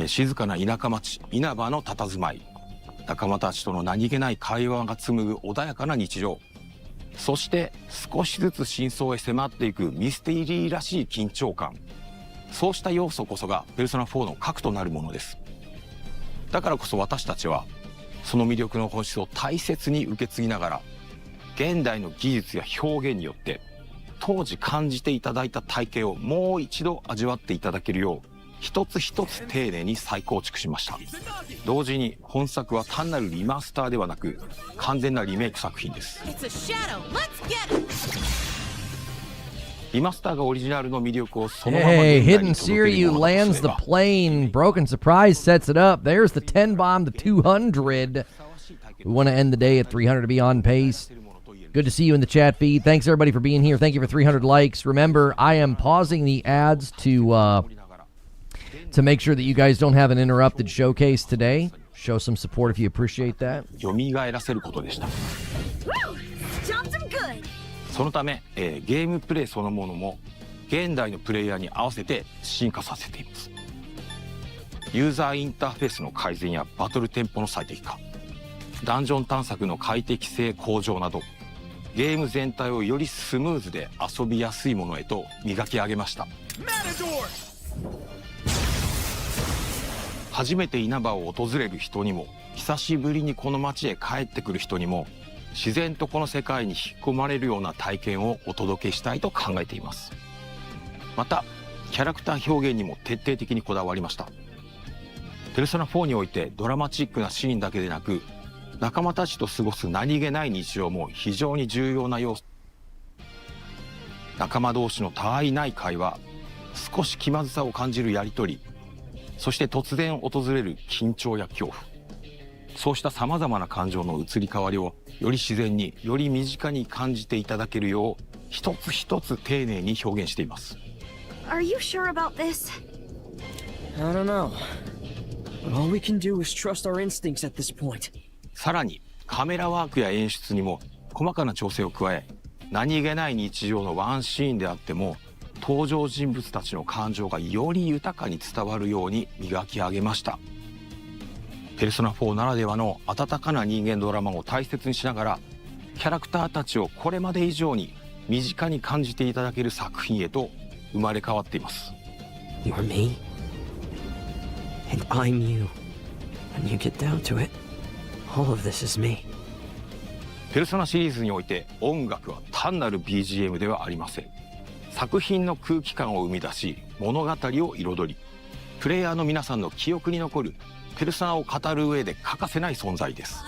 静かな田舎町稲葉の佇まい、仲間たちとの何気ない会話が紡ぐ穏やかな日常、そして少しずつ真相へ迫っていくミステリーらしい緊張感、そうした要素こそがペルソナ4の核となるものです。だからこそ私たちはその魅力の本質を大切に受け継ぎながら、現代の技術や表現によって当時感じていただいた体験をもう一度味わっていただけるよう、一つ一つ丁寧に再構築しました。同時に本作は単なるリマスターではなく、完全なリメイク作品です。リマスターがオリジナルの魅力をそのまま Hey, Hidden Siryu lands the plane. Broken Surprise sets it up. There's the 10 bomb to 200. We want to end the day at 300 to be on pace. Good to see you in the chat feed. Thanks everybody for being here. Thank you for 300 likes. Remember, I am pausing the ads to make sure that you guys don't have an interrupted showcase today. Show some support if you appreciate that. 蘇らせることでした。そのため、ゲームプレイそのものも現代のプレイヤーに合わせて進化させています。ユーザーインターフェースの改善やバトルテンポの最適化、ダンジョン探索の快適性向上など、ゲーム全体をよりスムーズで遊びやすいものへと磨き上げました。初めて稲葉を訪れる人にも、久しぶりにこの街へ帰ってくる人にも、自然とこの世界に引っ込まれるような体験をお届けしたいと考えています。またキャラクター表現にも徹底的にこだわりました。ペルソナ4においてドラマチックなシーンだけでなく、仲間たちと過ごす何気ない日常も非常に重要な要素。仲間同士のたわいない会話、少し気まずさを感じるやりとり、そして突然訪れる緊張や恐怖、そうしたさまざまな感情の移り変わりをより自然に、より身近に感じていただけるよう、一つ一つ丁寧に表現しています。Are you sure about this? I don't know. But all we can do is trust our instincts at this point. さらにカメラワークや演出にも細かな調整を加え、何気ない日常のワンシーンであっても登場人物たちの感情がより豊かに伝わるように磨き上げました。ペルソナ4ならではの温かな人間ドラマを大切にしながら、キャラクターたちをこれまで以上に身近に感じていただける作品へと生まれ変わっています。 You're me, and I'm you. When you get down to it, all of this is me. ペルソナシリーズにおいて音楽は単なる BGM ではありません。作品の空気感を生み出し、物語を彩り、プレイヤーの皆さんの記憶に残るペルソナを語る上で欠かせない存在です。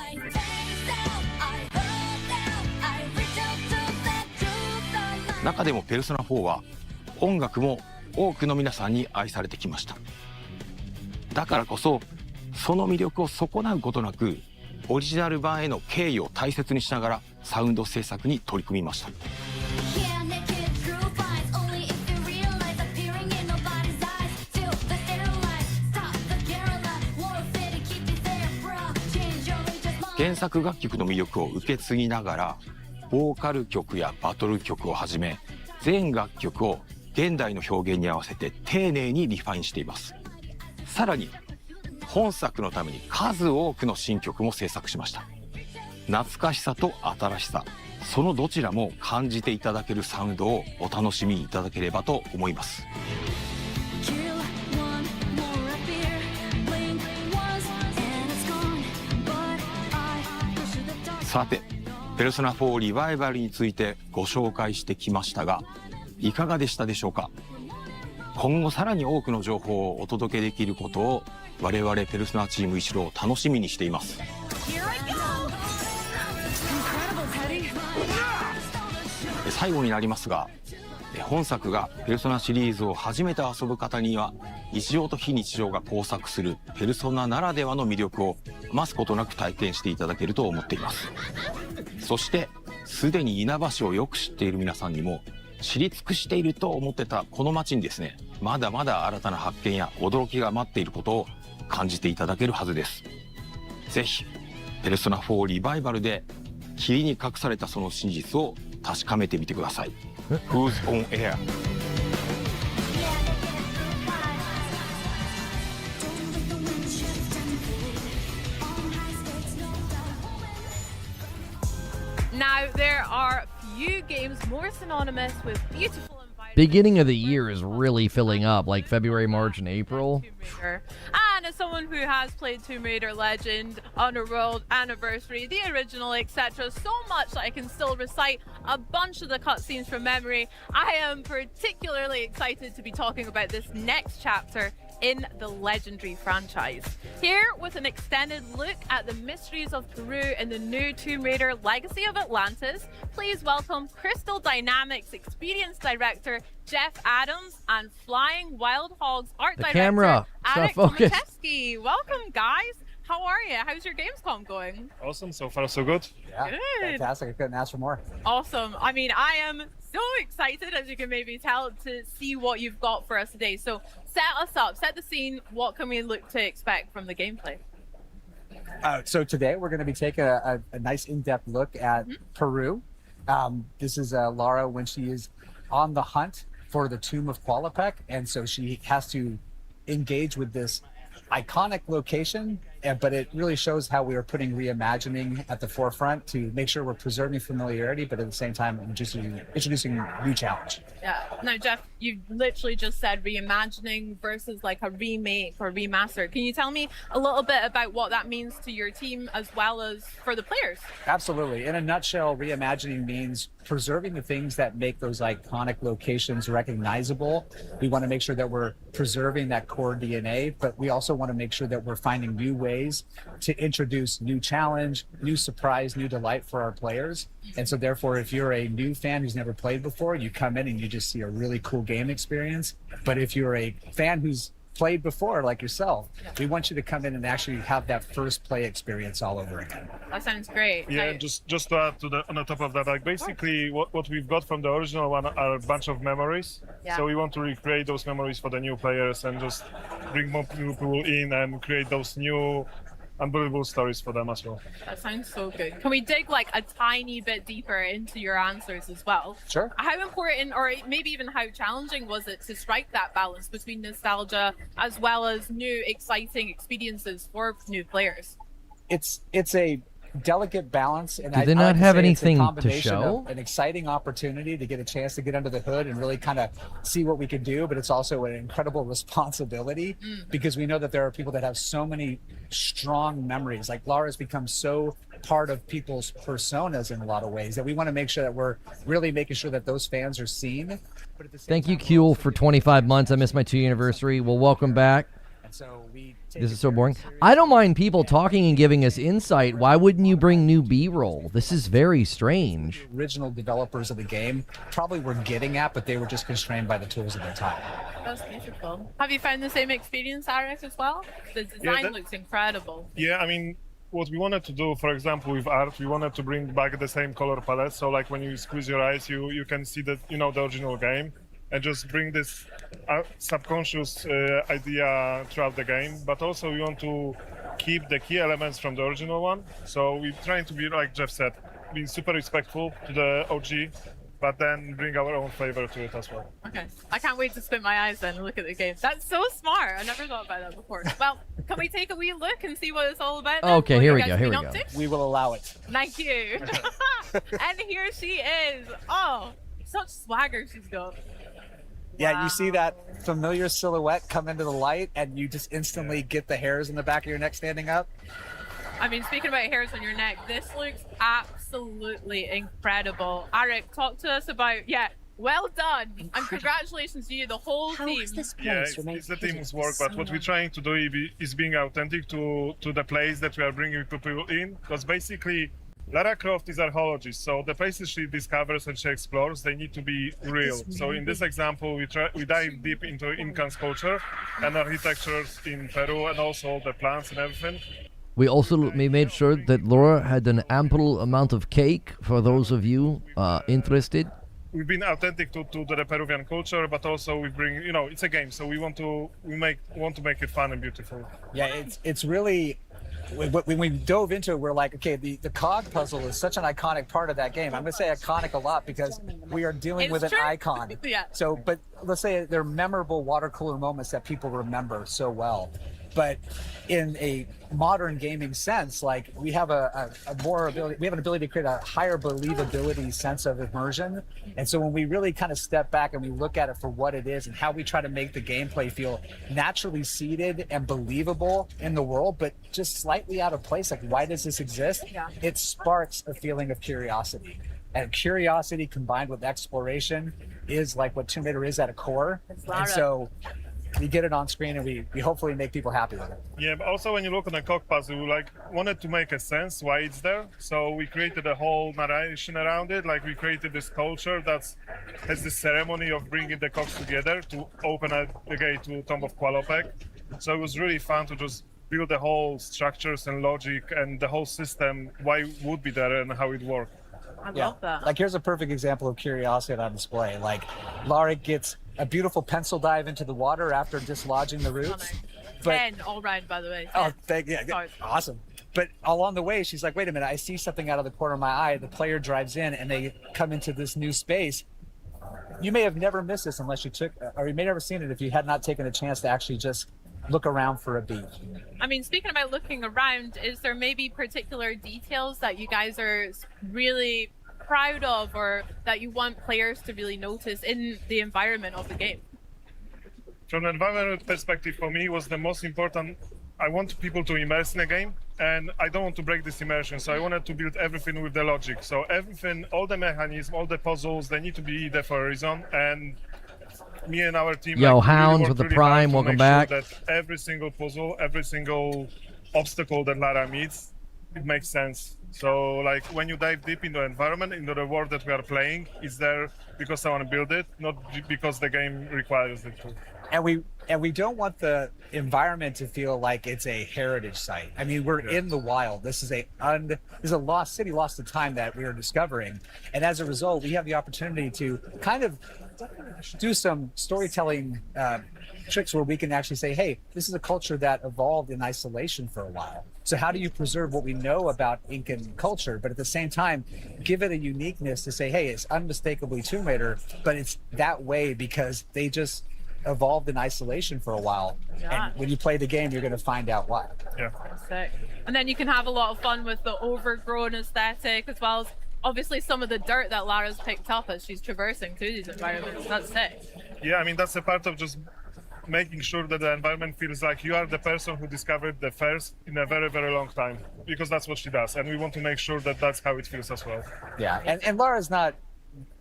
中でもペルソナ4は音楽も多くの皆さんに愛されてきました。だからこそその魅力を損なうことなく、オリジナル版への敬意を大切にしながらサウンド制作に取り組みました。原作楽曲の魅力を受け継ぎながら、ボーカル曲やバトル曲をはじめ全楽曲を現代の表現に合わせて丁寧にリファインしています。さらに本作のために数多くの新曲も制作しました。懐かしさと新しさ、そのどちらも感じていただけるサウンドをお楽しみいただければと思います。さて、ペルソナ4リバイバルについてご紹介してきましたが、いかがでしたでしょうか。今後さらに多くの情報をお届けできることを我々ペルソナチーム一郎楽しみにしています。最後になりますが、本作がペルソナシリーズを初めて遊ぶ方には、日常と非日常が交錯するペルソナならではの魅力を余すことなく体験していただけると思っています。そしてすでに稲葉市をよく知っている皆さんにも、知り尽くしていると思ってたこの街にですね、まだまだ新たな発見や驚きが待っていることを感じていただけるはずです。ぜひペルソナ4リバイバルで霧に隠されたその真実を確かめてみてください。Who's on air? Now, there are few games more synonymous with beautiful Beginning of the year is really filling up, like February, March, and April. And as someone who has played Tomb Raider Legend, Underworld, Anniversary, the original, etc., so much that I can still recite a bunch of the cutscenes from memory, I am particularly excited to be talking about this next chapter in the legendary franchise. Here with an extended look at the mysteries of Peru in the new Tomb Raider Legacy of Atlantis, please welcome Crystal Dynamics Experience Director Jeff Adams and Flying Wild Hogs Art Director camera. Alec Focus. Tomacheski. Welcome, guys. How are you? How's your Gamescom going? Awesome. So far, so good. Yeah, Good. fantastic. I couldn't ask for more. Awesome. I mean, I am so excited, as you can maybe tell, to see what you've got for us today. So set us up, set the scene. What can we look to expect from the gameplay? So today we're going to be taking a nice in-depth look at Peru. This is Lara when she is on the hunt for the tomb of Qualopec, and so she has to engage with this iconic location, but it really shows how we are putting reimagining at the forefront to make sure we're preserving familiarity, but at the same time introducing new challenge. Yeah. Now, Jeff, you literally just said reimagining versus like a remake or remaster. Can you tell me a little bit about what that means to your team as well as for the players? Absolutely. In a nutshell, reimagining means preserving the things that make those iconic locations recognizable. We want to make sure that we're preserving that core DNA, but we also want to make sure that we're finding new ways to introduce new challenge, new surprise, new delight for our players. And so therefore, if you're a new fan who's never played before, you come in and you just see a really cool game experience. But if you're a fan who's played before, like yourself, we want you to come in and actually have that first play experience all over again. That sounds great. Yeah, just to add to on the top of that, like basically what we've got from the original one are a bunch of memories. Yeah. So we want to recreate those memories for the new players and just bring more people in and create those new unbelievable stories for them as well. That sounds so good. Can we dig like a tiny bit deeper into your answers as well? Sure. How important, or maybe even how challenging was it to strike that balance between nostalgia as well as new exciting experiences for new players? It's a delicate balance. And Do they not have anything to show? An exciting opportunity to get a chance to get under the hood and really kind of see what we can do, but it's also an incredible responsibility because we know that there are people that have so many strong memories. Like Lara's become so part of people's personas in a lot of ways that we want to make sure that we're really making sure that those fans are seen. But at the same Thank you, Kuehl, for 25 months. I missed my 2-year anniversary. Well, welcome back. So this is so boring. I don't mind people talking and giving us insight. Why wouldn't you bring new B-roll? This is very strange. The original developers of the game probably were getting at, but they were just constrained by the tools of their time. That's beautiful. Have you found the same experience, Arik, as well? The design looks incredible. Yeah, I mean, what we wanted to do, for example, with art, we wanted to bring back the same color palette. So like when you squeeze your eyes, you can see that, the original game. And just bring this subconscious idea throughout the game. But also we want to keep the key elements from the original one. So we're trying to be, like Jeff said, being super respectful to the OG, but then bring our own flavor to it as well. Okay, I can't wait to spin my eyes then and look at the game. That's so smart. I never thought about that before. Well, can we take a wee look and see what it's all about then? Okay, here we go. We will allow it. Thank you. And here she is. Oh, such swagger she's got. Yeah, you see that familiar silhouette come into the light and you just instantly get the hairs in the back of your neck standing up. I mean, speaking about hairs on your neck, this looks absolutely incredible. Arik, talk to us about, well done. And congratulations to you, the whole team. Yeah, it's the team's work, but what we're trying to do is being authentic to the place that we are bringing people in. Because basically, Lara Croft is archaeologist, so the places she discovers and she explores, they need to be real. So in this example, we dive deep into Incan culture and architectures in Peru and also the plants and everything. We made sure that Laura had an ample amount of cake for those of you interested. We've been authentic to the Peruvian culture, but also we bring, it's a game, so we want to make it fun and beautiful. Yeah, it's really. When we dove into it, we're like, okay, the cog puzzle is such an iconic part of that game. I'm going to say iconic a lot because we are dealing with an icon. Yeah. So, but let's say they're memorable water cooler moments that people remember so well. But in a modern gaming sense, like we have an ability to create a higher believability sense of immersion. And so when we really kind of step back and we look at it for what it is and how we try to make the gameplay feel naturally seated and believable in the world, but just slightly out of place, like why does this exist? It sparks a feeling of curiosity. And curiosity combined with exploration is like what Tomb Raider is at a core. And so we get it on screen and we hopefully make people happy with it. Yeah, but also when you look on the cog puzzle, we wanted to make a sense why it's there. So we created a whole narration around it. Like we created this culture that has this ceremony of bringing the cogs together to open the gate to Tomb of Qualopec. So it was really fun to just build the whole structures and logic and the whole system, why it would be there and how it worked. I love that. Like here's a perfect example of curiosity on display. Like Lara gets a beautiful pencil dive into the water after dislodging the roots. 10 all round, by the way. Oh, awesome. But along the way, she's like, wait a minute, I see something out of the corner of my eye. The player drives in and they come into this new space. You may have never missed this unless you or you may never seen it if you had not taken a chance to actually just look around for a beat. I mean, speaking about looking around, is there maybe particular details that you guys are really proud of or that you want players to really notice in the environment of the game? From an environment perspective, for me, was the most important. I want people to immerse in the game, and I don't want to break this immersion, so I wanted to build everything with the logic. So everything, all the mechanisms, all the puzzles, they need to be there for a reason, and me and our team... Yo, Hounds with the Prime, welcome back. Sure that every single puzzle, every single obstacle that Lara meets, it makes sense. So, like, when you dive deep into the environment, into the world that we are playing, it's there because I want to build it, not because the game requires it to. And we don't want the environment to feel like it's a heritage site. I mean, we're in the wild. This is a lost city, lost to time that we are discovering. And as a result, we have the opportunity to kind of do some storytelling tricks where we can actually say, hey, this is a culture that evolved in isolation for a while. So how do you preserve what we know about Incan culture, but at the same time, give it a uniqueness to say, hey, it's unmistakably Tomb Raider, but it's that way because they just evolved in isolation for a while. Yeah. And when you play the game, you're going to find out why. Yeah. Sick. And then you can have a lot of fun with the overgrown aesthetic, as well as obviously some of the dirt that Lara's picked up as she's traversing through these environments. That's sick. Yeah, I mean, that's a part of just making sure that the environment feels like you are the person who discovered the first in a very, very long time, because that's what she does. And we want to make sure that that's how it feels as well. Yeah, and Lara's not,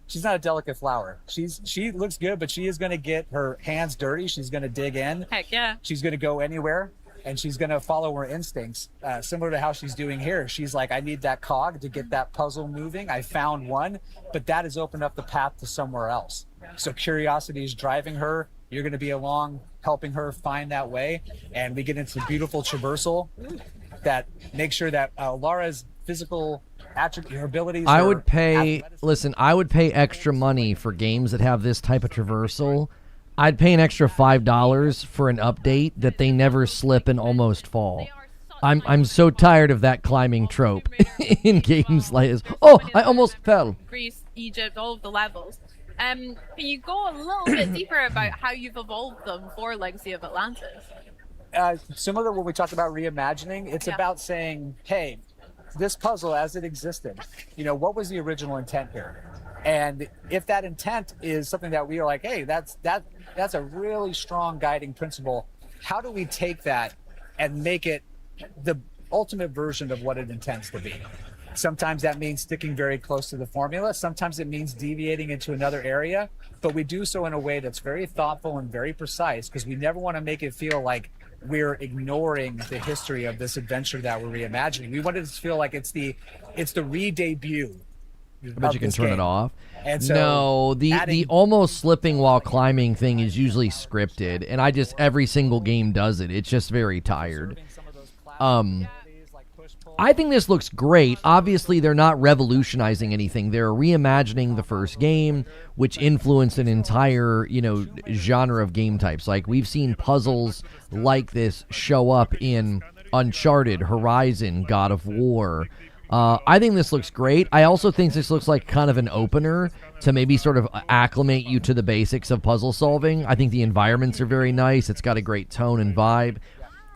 she's not a delicate flower. She looks good, but she is going to get her hands dirty. She's going to dig in. Heck yeah. She's going to go anywhere, and she's going to follow her instincts, similar to how she's doing here. She's like, I need that cog to get that puzzle moving. I found one, but that has opened up the path to somewhere else. So curiosity is driving her. You're going to be along helping her find that way. And we get into beautiful traversal that makes sure that Lara's physical attribute, her abilities. I would pay extra money for games that have this type of traversal. I'd pay an extra $5 for an update that they never slip and almost fall. I'm so tired of that climbing trope in games like this. Oh, I almost fell. Greece, Egypt, all of the levels. Can you go a little bit deeper about how you've evolved them for Legacy of Atlantis? Similar to when we talked about reimagining, it's about saying, hey, this puzzle as it existed, what was the original intent here? And if that intent is something that we are like, hey, that's a really strong guiding principle, how do we take that and make it the ultimate version of what it intends to be? Sometimes that means sticking very close to the formula. Sometimes it means deviating into another area, but we do so in a way that's very thoughtful and very precise, because we never want to make it feel like we're ignoring the history of this adventure that we're reimagining. We want it to feel like it's the re-debut. I bet you can turn it off. And so no, the almost slipping while climbing thing is usually scripted, and every single game does it. It's just very tired. I think this looks great. Obviously, they're not revolutionizing anything. They're reimagining the first game, which influenced an entire, genre of game types. Like, we've seen puzzles like this show up in Uncharted, Horizon, God of War. I think this looks great. I also think this looks like kind of an opener to maybe sort of acclimate you to the basics of puzzle solving. I think the environments are very nice. It's got a great tone and vibe.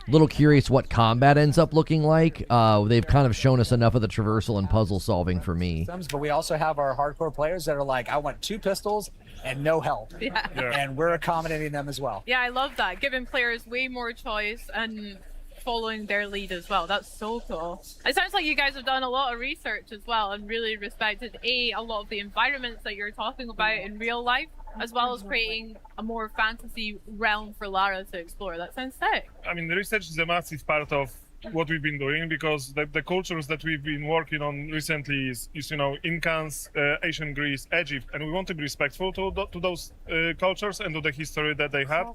Little curious what combat ends up looking like. They've kind of shown us enough of the traversal and puzzle solving for me. But we also have our hardcore players that are like, I want 2 pistols and no help. Yeah. And we're accommodating them as well. Yeah, I love that. Giving players way more choice and following their lead as well. That's so cool. It sounds like you guys have done a lot of research as well and really respected a lot of the environments that you're talking about in real life, as well as creating a more fantasy realm for Lara to explore. That sounds sick. I mean, the research is a massive part of what we've been doing, because the cultures that we've been working on recently is Incans, ancient Greece, Egypt, and we want to be respectful to those cultures and to the history that they had,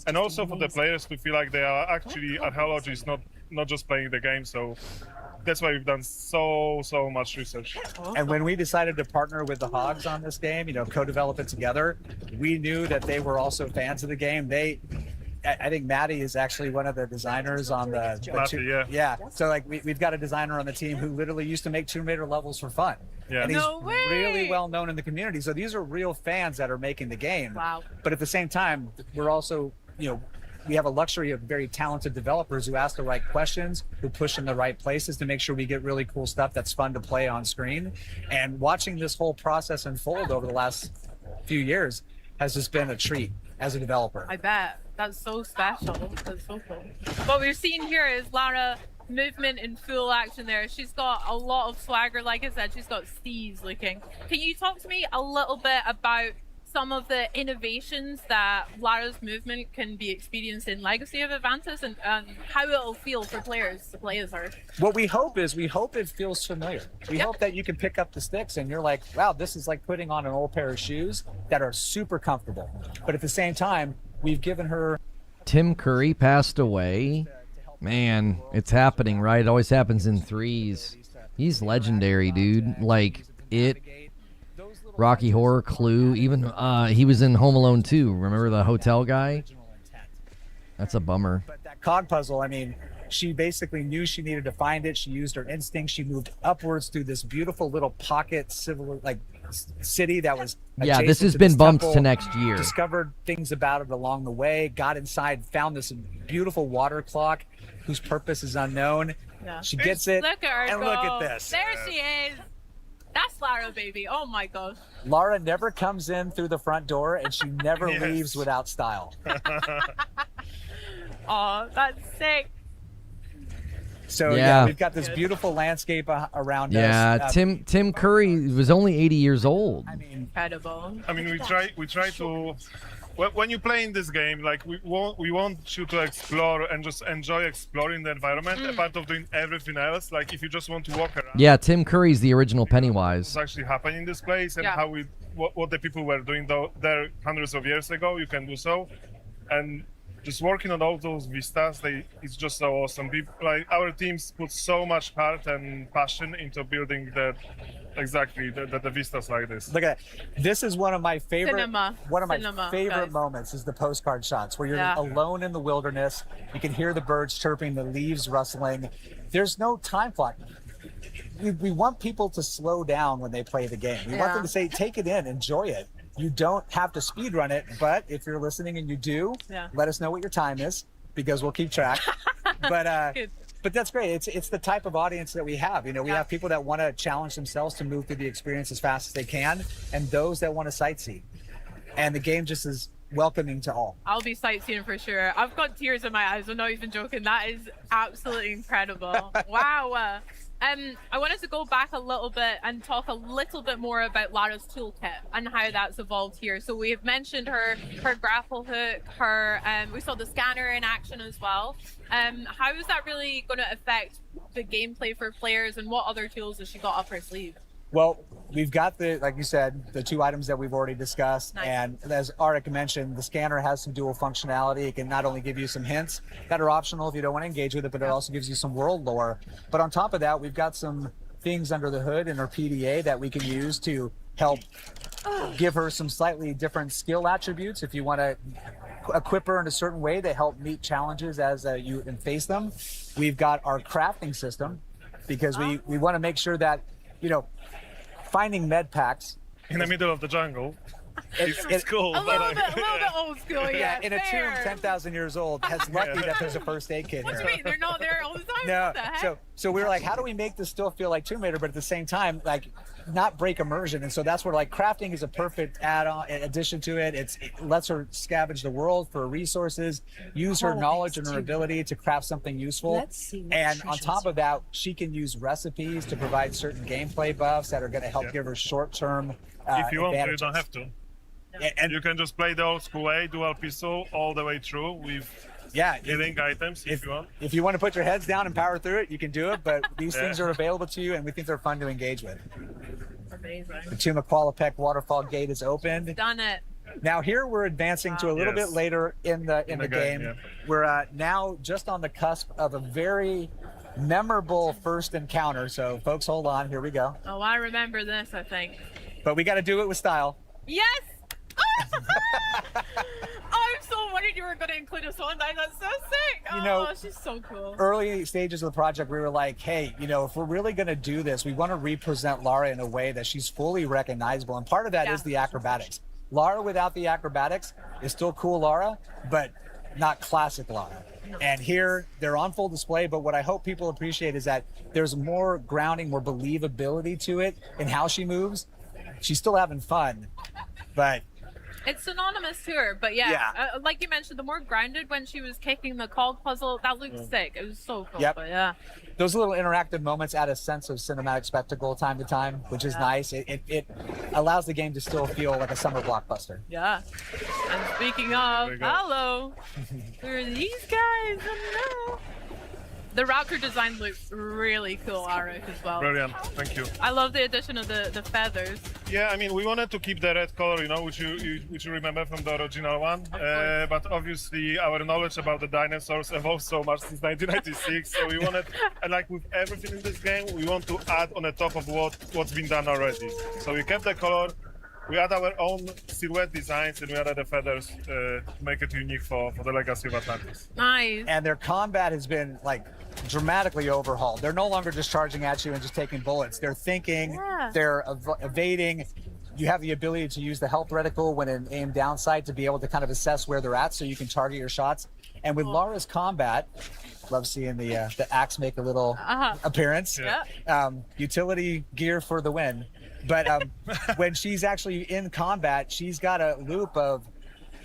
and also for the players to feel like they are actually archaeologists, not just playing the game. So that's why we've done so much research. And when we decided to partner with the Hogs on this game, co-develop it together, we knew that they were also fans of the game. I think Maddie is actually one of the designers on the yeah. So we've got a designer on the team who literally used to make Tomb Raider levels for fun. Yeah. And he's really well known in the community. So these are real fans that are making the game. Wow. But at the same time, we're also, we have a luxury of very talented developers who ask the right questions, who push in the right places to make sure we get really cool stuff that's fun to play on screen. And watching this whole process unfold over the last few years has just been a treat as a developer. I bet. That's so special. That's so cool. What we're seeing here is Lara movement in full action there. She's got a lot of swagger. Like I said, she's got steez looking. Can you talk to me a little bit about some of the innovations that Lara's movement can be experienced in Legacy of Atlantis, and how it'll feel for players to play as her? What we hope it feels familiar. We hope that you can pick up the sticks and you're like, wow, this is like putting on an old pair of shoes that are super comfortable. But at the same time, we've given her... Tim Curry passed away. Man, it's happening, right? It always happens in threes. He's legendary, dude. Like, Rocky Horror, Clue, even he was in Home Alone 2. Remember the hotel guy? That's a bummer. But that cog puzzle, I mean, she basically knew she needed to find it. She used her instinct. She moved upwards through this beautiful little pocket city that was Yeah, adjacent this has to been this bumped temple, to next year. Discovered things about it along the way, got inside, found this beautiful water clock whose purpose is unknown. Yeah. She gets it, Look at her and go. look at this. There she is. That's Lara, baby. Oh my gosh. Lara never comes in through the front door, and she never Yes. leaves without style. Oh, that's sick. So Yeah. we've got this beautiful landscape around Yeah, us. Tim Curry was only 80 years old. Incredible. I mean, we try to. When you play in this game, like we want you to explore and just enjoy exploring the environment, apart of doing everything else. Like if you just want to walk around. Yeah, Tim Curry's the original Pennywise. What's actually happening in this place and how what the people were doing there hundreds of years ago, you can do so, and just working on all those vistas, it's just so awesome. People, like our teams put so much heart and passion into building the vistas like this. Look at that. This is one of my favorite Cinema, favorite guys. moments is the postcard shots where you're Yeah. alone in the wilderness. You can hear the birds chirping, the leaves rustling. There's no time clock. We want people to slow down when they play the game. We want them to say, take it in, enjoy it. You don't have to speed run it, but if you're listening and you do, let us know what your time is because we'll keep track. But that's great. It's the type of audience that we have. You know, we have people that want to challenge themselves to move through the experience as fast as they can, and those that want to sightsee. And the game just is welcoming to all. I'll be sightseeing for sure. I've got tears in my eyes. I'm not even joking. That is absolutely incredible. Wow. I wanted to go back a little bit and talk a little bit more about Lara's toolkit and how that's evolved here. So we have mentioned her grapple hook, we saw the scanner in action as well. How is that really going to affect the gameplay for players, and what other tools has she got up her sleeve? Well, we've got like you said, the two items that we've already discussed. Nice. And as Arik mentioned, the scanner has some dual functionality. It can not only give you some hints that are optional if you don't want to engage with it, but it also gives you some world lore. But on top of that, we've got some things under the hood in our PDA that we can use to help give her some slightly different skill attributes if you want to equip her in a certain way to help meet challenges as you face them. We've got our crafting system because we want to make sure that, you know, finding med packs in the middle of the jungle. It's cool. A little bit old school, yeah. In a tomb 10,000 years old, has lucky that there's a first aid kit What here. do you mean? They're not there all the time? No, What the heck? so we were like, how do we make this still feel like Tomb Raider, but at the same time, like, not break immersion? And so that's where like crafting is a perfect add-on addition to it. It lets her scavenge the world for resources, use her knowledge and her ability to craft something useful. And on top of that, she can use recipes to provide certain gameplay buffs that are going to help give her short-term if you want to, you advantages. don't have to. And you can just play the old school way, dual pistol all the way through with healing items if you want. If you want to put your heads down and power through it, you can do it, but these things are available to you, and we think they're fun to engage with. Amazing. The Tomb of Qualipec waterfall gate is opened. Done it. Now here we're advancing to a little bit later in the game. Yeah. We're now just on the cusp of a very memorable first encounter. So folks, hold on. Here we go. Oh, I remember this, I think. But we got to do it with style. Yes! I'm so worried you were going to include us on that. That's so sick. You know, she's so cool. Early stages of the project, we were like, hey, you know, if we're really going to do this, we want to represent Lara in a way that she's fully recognizable. And part of that is the acrobatics. Lara without the acrobatics is still cool Lara, but not classic Lara. And here they're on full display, but what I hope people appreciate is that there's more grounding, more believability to it in how she moves. She's still having fun, but it's synonymous to her, but like you mentioned, the more grounded when she was kicking the cog puzzle, that looked sick. It was so cool. Yep. But yeah. Those little interactive moments add a sense of cinematic spectacle time to time, which is nice. It allows the game to still feel like a summer blockbuster. Yeah. And speaking of, hello, who are these guys? Hello. The Raptor design looks really cool, Arik, as well. Brilliant, thank you. I love the addition of the feathers. Yeah, I mean, we wanted to keep the red color, you know, which you remember from the original one. But obviously, our knowledge about the dinosaurs evolved so much since 1996. So we wanted, and like with everything in this game, we want to add on the top of what's been done already. So we kept the color. We had our own silhouette designs, and we added the feathers to make it unique for the legacy of Atlantis. Nice. And their combat has been like dramatically overhauled. They're no longer just charging at you and just taking bullets. They're thinking, they're evading. You have the ability to use the health reticle when in aim down sight to be able to kind of assess where they're at, so you can target your shots. And with Lara's combat, love seeing the axe make a little appearance. Utility gear for the win. But when she's actually in combat, she's got a loop of,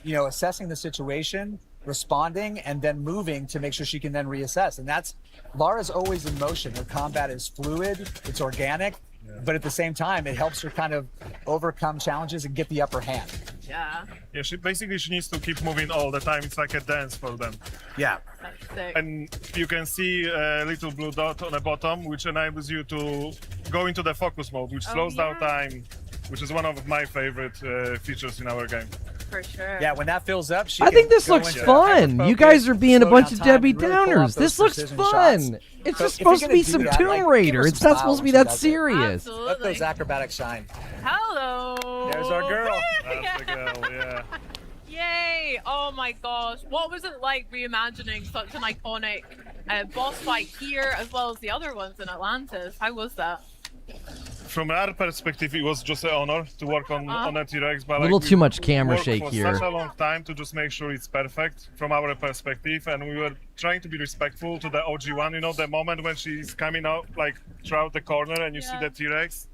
assessing the situation, responding, and then moving to make sure she can then reassess. And Lara's always in motion. Her combat is fluid, it's organic. But at the same time, it helps her kind of overcome challenges and get the upper hand. Yeah. Yeah, she needs to keep moving all the time. It's like a dance for them. Yeah. That's sick. And you can see a little blue dot on the bottom, which enables you to go into the focus mode, which slows down time, which is one of my favorite features in our game. For sure. Yeah, when that fills up, I think this looks fun. You guys are being a bunch of Debbie Downers. This looks fun. It's just supposed to be some Tomb Raider. It's not supposed to be that serious. Let those acrobatics shine. Hello. There's our girl. That's the girl, yeah. Yay! Oh my gosh. What was it like reimagining such an iconic boss fight here as well as the other ones in Atlantis? How was that? From our perspective, it was just an honor to work on a T-Rex. But A little too much camera shake for here. Such a long time to just make sure it's perfect from our perspective, and we were trying to be respectful to the OG one. The moment when she's coming out like throughout the corner and you see the T-Rex.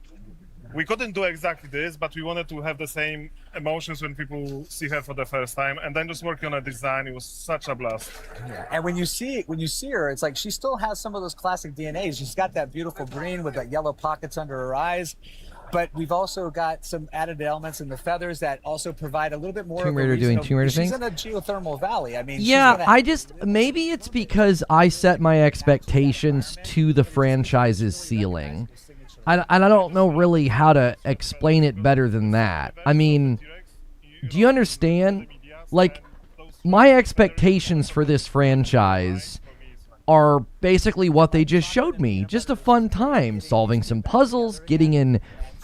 We couldn't do exactly this, but we wanted to have the same emotions when people see her for the first time, and then just working on a design. It was such a blast. Yeah. And when you see her, it's like she still has some of those classic DNAs. She's got that beautiful green with that yellow pockets under her eyes. But we've also got some added elements in the feathers that also provide a little bit more. Tomb Raider doing Tomb Raider things. She's in a geothermal valley. I mean, yeah, maybe it's because I set my expectations to the franchise's ceiling. I don't know really how to explain it better than that. I mean, do you understand? Like, my expectations for this franchise are basically what they just showed me. Just a fun time, solving some puzzles, getting in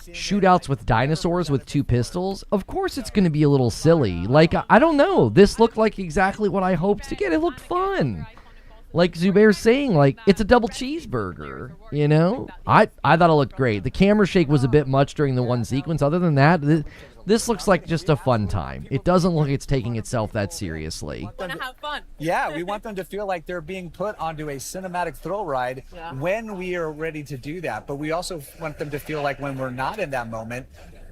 shootouts with dinosaurs with 2 pistols. Of course it's going to be a little silly. Like, I don't know. This looked like exactly what I hoped to get. It looked fun. Like Zubair's saying, like, it's a double cheeseburger, I thought it looked great. The camera shake was a bit much during the one sequence. Other than that, this looks like just a fun time. It doesn't look like it's taking itself that seriously. Want to have fun. Yeah, we want them to feel like they're being put onto a cinematic thrill ride when we are ready to do that. But we also want them to feel like when we're not in that moment,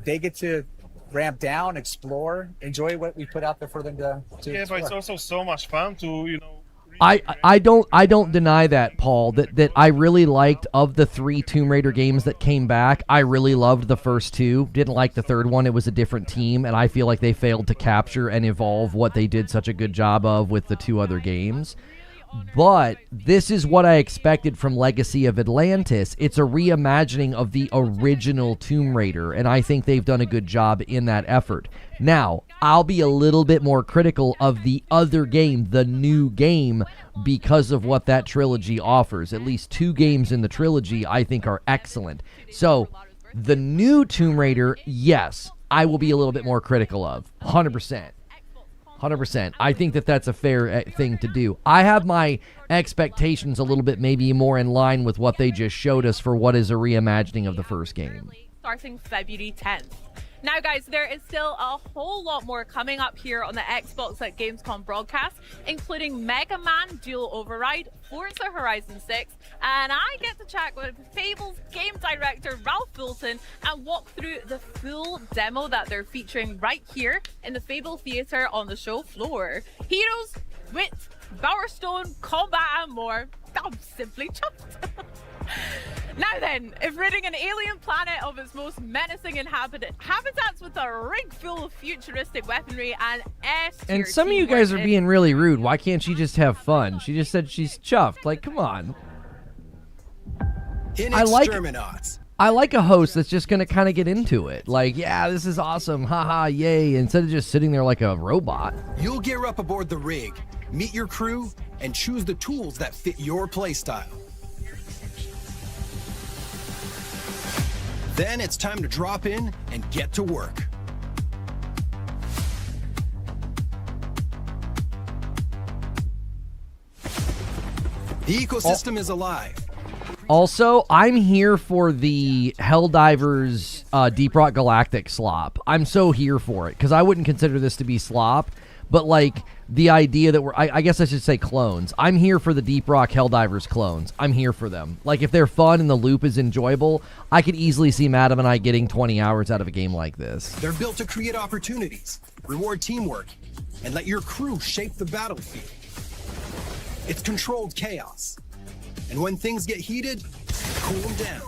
they get to ramp down, explore, enjoy what we put out there for them to Yeah, explore. but it's also so much fun to, I don't deny that, Paul, that I really liked of the 3 Tomb Raider games that came back. I really loved the first 2. Didn't like the third one. It was a different team, and I feel like they failed to capture and evolve what they did such a good job of with the 2 other games. But this is what I expected from Legacy of Atlantis. It's a reimagining of the original Tomb Raider, and I think they've done a good job in that effort. Now, I'll be a little bit more critical of the other game, the new game, because of what that trilogy offers. At least 2 games in the trilogy I think are excellent. So, the new Tomb Raider, yes, I will be a little bit more critical of. 100%. 100%. I think that's a fair thing to do. I have my expectations a little bit maybe more in line with what they just showed us for what is a reimagining of the first game. Starting February 10th. Now, guys, there is still a whole lot more coming up here on the Xbox at Gamescom broadcast, including Mega Man Dual Override, Forza Horizon 6, and I get to chat with Fable's game director Ralph Fulton and walk through the full demo that they're featuring right here in the Fable Theatre on the show floor. Heroes, wit, Power Stone, combat, and more. I'm simply chuffed. Now then, if ridding an alien planet of its most menacing habitats with a rig full of futuristic weaponry and And some of you guys are being really rude. Why can't she just have fun? She just said she's chuffed. Like, come on. I like a host that's just going to kind of get into it. Like, yeah, this is awesome. Haha, yay. Instead of just sitting there like a robot. You'll gear up aboard the rig, meet your crew, and choose the tools that fit your playstyle. Then it's time to drop in and get to work. The ecosystem is alive. Also, I'm here for the Helldivers Deep Rock Galactic slop. I'm so here for it because I wouldn't consider this to be slop, but like the idea that I guess I should say clones. I'm here for the Deep Rock Helldivers clones. I'm here for them. Like if they're fun and the loop is enjoyable, I could easily see Madam and I getting 20 hours out of a game like this. They're built to create opportunities, reward teamwork, and let your crew shape the battlefield. It's controlled chaos. And when things get heated, cool them down.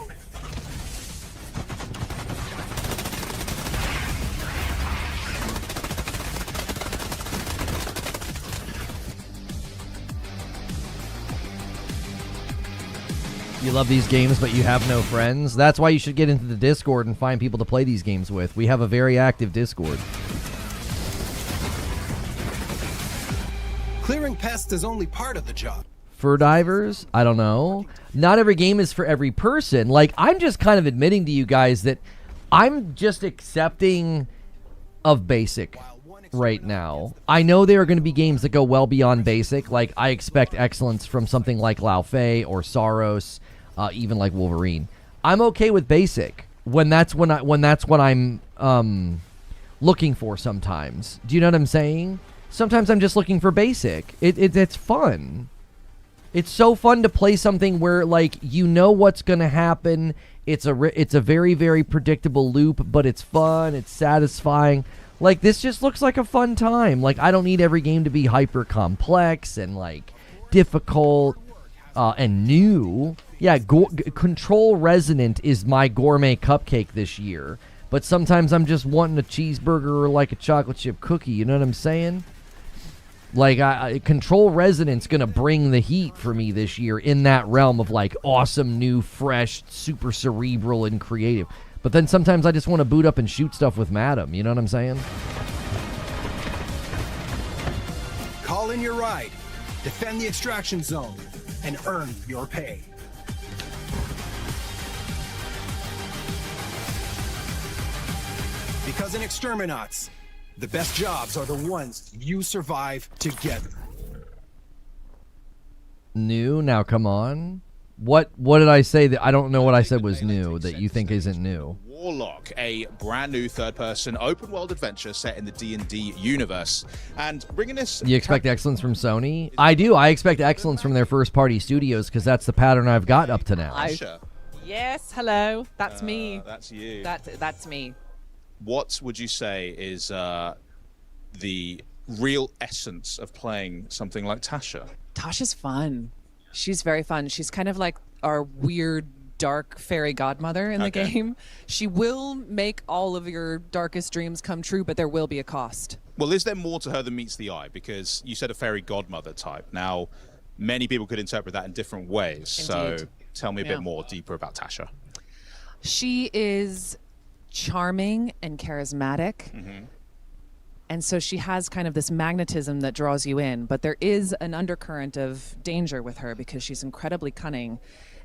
You love these games, but you have no friends? That's why you should get into the Discord and find people to play these games with. We have a very active Discord. Clearing pests is only part of the job. For divers, I don't know. Not every game is for every person. Like, I'm just kind of admitting to you guys that I'm just accepting of basic right now. I know there are going to be games that go well beyond basic. Like, I expect excellence from something like Lao Fei or Saros, even like Wolverine. I'm okay with basic when that's what I'm looking for sometimes. Do you know what I'm saying? Sometimes I'm just looking for basic. It's fun. It's so fun to play something where, like, you know what's going to happen. It's a very, very predictable loop, but it's fun. It's satisfying. Like, this just looks like a fun time. Like, I don't need every game to be hyper complex and, like, difficult and new. Yeah, Control Resonant is my gourmet cupcake this year. But sometimes I'm just wanting a cheeseburger or, like, a chocolate chip cookie. You know what I'm saying? Like, Control Resonant's going to bring the heat for me this year in that realm of, like, awesome, new, fresh, super cerebral, and creative. But then sometimes I just want to boot up and shoot stuff with Madam. You know what I'm saying? Call in your ride, defend the extraction zone, and earn your pay. Because in Exterminats, the best jobs are the ones you survive together. New? Now, come on. What did I say that I don't know what I said was new that you think isn't new? Warlock, a brand new third-person open-world adventure set in the D&D universe, and bringing this. You expect excellence from Sony? I do. I expect excellence from their first-party studios because that's the pattern I've got up to now. Yes, hello. That's me. That's you. That's me. What would you say is the real essence of playing something like Tasha? Tasha's fun. She's very fun. She's kind of like our weird, dark fairy godmother in the game. She will make all of your darkest dreams come true, but there will be a cost. Well, is there more to her than meets the eye? Because you said a fairy godmother type. Now, many people could interpret that in different ways. Indeed. So tell me a bit more deeper about Tasha. She is charming and charismatic. Mm-hmm. And so she has kind of this magnetism that draws you in, but there is an undercurrent of danger with her because she's incredibly cunning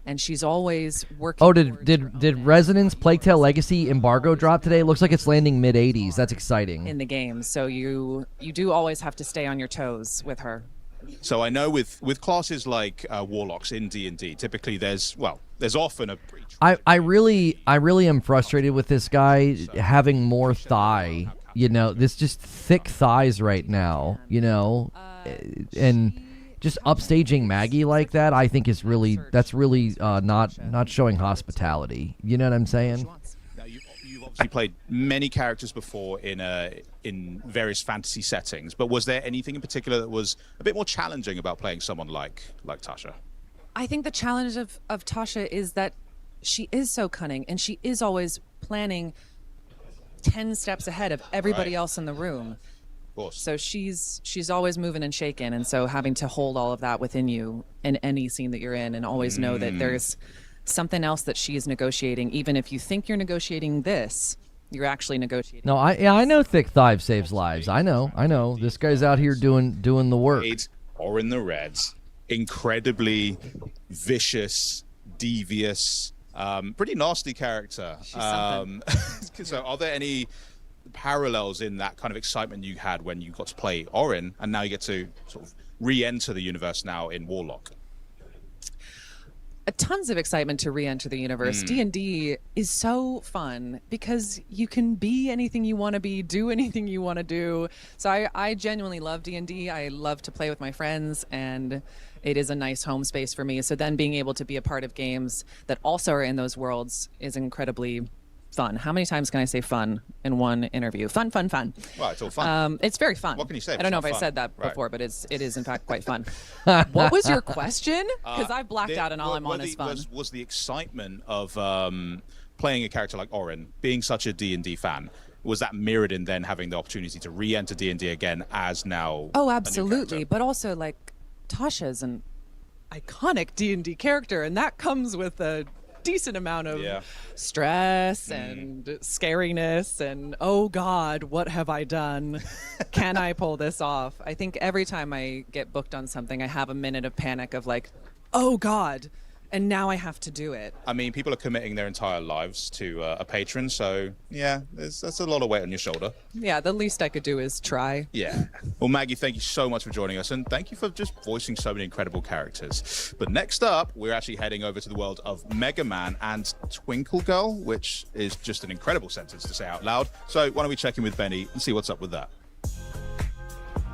and she's always working. Oh, did Resonance Plague Tale Legacy embargo drop today? It looks like it's landing mid-80s. That's exciting. In the game. So you do always have to stay on your toes with her. So I know with classes like warlocks in D&D, typically there's often a breach. I really am frustrated with this guy having more thigh. You know, this just thick thighs right now, you know, and just upstaging Maggie like that, I think is really, not showing hospitality. You know what I'm saying? Now, you've obviously played many characters before in various fantasy settings, but was there anything in particular that was a bit more challenging about playing someone like Tasha? I think the challenge of Tasha is that she is so cunning and she is always planning 10 steps ahead of everybody else in the room. Of course. So she's always moving and shaking, and so having to hold all of that within you in any scene that you're in and always know that there's something else that she is negotiating. Even if you think you're negotiating this, you're actually negotiating. No, I know thick thigh saves lives. I know. This guy's out here doing the work. Or in the Reds, incredibly vicious, devious, pretty nasty character. So are there any parallels in that kind of excitement you had when you got to play Orin and now you get to sort of re-enter the universe now in Warlock? tons of excitement to re-enter the universe. D&D is so fun because you can be anything you want to be, do anything you want to do. So I genuinely love D&D. I love to play with my friends, and it is a nice home space for me. So then being able to be a part of games that also are in those worlds is incredibly fun. How many times can I say fun in one interview? Fun. Well, it's all fun. It's very fun. What can you say? I don't know if I said that before, but it is in fact quite fun. What was your question? Because I blacked out and all I'm on is fun. Was the excitement of playing a character like Orin, being such a D&D fan, was that mirrored in then having the opportunity to re-enter D&D again as now? Oh, absolutely. But also, like, Tasha's an iconic D&D character, and that comes with a decent amount of stress and scariness and, oh God, what have I done? Can I pull this off? I think every time I get booked on something, I have a minute of panic of like, oh God, and now I have to do it. I mean, people are committing their entire lives to a patron, so yeah, that's a lot of weight on your shoulder. Yeah, the least I could do is try. Yeah. Well, Maggie, thank you so much for joining us, and thank you for just voicing so many incredible characters. But next up, we're actually heading over to the world of Mega Man and Twinkle Girl, which is just an incredible sentence to say out loud. So why don't we check in with Benny and see what's up with that?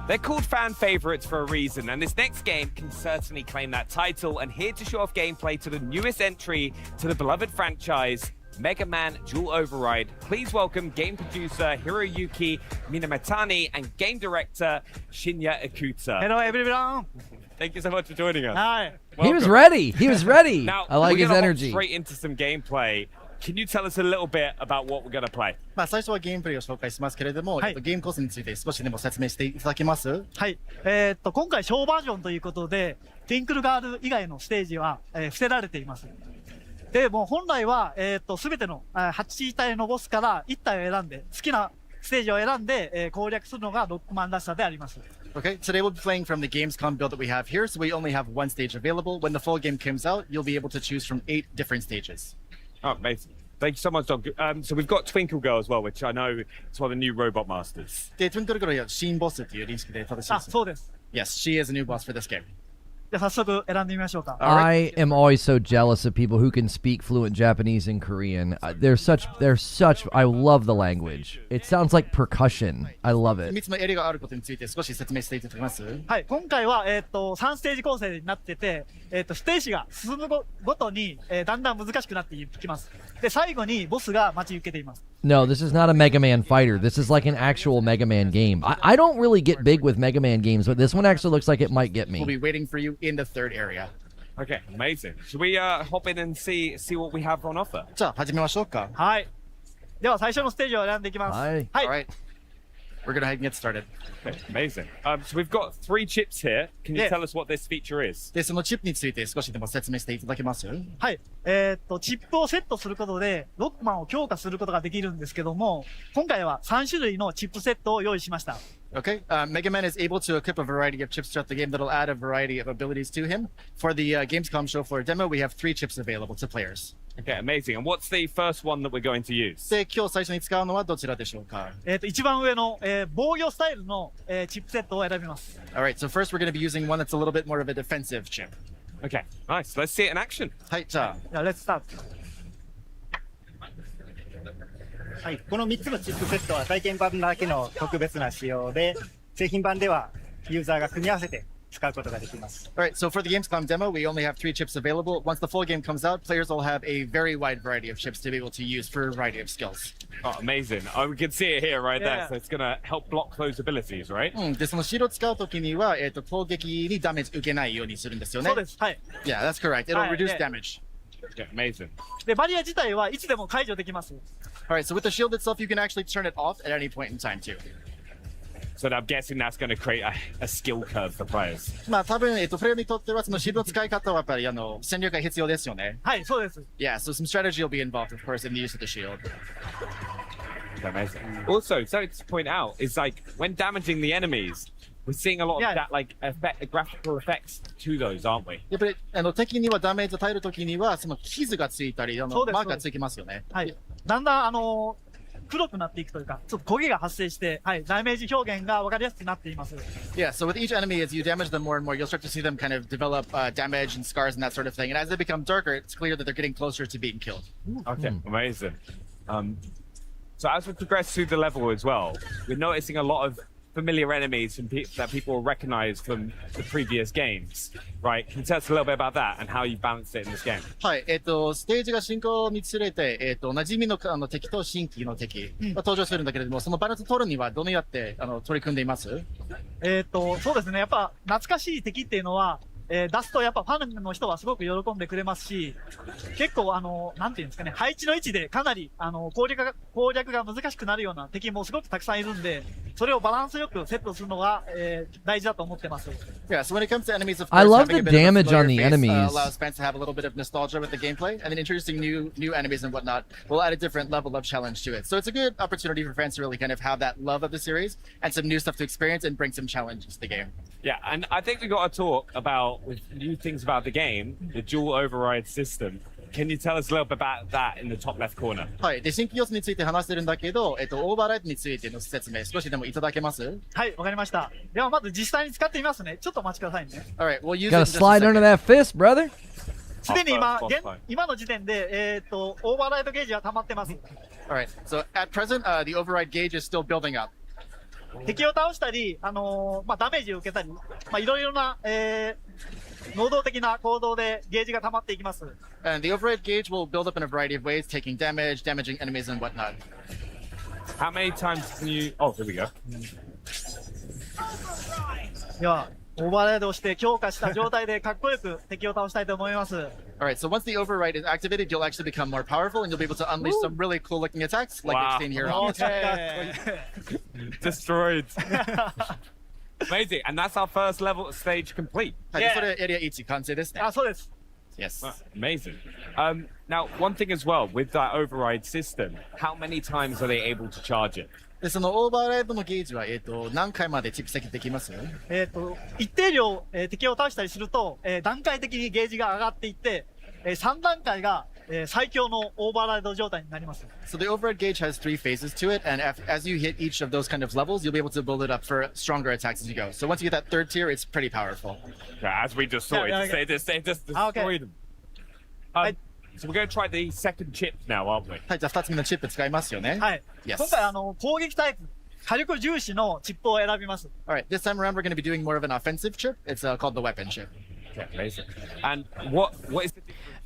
They're called fan favorites for a reason, and this next game can certainly claim that title. And here to show off gameplay to the newest entry to the beloved franchise, Mega Man Dual Override. Please welcome game producer Hiroyuki Minamatani and game director Shinya Ikuta. Hello, everyone. Thank you so much for joining us. Hi. He was ready. Now, I like his energy. Straight into some gameplay. Can you tell us a little bit about what we're going to play? 最初はゲームプレイを紹介しますけれども、ゲームコースについて少しでも説明していただけます？はい。今回小バージョンということで、ティンクルガール以外のステージは、伏せられています。で、もう本来はすべての8体のボスから1体を選んで、好きなステージを選んで、攻略するのがロックマンらしさであります。Okay, today we'll be playing from the Gamescom build that we have here, so we only have one stage available. When the full game comes out, you'll be able to choose from 8 different stages. Oh, amazing. Thank you so much, Doug. So we've got Twinkle Girl as well, which I know is one of the new Robot Masters. で、Twinkle Girl は新ボスっていう認識で正しいです。そうです。Yes, she is a new boss for this game. じゃあ早速選んでみましょうか。I am always so jealous of people who can speak fluent Japanese and Korean. They're such. I love the language. It sounds like percussion. I love it. 3つのエリアがあることについて少し説明していただけます？はい、今回は3ステージ構成になってて、ステージが進むごとに、だんだん難しくなっていきます。で、最後にボスが待ち受けています。No, this is not a Mega Man fighter. This is like an actual Mega Man game. I don't really get big with Mega Man games, but this one actually looks like it might get me. We'll be waiting for you in the third area. Okay, amazing. Should we hop in and see what we have on offer? じゃあ始めましょうか。はい。では最初のステージを選んでいきます。はい。All right. We're going to head and get started. Okay, amazing. So we've got 3 chips here. Can you tell us what this feature is? で、そのチップについて少しでも説明していただけます？はい。チップをセットすることで、ロックマンを強化することができるんですけども、今回は3種類のチップセットを用意しました。Okay, Mega Man is able to equip a variety of chips throughout the game that'll add a variety of abilities to him. For the Gamescom show floor demo, we have 3 chips available to players. Okay, amazing. And what's the first one that we're going to use? で、今日最初に使うのはどちらでしょうか？一番上の、防御スタイルの、チップセットを選びます。Alright, so first we're going to be using one that's a little bit more of a defensive chip. Okay, nice. Let's see it in action. はい、じゃあ。Let's start. はい、この3つのチップセットは体験版だけの特別な仕様で、製品版ではユーザーが組み合わせて使うことができます。Alright, so for the Gamescom demo, we only have 3 chips available. Once the full game comes out, players will have a very wide variety of chips to be able to use for a variety of skills. Oh, amazing. Oh, we can see it here right there. So it's going to help block those abilities, right? で、そのシールを使うときには、攻撃にダメージ受けないようにするんですよね。そうです。はい。Yeah, that's correct. It'll reduce damage. Okay, amazing. で、バリア自体はいつでも解除できます。Alright, so with the shield itself, you can actually turn it off at any point in time too. So I'm guessing that's going to create a skill curve for players. まあ多分、プレイヤーにとってはそのシールの使い方はやっぱり戦略が必要ですよね。はい、そうです。Yeah, so some strategy will be involved, of course, in the use of the shield. Amazing. Also, something to point out is like when damaging the enemies, we're seeing a lot of that like graphical effects to those, aren't we? やっぱり敵にはダメージを与えるときにはその傷がついたりマークがつきますよね。はい。だんだん黒くなっていくというか、ちょっと焦げが発生して、はい、ダメージ表現が分かりやすくなっています。Yeah, so with each enemy, as you damage them more and more, you'll start to see them kind of develop damage and scars and that sort of thing. And as they become darker, it's clear that they're getting closer to being killed. Okay, amazing. So as we progress through the level as well, we're noticing a lot of familiar enemies from that people recognize from the previous games, right? Can you tell us a little bit about that and how you balance it in this game? はい、ステージが進行につれて、馴染みの敵と新規の敵が登場するんだけれども、そのバランスを取るにはどのようにやって取り組んでいます？そうですね。やっぱ懐かしい敵っていうのは、出すとやっぱファンの人はすごく喜んでくれますし、結構なんていうんですかね、配置の位置でかなり攻略が難しくなるような敵もすごくたくさんいるんで、それをバランスよくセットするのが、大事だと思ってます。Yeah, so when it comes to enemies, of I course, love having a the bit of a damage on familiar the face, enemies. Allows fans to have a little bit of nostalgia with the gameplay, and then introducing new enemies and whatnot will add a different level of challenge to it. So it's a good opportunity for fans to really kind of have that love of the series and some new stuff to experience and bring some challenges to the game. Yeah, and I think we got to talk about with new things about the game, the dual override system. Can you tell us a little bit about that in the top left corner? はい。で、新規要素について話してるんだけど、オーバーライドについての説明、少しでもいただけます？はい、わかりました。ではまず実際に使ってみますね。ちょっとお待ちくださいね。Alright, we'll use Gotta slide under that fist, brother. すでに今の時点で、オーバーライドゲージは溜まってます。Alright, so at present, the override gauge is still building up. 敵を倒したり、ダメージを受けたり、いろいろな、能動的な行動でゲージが溜まっていきます。And the override gauge will build up in a variety of ways, taking damage, damaging enemies, and whatnot. How many times can you... Oh, here we go. では、オーバーライドをして強化した状態でかっこよく敵を倒したいと思います。Alright, so once the override is activated, you'll actually become more powerful and you'll be able to unleash some really cool looking attacks like we've seen here on Destroyed. Amazing, and that's our first level stage complete. はい、それエリア1完成ですね。そうです。Yes. Amazing. Now, one thing as well, with that override system, how many times are they able to charge it? で、そのオーバーライドのゲージは、何回まで蓄積できます？一定量、敵を倒したりすると、段階的にゲージが上がっていって、3段階が、最強のオーバーライド状態になります。So the override gauge has 3 phases to it, and as you hit each of those kind of levels, you'll be able to build it up for stronger attacks as you go. So once you get that third tier, it's pretty powerful. Yeah, as we just saw, it just destroyed them. So we're going to try the second chip now, aren't we? はい、じゃあ2つ目のチップ使いますよね。はい。Yes. 今回攻撃タイプ、火力重視のチップを選びます。Alright, this time around we're going to be doing more of an offensive chip. It's called the weapon chip. Okay, amazing. And what is the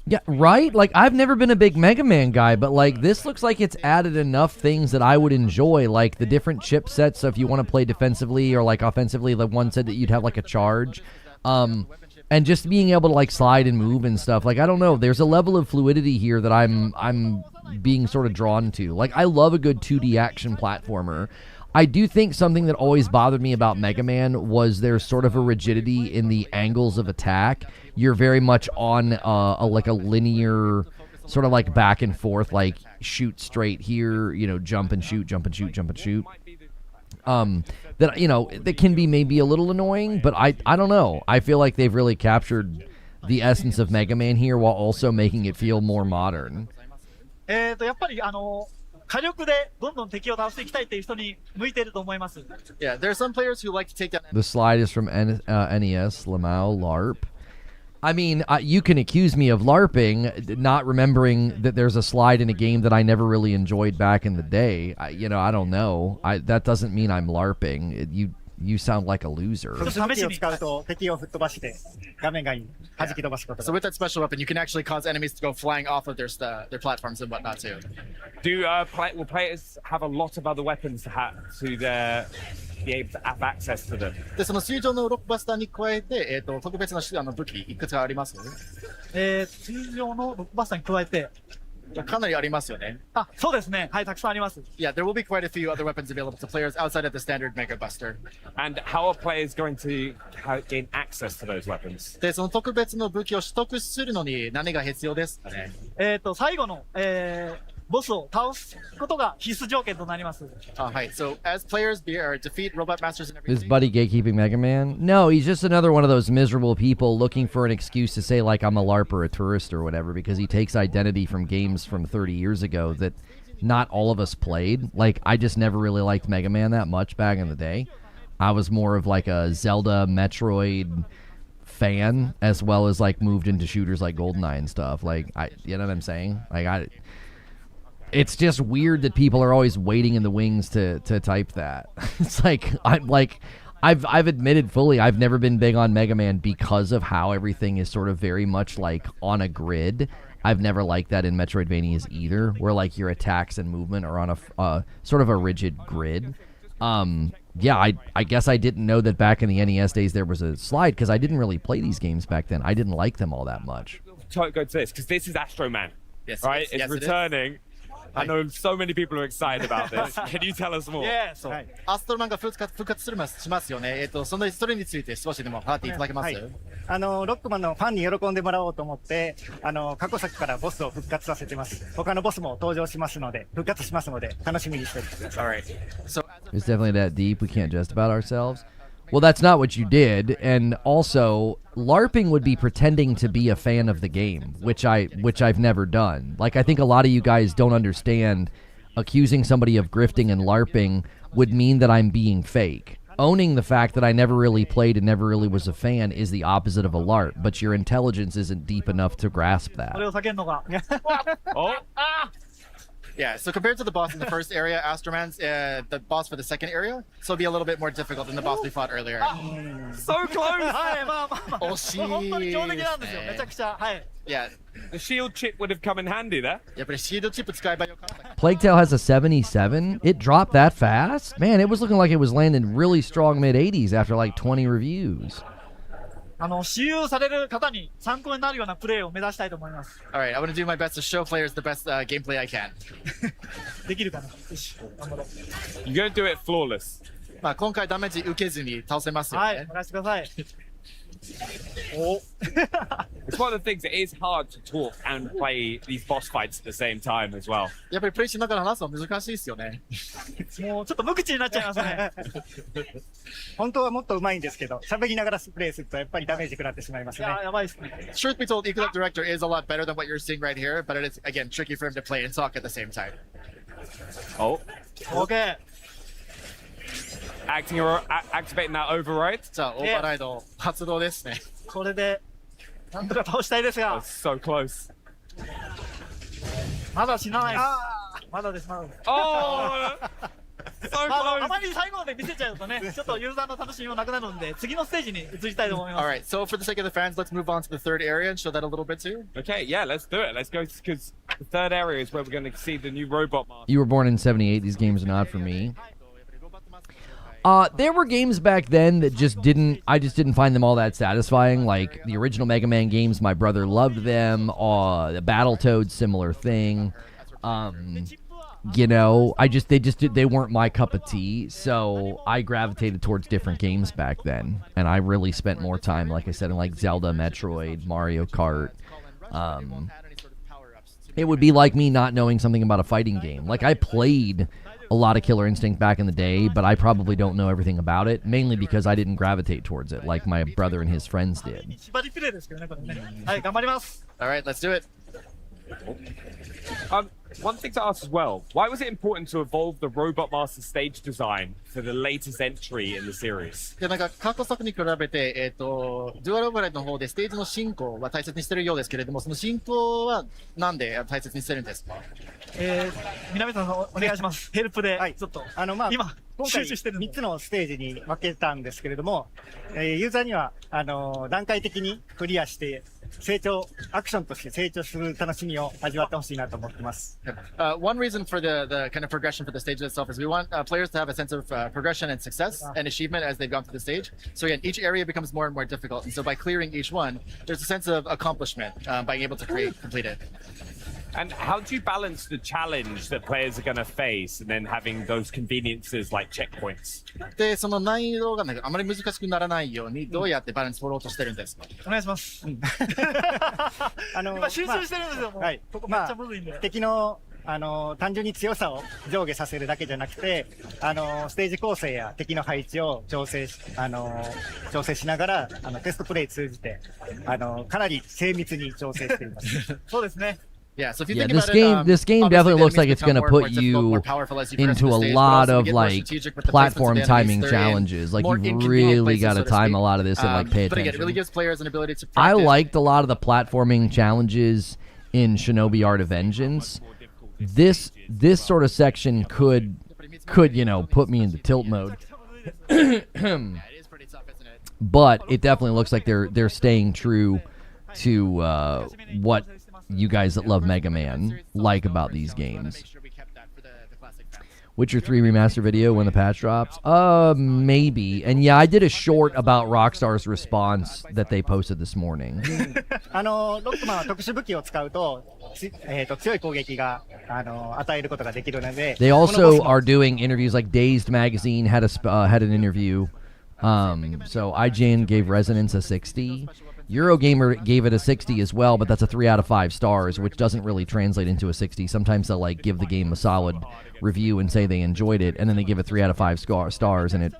Yeah, right? Like, I've never been a big Mega Man guy, but, like, this looks like it's added enough things that I would enjoy, like the different chipsets, so if you want to play defensively or, like, offensively, the one said that you'd have, like, a charge, and just being able to, like, slide and move and stuff. Like, I don't know, there's a level of fluidity here that I'm being sort of drawn to. Like, I love a good 2D action platformer. I do think something that always bothered me about Mega Man was there's sort of a rigidity in the angles of attack. You're very much on like a linear sort of like back and forth, like shoot straight here, you know, jump and shoot, jump and shoot, jump and shoot. That, you know, that can be maybe a little annoying, but I don't know. I feel like they've really captured the essence of Mega Man here while also making it feel more modern. やっぱり火力でどんどん敵を倒していきたいっていう人に向いていると思います。Yeah, there are some players who like to take down. The slide is from NES, Lamau, LARP. I mean, you can accuse me of LARPing, not remembering that there's a slide in a game that I never really enjoyed back in the day. I don't know. That doesn't mean I'm LARPing. You sound like a loser. So with that special weapon, you can actually cause enemies to go flying off of their platforms and whatnot too. Will players have a lot of other weapons to be able to have access to them? で、その水上のロックバスターに加えて、特別な武器いくつかあります？水上のロックバスターに加えて。かなりありますよね。そうですね。はい、たくさんあります。Yeah, there will be quite a few other weapons available to players outside of the standard Mega Buster. And how are players going to gain access to those weapons? で、その特別の武器を取得するのに何が必要ですかね？最後の、ボスを倒すことが必須条件となります。はい。So as players defeat robot masters and everything. Is Buddy gatekeeping Mega Man? No, he's just another one of those miserable people looking for an excuse to say, like, I'm a LARP or a tourist or whatever, because he takes identity from games from 30 years ago that not all of us played. Like, I just never really liked Mega Man that much back in the day. I was more of like a Zelda, Metroid fan, as well as like moved into shooters like GoldenEye and stuff. Like, you know what I'm saying? Like, it's just weird that people are always waiting in the wings to type that. It's like, I've admitted fully I've never been big on Mega Man because of how everything is sort of very much like on a grid. I've never liked that in Metroidvanias either, where like your attacks and movement are on a sort of a rigid grid. Yeah, I guess I didn't know that back in the NES days there was a slide, because I didn't really play these games back then. I didn't like them all that much. Go to this, because this is Astro Man, right? It's returning. I know so many people are excited about this. Can you tell us more? Yeah, そう。アストロマンが復活しますよね。それについて少しでも話していただけます？ロックマンのファンに喜んでもらおうと思って、過去作からボスを復活させてます。他のボスも登場しますので、復活しますので、楽しみにしてください。All right. So it's definitely that deep. We can't jest about ourselves. Well, that's not what you did, and also LARPing would be pretending to be a fan of the game, which I've never done. Like, I think a lot of you guys don't understand accusing somebody of grifting and LARPing would mean that I'm being fake. Owning the fact that I never really played and never really was a fan is the opposite of a LARP, but your intelligence isn't deep enough to grasp that. Yeah, so compared to the boss in the first area, Astroman's the boss for the second area, so it'll be a little bit more difficult than the boss we fought earlier. So close! Yeah. The shield chip would have come in handy there. Yeah, but a shield chip is by Plague Tale has a 77. It dropped that fast? Man, it was looking like it was landing really strong mid-80s after like 20 reviews. 使用される方に参考になるようなプレイを目指したいと思います。All right, I'm going to do my best to show players the best gameplay I can. できるかな。よし、頑張ろう。 You're going to do it flawless. まあ今回ダメージ受けずに倒せますよね。はい、任せてください。It's one of the things, it is hard to talk and play these boss fights at the same time as well. やっぱりプレイしながら話すの難しいですよね。もうちょっと無口になっちゃいますね。本当はもっと上手いんですけど、喋りながらプレイするとやっぱりダメージ食らってしまいますね。やばいですね。Truth be told, Economic Director is a lot better than what you're seeing right here, but it is again tricky for him to play and talk at the same time. Oh. Okay. Activating that override. じゃあオーバーライド発動ですね。これでなんとか倒したいですが。So close. まだ死なないです。まだです。まだです。あまり最後まで見せちゃうとね、ちょっとユーザーの楽しみもなくなるので、次のステージに移りたいと思います。All right, so for the sake of the fans, let's move on to the third area and show that a little bit too. Okay, yeah, let's do it. Let's go, because the third area is where we're going to see the new robot master. You were born in 78. These games are not for me. There were games back then that I just didn't find them all that satisfying. Like the original Mega Man games, my brother loved them. The Battletoads, similar thing. You know, they weren't my cup of tea. So I gravitated towards different games back then, and I really spent more time, like I said, in like Zelda, Metroid, Mario Kart. It would be like me not knowing something about a fighting game. Like, I played a lot of Killer Instinct back in the day, but I probably don't know everything about it, mainly because I didn't gravitate towards it like my brother and his friends did. All right, let's do it. One thing to ask as well, why was it important to evolve the Robot Master stage design for the latest entry in the series? でなんか過去作に比べて、デュアルオーバーライドの方でステージの進行は大切にしてるようですけれども、その進行はなんで大切にしてるんですか？南さんお願いします。ヘルプでちょっと今回3つのステージに分けたんですけれども、ユーザーには段階的にクリアしてアクションとして成長する楽しみを味わってほしいなと思ってます。One reason for the kind of progression for the stage itself is we want players to have a sense of progression and success and achievement as they've gone through the stage. So again, each area becomes more and more difficult, and so by clearing each one, there's a sense of accomplishment being able to complete it. And how do you balance the challenge that players are going to face and then having those conveniences like checkpoints? で、その難易度があまり難しくならないようにどうやってバランス取ろうとしてるんですか？お願いします。今集中してるんですよ。はい。ここめっちゃむずいんで。敵の単純に強さを上下させるだけじゃなくて、ステージ構成や敵の配置を調整しながらテストプレイ通じてかなり精密に調整しています。そうですね。Yeah, so if you Yeah, think this about game, it, this game obviously definitely the looks like enemies it's going to become more put difficult, you more powerful as you progress into through a the stage, but lot also of get more like strategic with the placements of platform the enemies. timing They're in challenges. Like more you've inconvenient really places, got so to to time speak. a lot of this and like pay But again, it attention. really gives players an ability to I practice. liked a lot of the platforming challenges in Shinobi Art of Vengeance. This sort of section could put me into tilt mode. But it definitely looks like they're staying true to what you guys that love Mega Man like about these games. Witcher 3 remaster video when the patch drops? Maybe. And yeah, I did a short about Rockstar's response that they posted this morning. ロックマンは特殊武器を使うと、強い攻撃が与えることができるので。 They also are doing interviews, like Dazed Magazine had an interview. So IGN gave Resonance a 60. Eurogamer gave it a 60 as well, but that's a 3 out of 5 stars, which doesn't really translate into a 60. Sometimes they'll like give the game a solid review and say they enjoyed it, and then they give it 3 out of 5 stars, and it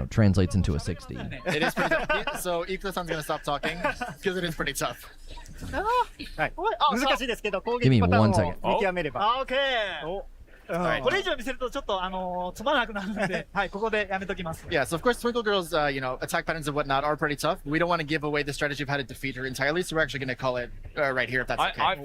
translates into a 60. It is pretty tough. So Ikuta-san's going to stop talking because it is pretty tough. はい。難しいですけど、攻 Give 撃 me パターン one を second. 見極めれば。これ以上見せるとちょっとつまらなくなるので、はい、ここでやめときます。Yeah, so of course Twinkle Girl's attack patterns and whatnot are pretty tough. We don't want to give away the strategy of how to defeat her entirely, so we're actually going to call it right here if that's okay. I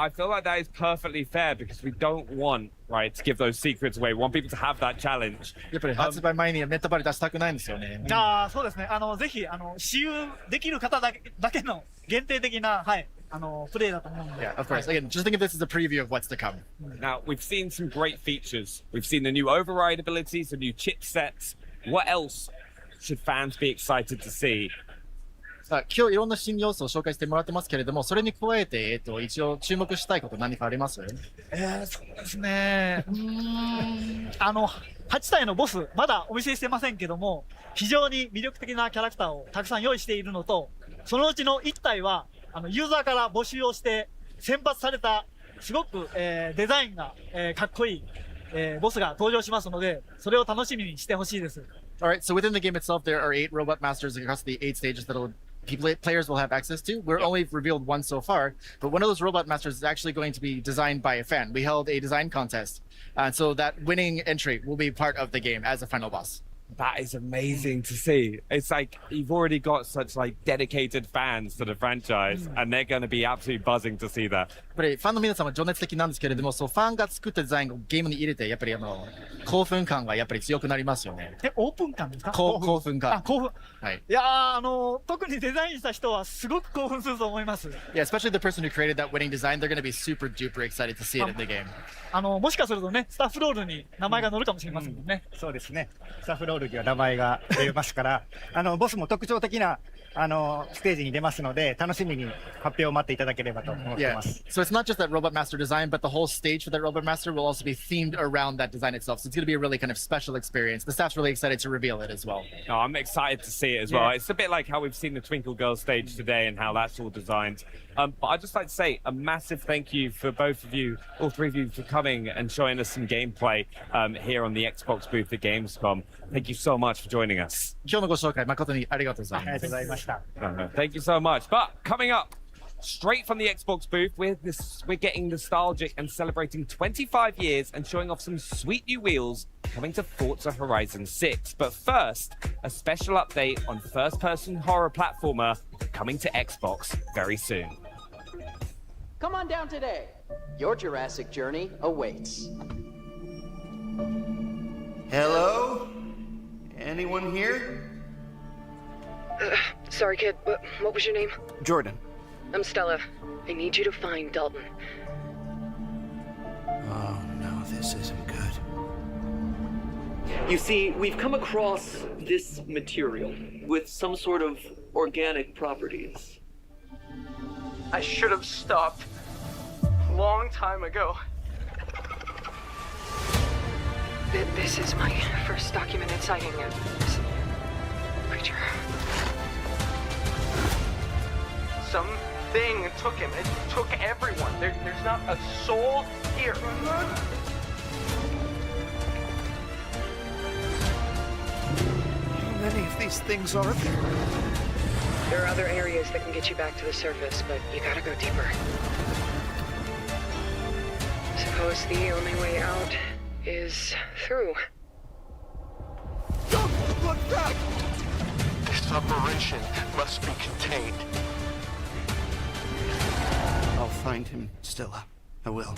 feel like that is perfectly fair because we don't want to give those secrets away. We want people to have that challenge. やっぱり発売前にネタバレ出したくないんですよね。そうですね。ぜひ私有できる方だけの限定的なプレイだと思うので。Yeah, of course. Again, just think of this as a preview of what's to come. Now, we've seen some great features. We've seen the new override abilities, the new chipsets. What else should fans be excited to see? 今日いろんな新要素を紹介してもらってますけれども、それに加えて、一応注目したいこと何かあります？そうですね。8体のボス、まだお見せしてませんけども、非常に魅力的なキャラクターをたくさん用意しているのと、そのうちの1体は、ユーザーから募集をして選抜されたすごく、デザインが、かっこいい、ボスが登場しますので、それを楽しみにしてほしいです。Alright, so within the game itself, there are 8 robot masters across the 8 stages that players will have access to. We're only revealed one so far, but one of those robot masters is actually going to be designed by a fan. We held a design contest, so that winning entry will be part of the game as a final boss. That is amazing to see. It's like you've already got such like dedicated fans to the franchise, and they're going to be absolutely buzzing to see that. やっぱりファンの皆さんは情熱的なんですけれども、そうファンが作ったデザインをゲームに入れて、やっぱり興奮感がやっぱり強くなりますよね。オープン感ですか？興奮感。興奮。はい。いや特にデザインした人はすごく興奮すると思います。Yeah, especially the person who created that winning design, they're going to be super duper excited to see it in the game. もしかするとね、スタッフロールに名前が載るかもしれませんもんね。そうですね。スタッフロールには名前が出ますから、ボスも特徴的なステージに出ますので、楽しみに発表を待っていただければと思ってます。So it's not just that Robot Master design, but the whole stage for that Robot Master will also be themed around that design itself. So it's going to be a really kind of special experience. The staff's really excited to reveal it as well. Oh, I'm excited to see it as well. It's a bit like how we've seen the Twinkle Girl stage today and how that's all designed. But I'd just like to say a massive thank you for both of you, all three of you, for coming and showing us some gameplay here on the Xbox booth at Gamescom. Thank you so much for joining us. 今日のご紹介誠にありがとうございます。ありがとうございました。Thank you so much. But coming up, straight from the Xbox booth, we're getting nostalgic and celebrating 25 years and showing off some sweet new wheels coming to Forza Horizon 6. But first, a special update on first-person horror platformer coming to Xbox very soon. Come on down today. Your Jurassic journey awaits. Hello? Anyone here? Sorry, kid, but what was your name? Jordan. I'm Stella. I need you to find Dalton. Oh no, this isn't good. You see, we've come across this material with some sort of organic properties. I should have stopped long time ago. This is my first documented sighting of this creature. Something took him. It took everyone. There's not a soul here. How many of these things are there? There are other areas that can get you back to the surface, but you gotta go deeper. suppose the only way out is through. Don't look back! This operation must be contained. I'll find him, Stella. I will.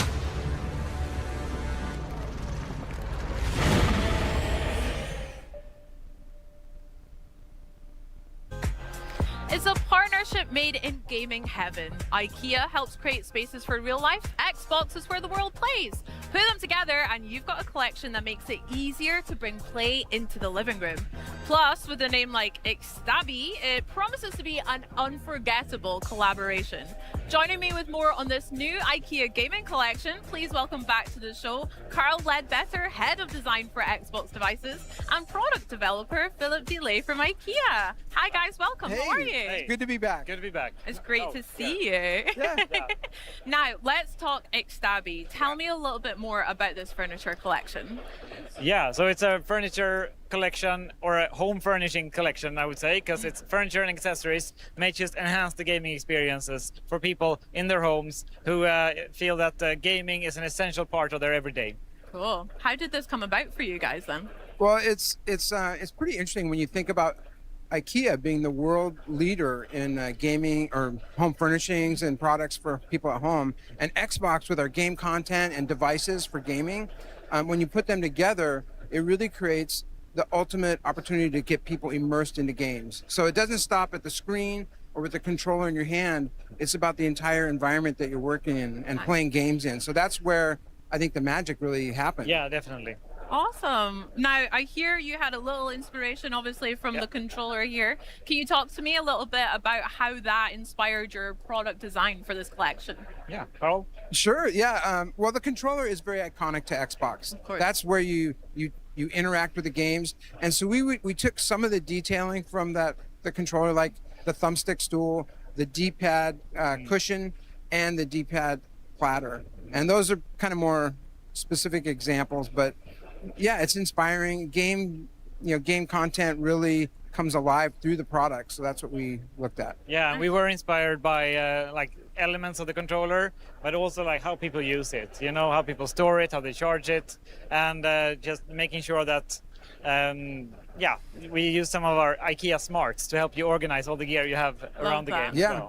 It's a partnership made in gaming heaven. IKEA helps create spaces for real life. Xbox is where the world plays. Put them together and you've got a collection that makes it easier to bring play into the living room. Plus, with a name like Ixtabi, it promises to be an unforgettable collaboration. Joining me with more on this new IKEA gaming collection, please welcome back to the show Carl Ledbetter, Head of Design for Xbox Devices, and Product Developer Philip Delay from IKEA. Hi guys, welcome. How are you? Hey. Good to be back. Good to be back. It's great to see you. Now, let's talk Ixtabi. Tell me a little bit more about this furniture collection. Yeah, so it's a furniture collection, or a home furnishing collection, I would say, because it's furniture and accessories may just enhance the gaming experiences for people in their homes who feel that gaming is an essential part of their everyday. Cool. How did this come about for you guys then? Well, it's pretty interesting when you think about IKEA being the world leader in gaming or home furnishings and products for people at home, and Xbox with our game content and devices for gaming. When you put them together, it really creates the ultimate opportunity to get people immersed into games. So it doesn't stop at the screen or with the controller in your hand. It's about the entire environment that you're working in and playing games in. So that's where I think the magic really happened. Yeah, definitely. Awesome. Now, I hear you had a little inspiration, obviously, from the controller here. Can you talk to me a little bit about how that inspired your product design for this collection? Yeah, Carl? Sure, yeah. Well, the controller is very iconic to Xbox. Of course. That's where you interact with the games. And so we took some of the detailing from the controller, like the thumbstick stool, the D-pad cushion, and the D-pad platter. And those are kind of more specific examples, but yeah, it's inspiring. Game content really comes alive through the product, so that's what we looked at. Yeah, we were inspired by like elements of the controller, but also like how people use it. You know, how people store it, how they charge it, and just making sure that we use some of our IKEA smarts to help you organize all the gear you have around the game. Yeah.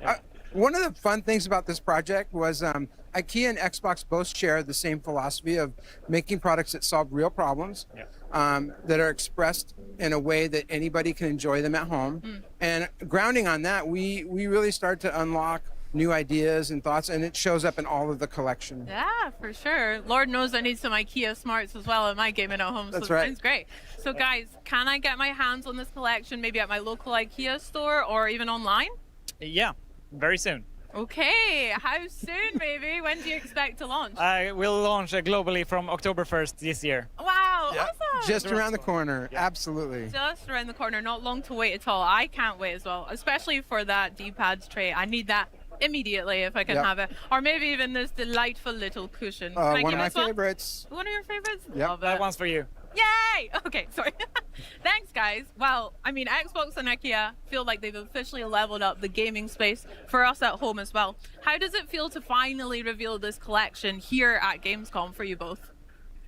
So, one of the fun things about this project was IKEA and Xbox both share the same philosophy of making products that solve real problems, that are expressed in a way that anybody can enjoy them at home. And grounding on that, we really start to unlock new ideas and thoughts, and it shows up in all of the collection. Yeah, for sure. Lord knows I need some IKEA smarts as well in my gaming at home. That's so right. Sounds great. So guys, can I get my hands on this collection maybe at my local IKEA store or even online? Yeah, very soon. Okay, how soon maybe? When do you expect to launch? We'll launch globally from October 1st this year. Wow, awesome. Just around the corner, absolutely. Just around the corner, not long to wait at all. I can't wait as well, especially for that D-pad tray. I need that immediately if I can have it. Or maybe even this delightful little cushion. One of my favorites. One of your favorites? Yep. Love That it. one's for you. Yay! Okay, sorry. Thanks, guys. Well, I mean, Xbox and IKEA feel like they've officially leveled up the gaming space for us at home as well. How does it feel to finally reveal this collection here at Gamescom for you both?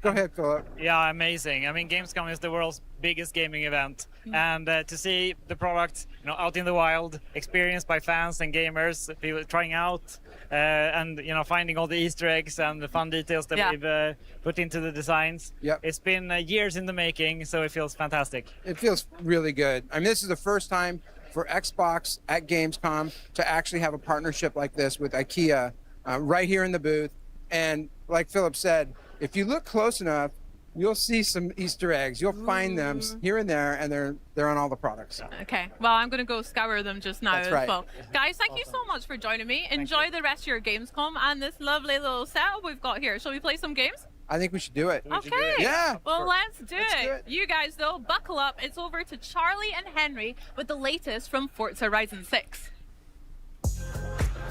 Go ahead, Philip. Yeah, amazing. I mean, Gamescom is the world's biggest gaming event, and to see the product, out in the wild, experienced by fans and gamers, people trying out, and finding all the Easter eggs and the fun details that we've put into the designs. It's been years in the making, so it feels fantastic. It feels really good. I mean, this is the first time for Xbox at Gamescom to actually have a partnership like this with IKEA right here in the booth. And like Philip said, if you look close enough, you'll see some Easter eggs. You'll find them here and there, and they're on all the products. Okay, well, I'm going to go scour them just now That's as right. well. Guys, thank you so much for joining me. Enjoy the rest of your Gamescom and this lovely little setup we've got here. Shall we play some games? I think we should do it. Okay. Yeah. Well, let's do it. You guys, though, buckle up. It's over to Charlie and Henry with the latest from Forza Horizon 6.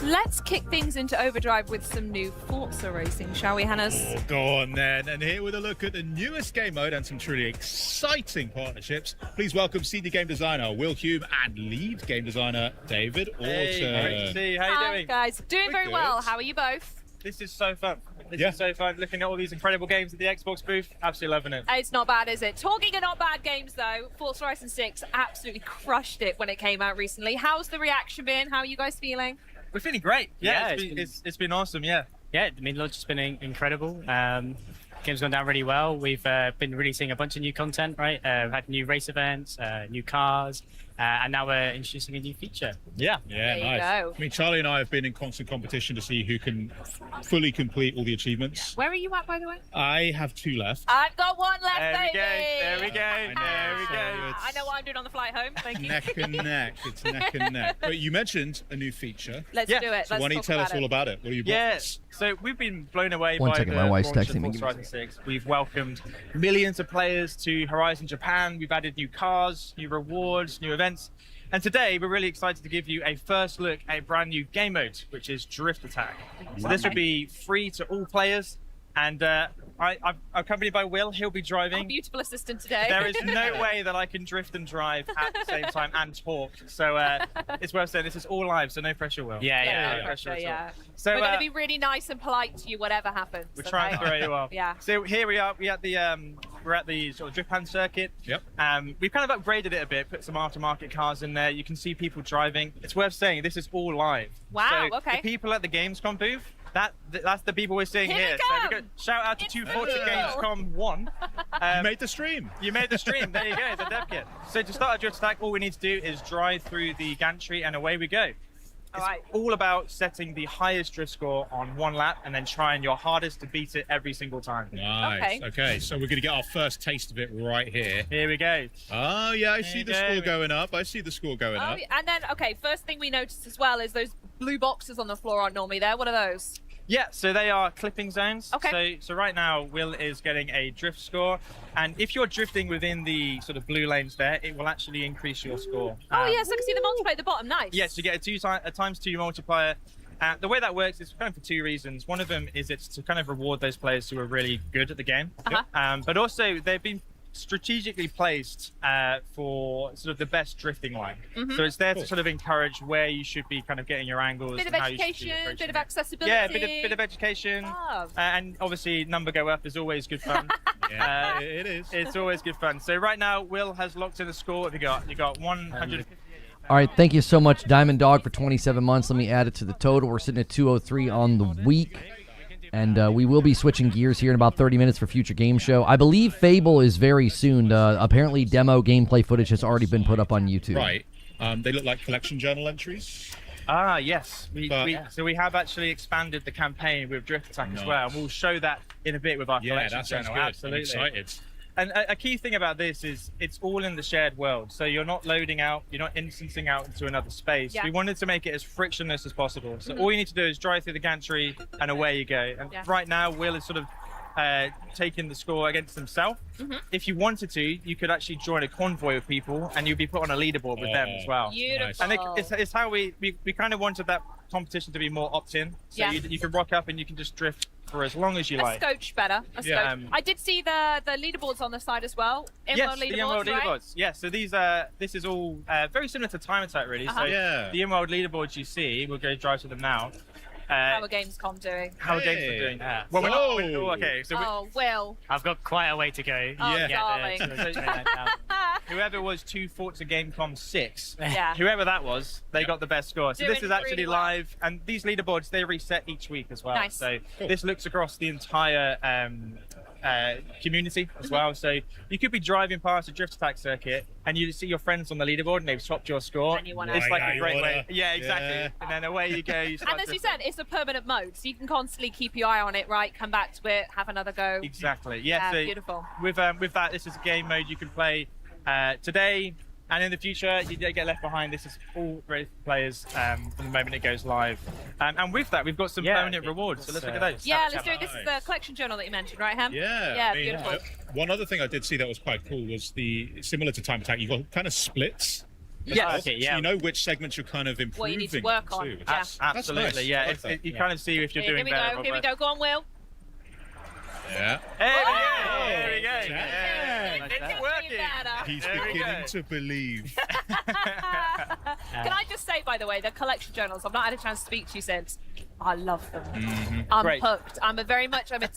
Let's kick things into overdrive with some new Forza racing, shall we, Hannes? Oh, go on then. And here with a look at the newest game mode and some truly exciting partnerships, please welcome senior game designer Will Hume and lead game designer David Orton. Hey, great to see you. How are you doing? Guys, doing very well. How are you both? This is so fun. This is so fun. Looking at all these incredible games at the Xbox booth, absolutely loving it. It's not bad, is it? Talking of not bad games, though, Forza Horizon 6 absolutely crushed it when it came out recently. How's the reaction been? How are you guys feeling? We're feeling great. Yeah, it's been awesome. Yeah. Yeah, I mean, launch has been incredible. Game's gone down really well. We've been releasing a bunch of new content, right? Had new race events, new cars, and now we're introducing a new feature. Yeah, nice. I mean, Charlie and I have been in constant competition to see who can fully complete all the achievements. Where are you at, by the way? I have 2 left. I've got 1 left, baby. There we go. I know what I'm doing on the flight home. Thank you. Neck and neck. It's neck and neck. But you mentioned a new feature. Let's do it. So why don't you tell us all about it? What are you? Yes. So we've been blown away One by second, the my wife's launch texting of me. Forza Horizon 6. We've welcomed millions of players to Horizon Japan. We've added new cars, new rewards, new events. And today we're really excited to give you a first look at a brand new game mode, which is Drift Attack. So this will be free to all players. And I'm accompanied by Will. He'll be driving. Our beautiful assistant today. There is no way that I can drift and drive at the same time and talk. So it's worth saying this is all live, so no pressure, Will. Yeah. No pressure at all. So we're going to be really nice and polite to you, whatever happens. We're trying to throw you off. Yeah. So here we are. We're at the sort of drift pan circuit. Yep. We've kind of upgraded it a bit, put some aftermarket cars in there. You can see people driving. It's worth saying this is all live. Wow. So Okay. The people at the Gamescom booth. That's the people we're seeing here. So we go, shout out to 240 Gamescom 1. You made the stream. You made the stream. There you go. The dev kit. So to start a drift attack, all we need to do is drive through the gantry and away we go. It's all about setting the highest drift score on 1 lap and then trying your hardest to beat it every single time. Nice. Okay, so we're going to get our first taste of it right here. Here we go. Oh, yeah, I see the score going up. I see the score going up. And then, first thing we noticed as well is those blue boxes on the floor aren't normally there. What are those? Yeah, so they are clipping zones. Okay. So right now, Will is getting a drift score. And if you're drifting within the sort of blue lanes there, it will actually increase your score. Oh, yes, I can see the multiplier at the bottom. Nice. Yes, you get a times 2 multiplier. The way that works is kind of for 2 reasons. One of them is it's to kind of reward those players who are really good at the game. But also, they've been strategically placed for sort of the best drifting line. So it's there to sort of encourage where you should be kind of getting your angles. Bit of and how you should be education, approaching bit of it. accessibility. Yeah, bit of education. And obviously, number go up is always good fun. Yeah, it is. It's always good fun. So right now, Will has locked in a score. What have you got? You got 150. All right, thank you so much, Diamond Dog, for 27 months. Let me add it to the total. We're sitting at 203 on the week. And we will be switching gears here in about 30 minutes for future game show. I believe Fable is very soon. Apparently, demo gameplay footage has already been put up on YouTube. Right. They look like collection journal entries. Ah, yes. So we have actually expanded the campaign with Drift Attack as well. And we'll show that in a bit with our collection that sounds journal. good. Absolutely. I'm excited. And a key thing about this is it's all in the shared world. So you're not loading out, you're not instancing out into another space. Yeah. We wanted to make it as frictionless as possible. So all you need to do is drive through the gantry and away you go. And right now, Will is sort of taking the score against himself. If you wanted to, you could actually join a convoy of people and you'd be put on a leaderboard with them as well. Beautiful. And it's how we kind of wanted that competition to be more opt-in. So you can rock up and you can just drift for as long as you like. A scotch better. I did see the leaderboards on the side as well. Yes, the Emerald leaderboards. Yes, so this is all very similar to Time Attack, really. So the Emerald leaderboards you see, we'll go drive to them now. How are Gamescom doing? How are Gamescom doing? Well, we're not. Okay, so Will. I've got quite a way to go. Oh, darling. Whoever was 2 Forza Gamescom 6, Yeah. whoever that was, they got the best score. So Doing this is actually really well. live, and these leaderboards, they reset each week as well. Nice. So this looks across the entire community as well. So you could be driving past a Drift Attack circuit and you see your friends on the leaderboard and they've topped your score. And you wanna- It's like Yeah, a you great wanna- way. Yeah, exactly. Yeah. And then away you go. You start And as you to- said, it's a permanent mode, so you can constantly keep your eye on it, right? Come back to it, have another go. Exactly. Yeah. So beautiful. With that, this is a game mode you can play today and in the future. You don't get left behind. This is all great players from the moment it goes live. And with that, we've got some permanent rewards. So let's look at those. Yeah, let's do it. This is the collection journal that you mentioned, right, Ham? Yeah, I mean, beautiful. one other thing I did see that was quite cool was similar to Time Attack, you've got kind of splits. Yeah. So you know which segments you're kind of improving. What you need to work on. too, which Yeah. is- Absolutely. That's nice. Yeah. I like that. You kind of see if you're doing Here we better. go. or Here we worse. go. Go on, Will. Yeah. There we go. It's It's working. He's There we beginning go. to believe. Can I just say, by the way, the collection journals, I've not had a chance to speak to you since. I love them. I'm hooked. I'm a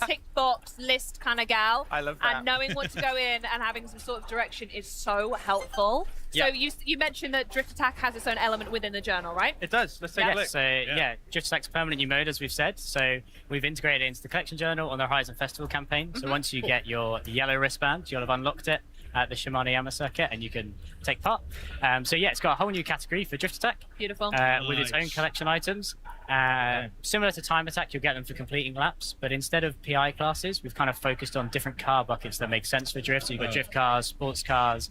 tick box list kind of gal. I love that. And knowing what to go in and having some sort of direction is so helpful. So you mentioned that Drift Attack has its own element within the journal, right? It does. Let's take a look. So Drift Attack's permanent new mode, as we've said. So we've integrated it into the collection journal on the Horizon Festival campaign. So once you get your yellow wristband, you'll have unlocked it at the Shimano Yama circuit, and you can take part. It's got a whole new category for Drift Attack. Beautiful. With its own collection items. Similar to Time Attack, you'll get them for completing laps, but instead of PI classes, we've kind of focused on different car buckets that make sense for drift. So you've got drift cars, sports cars,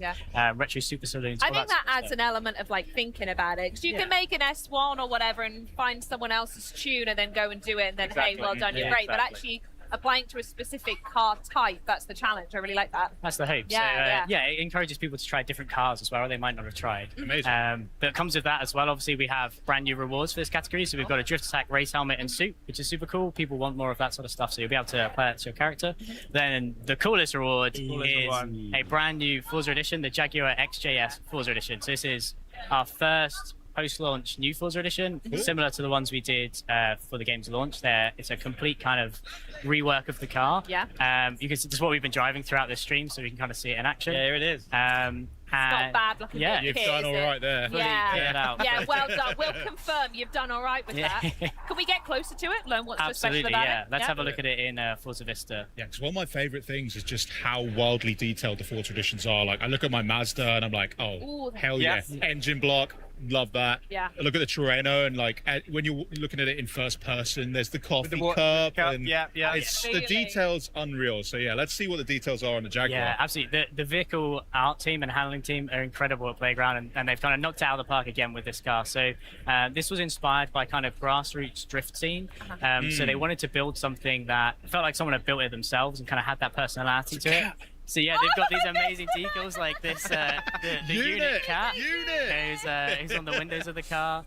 retro super saloons. I think that adds an element of like thinking about it, because you can make an S1 or whatever and find someone else's tune and then go and do it, and then hey, well done, you're great. But actually applying to a specific car type, that's the challenge. I really like that. That's the hope. It encourages people to try different cars as well they might not have tried. Amazing. But it comes with that as well. Obviously, we have brand new rewards for this category. So we've got a Drift Attack race helmet and suit, which is super cool. People want more of that sort of stuff, so you'll be able to apply that to your character. Then the coolest reward is a brand new Forza edition, the Jaguar XJS Forza edition. So this is our first post-launch new Forza edition, similar to the ones we did for the game's launch. It's a complete kind of rework of the car. You can see this is what we've been driving throughout this stream, so we can kind of see it in action. Yeah, here it is. It's not bad looking. You've done all right there. Well done. We'll confirm you've done all right with that. Can we get closer to it? Learn what's so special about it? Let's have a look at it in Forza Vista. Yeah, because one of my favorite things is just how wildly detailed the Forza editions are. Like, I look at my Mazda and I'm like, hell yeah. Engine block. Love that. Yeah. I look at the Terreno and like when you're looking at it in first person, there's the coffee cup. And it's the details unreal. So let's see what the details are on the Jaguar. Yeah, absolutely. The vehicle art team and handling team are incredible at Playground, and they've kind of knocked it out of the park again with this car. So this was inspired by kind of grassroots drift scene. So they wanted to build something that felt like someone had built it themselves and kind of had that personality to it. So they've got these amazing decals like this, the unit cat who's on the windows of the car.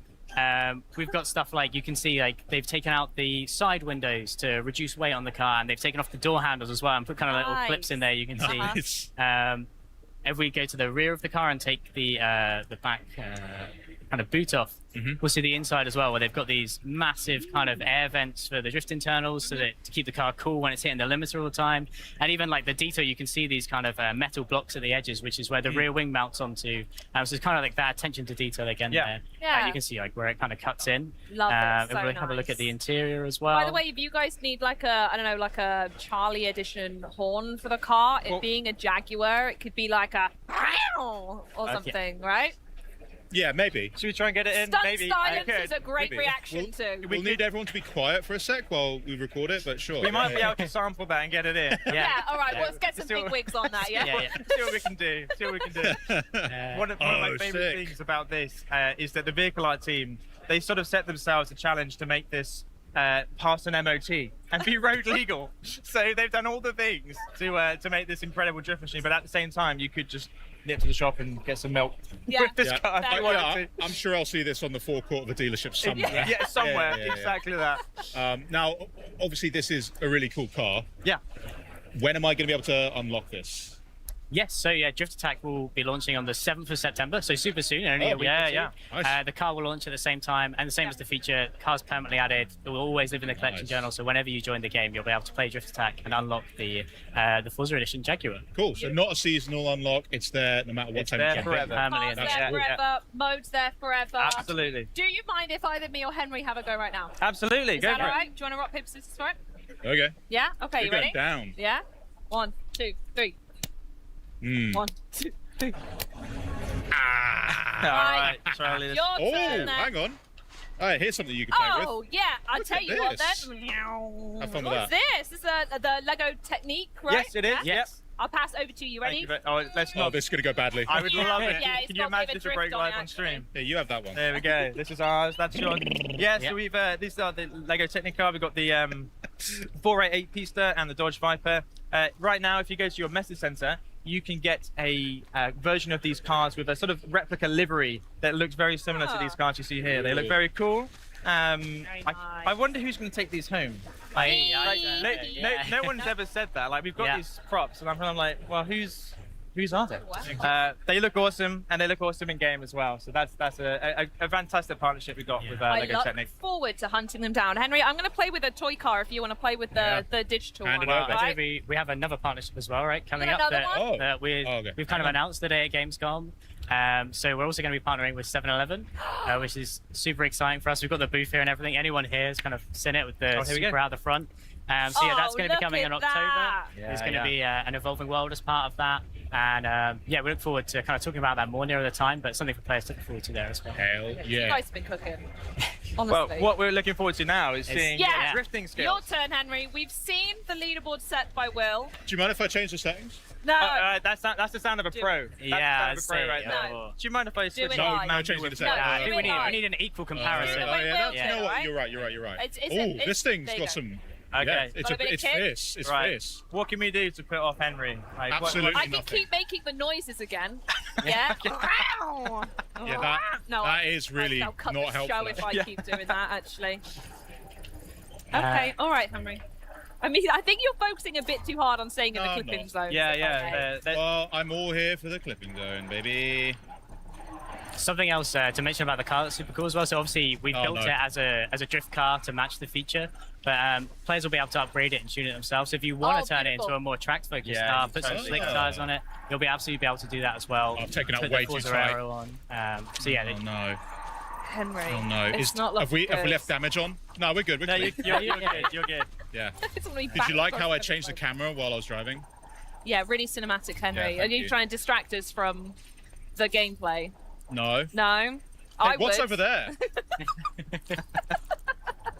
We've got stuff like, you can see like they've taken out the side windows to reduce weight on the car, and they've taken off the door handles as well and put kind of little clips in there you can see. If we go to the rear of the car and take the back kind of boot off, we'll see the inside as well, where they've got these massive kind of air vents for the drift internals, so that to keep the car cool when it's hitting the limiter all the time. And even like the detail, you can see these kind of metal blocks at the edges, which is where the rear wing mounts onto. So it's kind of like that attention to detail again there. You can see like where it kind of cuts in. Love it. If we have a look at the interior as well. By the way, if you guys need like a Charlie edition horn for the car, it being a Jaguar, it could be like a or something, right? Yeah, maybe. Should we try and get it in? Stunt Maybe. silence is a great reaction to. We'll need everyone to be quiet for a sec while we record it, but sure. We might be able to sample that and get it in. All right, well, let's get some big wigs on that, See what we can do. One of my favourite things about this is that the vehicle art team, they sort of set themselves a challenge to make this pass an MOT and be road legal. So they've done all the things to make this incredible drift machine, but at the same time, you could just nip to the shop and get some milk with this car if you wanted to. I'm sure I'll see this on the forecourt of a dealership somewhere. Somewhere. Exactly that. Now, obviously, this is a really cool car. Yeah. When am I going to be able to unlock this? Yes, so Drift Attack will be launching on the 7th of September, so super soon, only a week or two. Nice. The car will launch at the same time, and the same as the feature, car's permanently added. It will always live in the collection journal, so whenever you join the game, you'll be able to play Drift Attack and unlock the Forza Edition Jaguar. Cool, so not a seasonal unlock, it's there no matter what time you forever. Car's there forever, mode's there forever. Absolutely. Do you mind if either me or Henry have a go right now? Absolutely, Is go that for it. alright? Do you want to rock, paper, scissors for it? Okay. Yeah? Okay, you ready? Down. Yeah? 1, 2, 3. 1, 2, 3. Alright, Charlie. Your turn then. Hang on. Alright, here's something you can play with. Oh, yeah, I'll tell you what this. then. Have fun with What's that. this? This is the Lego technique, right? Yes, it is. Yeah? Yes. I'll pass over to you. Ready? Let's not. Oh, this is going to go badly. I would love it. Yeah, Can you imagine this would break live on stream? Yeah, you have that one. There we go. This is ours. That's yours. Yeah, so we've these are the Lego Technicar. We've got the 488 Pista and the Dodge Viper. Right now, if you go to your message center, you can get a version of these cars with a sort of replica livery that looks very similar to these cars you see here. They look very cool. I wonder who's going to take these home. No one's ever said that. Like, we've got these props, and I'm like, well, who's Whose are they? They look awesome, and they look awesome in game as well. So that's a fantastic partnership we got with I Lego look Technic. forward to hunting them down. Henry, I'm going to play with a toy car if you want to play with the digital one. Right? We have another partnership as well, right? Coming got up another that we've kind of announced today at Gamescom. So we're also going to be partnering with 7-Eleven, which is super exciting for us. We've got the booth here and everything. Anyone here has kind of seen it with the super out the front. So yeah, that's going to be coming in October. There's going to be an evolving world as part of that. And yeah, we look forward to kind of talking about that more nearer the time, but something for players to look forward to there as well. Hell yeah. You guys have been cooking. Honestly. Well, what we're looking forward to now is seeing your drifting skills. Your turn, Henry. We've seen the leaderboard set by Will. Do you mind if I change the settings? No. That's the sound of a pro. Yeah, that's the sound of a pro right there. No. Do you mind if I switch it it? live. No, change the settings. I think we need an equal comparison. You know what? You're right. Oh, this thing's got some. Okay. Yeah, it's fierce. It's fierce. What can we do to put off Henry? Like, Absolutely I can keep making the noises again. Yeah. Yeah, that is really I'll cut not the helpful. show if I keep doing that, actually. Okay, all right, Henry. I mean, I think you're focusing a bit too hard on staying in the clipping zone. Yeah. Well, I'm all here for the clipping zone, baby. Something else to mention about the car that's super cool as well. So obviously we built it as a drift car to match the feature, but players will be able to upgrade it and tune it themselves. So if you want to turn it into a more track-focused car, put some slick tires on it, you'll be absolutely able to do that as well. I've taken out put way the too Forza tight. Aero on. So yeah. Oh no. Henry. Oh no. It's not looking have we good. left damage on? No, we're good. We're good. You're good. Yeah. It's gonna be Did you like how I back changed the camera while I was driving? Yeah, really cinematic, Henry. Yeah, Are you trying to distract us from the gameplay? No. No. Hey, what's would. over there?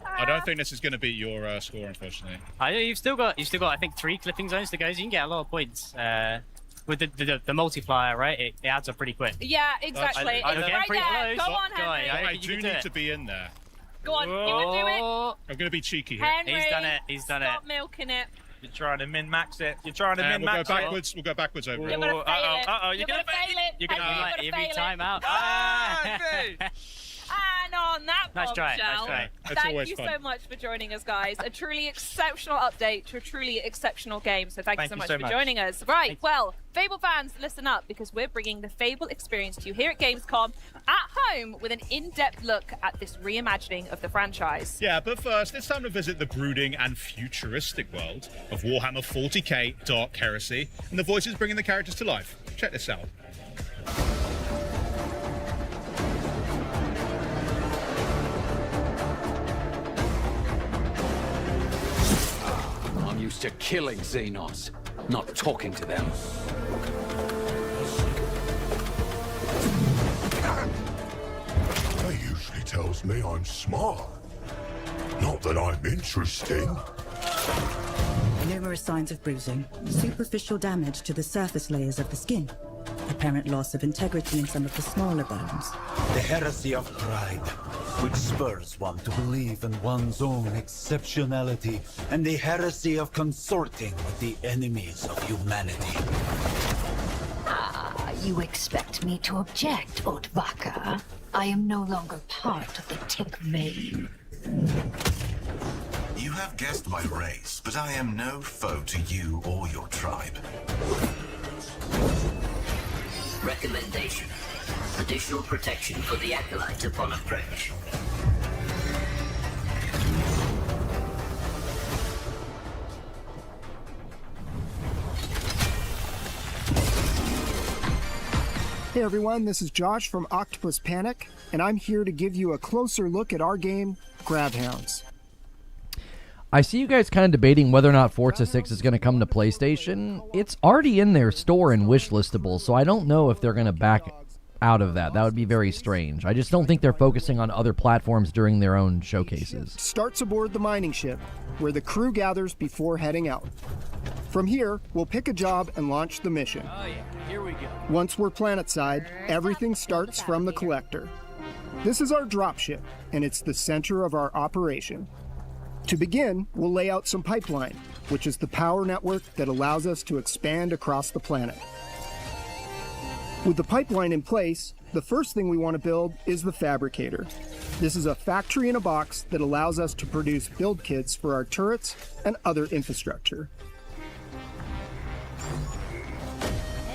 I don't think this is going to beat your score, unfortunately. You've still got I think 3 clipping zones to go, so you can get a lot of points. With the multiplier, right? It adds up pretty quick. Yeah, exactly. It's right there. Go on, Henry. I do need to be in there. Go on, you can do it. I'm going to be cheeky here. Henry, He's done it. Stop milking it. You're trying to min-max it. We'll go backwards over You're it. going to fail it. You're going to fail it. You're going to fail it. Time out. And on that Nice try. Thank you so much for joining us, guys. A truly exceptional update to a truly exceptional game. So thank you so much for joining us. Right, well, Fable fans, listen up, because we're bringing the Fable experience to you here at Gamescom at home with an in-depth look at this reimagining of the franchise. Yeah, but first, it's time to visit the brooding and futuristic world of Warhammer 40k Dark Heresy and the voices bringing the characters to life. Check this out. I'm used to killing Xenos, not talking to them. They usually tells me I'm smart. Not that I'm interesting. Numerous signs of bruising, superficial damage to the surface layers of the skin, apparent loss of integrity in some of the smaller bones. The heresy of pride, which spurs one to believe in one's own exceptionality, and the heresy of consorting with the enemies of humanity. You expect me to object, Otvaka? I am no longer part of the Tick vein. You have guessed my race, but I am no foe to you or your tribe. Recommendation. Additional protection for the Acolyte upon approach. Hey everyone, this is Josh from Octopus Panic, and I'm here to give you a closer look at our game, Grabhounds. I see you guys kind of debating whether or not Forza 6 is going to come to PlayStation. It's already in their store and wishlistable, so I don't know if they're going to back out of that. That would be very strange. I just don't think they're focusing on other platforms during their own showcases. Starts aboard the mining ship, where the crew gathers before heading out. From here, we'll pick a job and launch the mission. Oh yeah, here we go. Once we're planetside, everything starts from the collector. This is our dropship, and it's the center of our operation. To begin, we'll lay out some pipeline, which is the power network that allows us to expand across the planet. With the pipeline in place, the first thing we want to build is the fabricator. This is a factory in a box that allows us to produce build kits for our turrets and other infrastructure.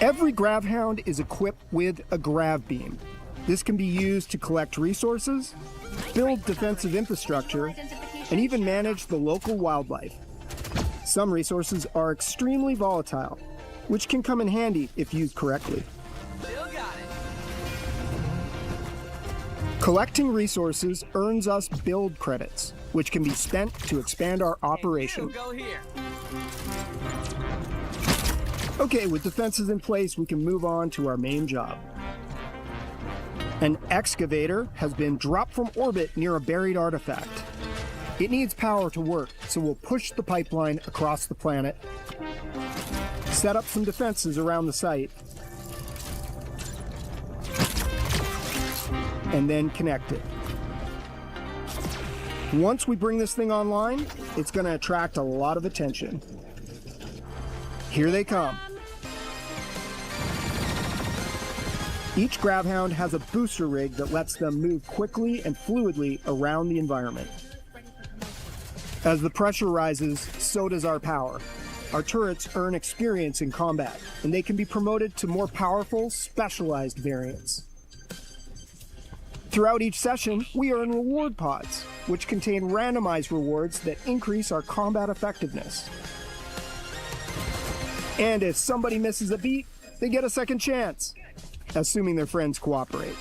Every grav hound is equipped with a grav beam. This can be used to collect resources, build defensive infrastructure, and even manage the local wildlife. Some resources are extremely volatile, which can come in handy if used correctly. Collecting resources earns us build credits, which can be spent to expand our operation. Okay, with defenses in place, we can move on to our main job. An excavator has been dropped from orbit near a buried artifact. It needs power to work, so we'll push the pipeline across the planet, set up some defenses around the site, and then connect it. Once we bring this thing online, it's going to attract a lot of attention. Here they come. Each GravHound has a booster rig that lets them move quickly and fluidly around the environment. As the pressure rises, so does our power. Our turrets earn experience in combat, and they can be promoted to more powerful, specialized variants. Throughout each session, we earn reward pods, which contain randomized rewards that increase our combat effectiveness. And if somebody misses a beat, they get a second chance, assuming their friends cooperate.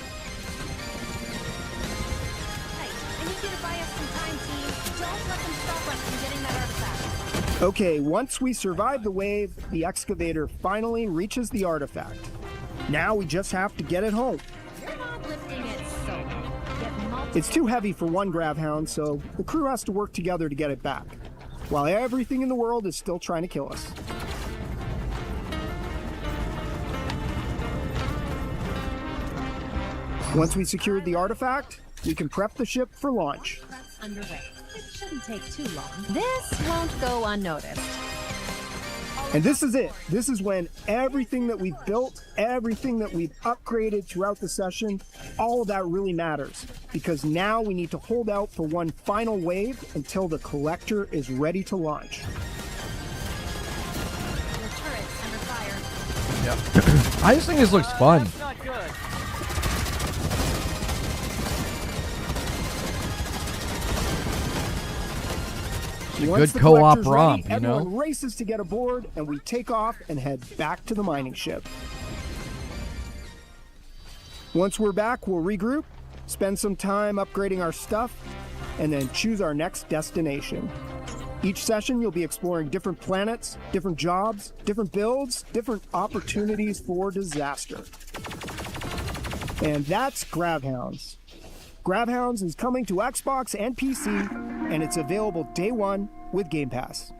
Okay, once we survive the wave, the excavator finally reaches the artifact. Now we just have to get it home. It's too heavy for one GravHound, so the crew has to work together to get it back, while everything in the world is still trying to kill us. Once we secured the artifact, we can prep the ship for launch. Underway. It shouldn't take too long. This won't go unnoticed. And this is it. This is when everything that we've built, everything that we've upgraded throughout the session, all of that really matters. Because now we need to hold out for one final wave until the collector is ready to launch. Your turret's under fire. Yep. I just think this looks fun. That's not good. Once good co-op collector's romp, ready, you know? everyone races to get aboard, and we take off and head back to the mining ship. Once we're back, we'll regroup, spend some time upgrading our stuff, and then choose our next destination. Each session, you'll be exploring different planets, different jobs, different builds, different opportunities for disaster. And that's GravHounds. GravHounds is coming to Xbox and PC, and it's available day one with Game Pass.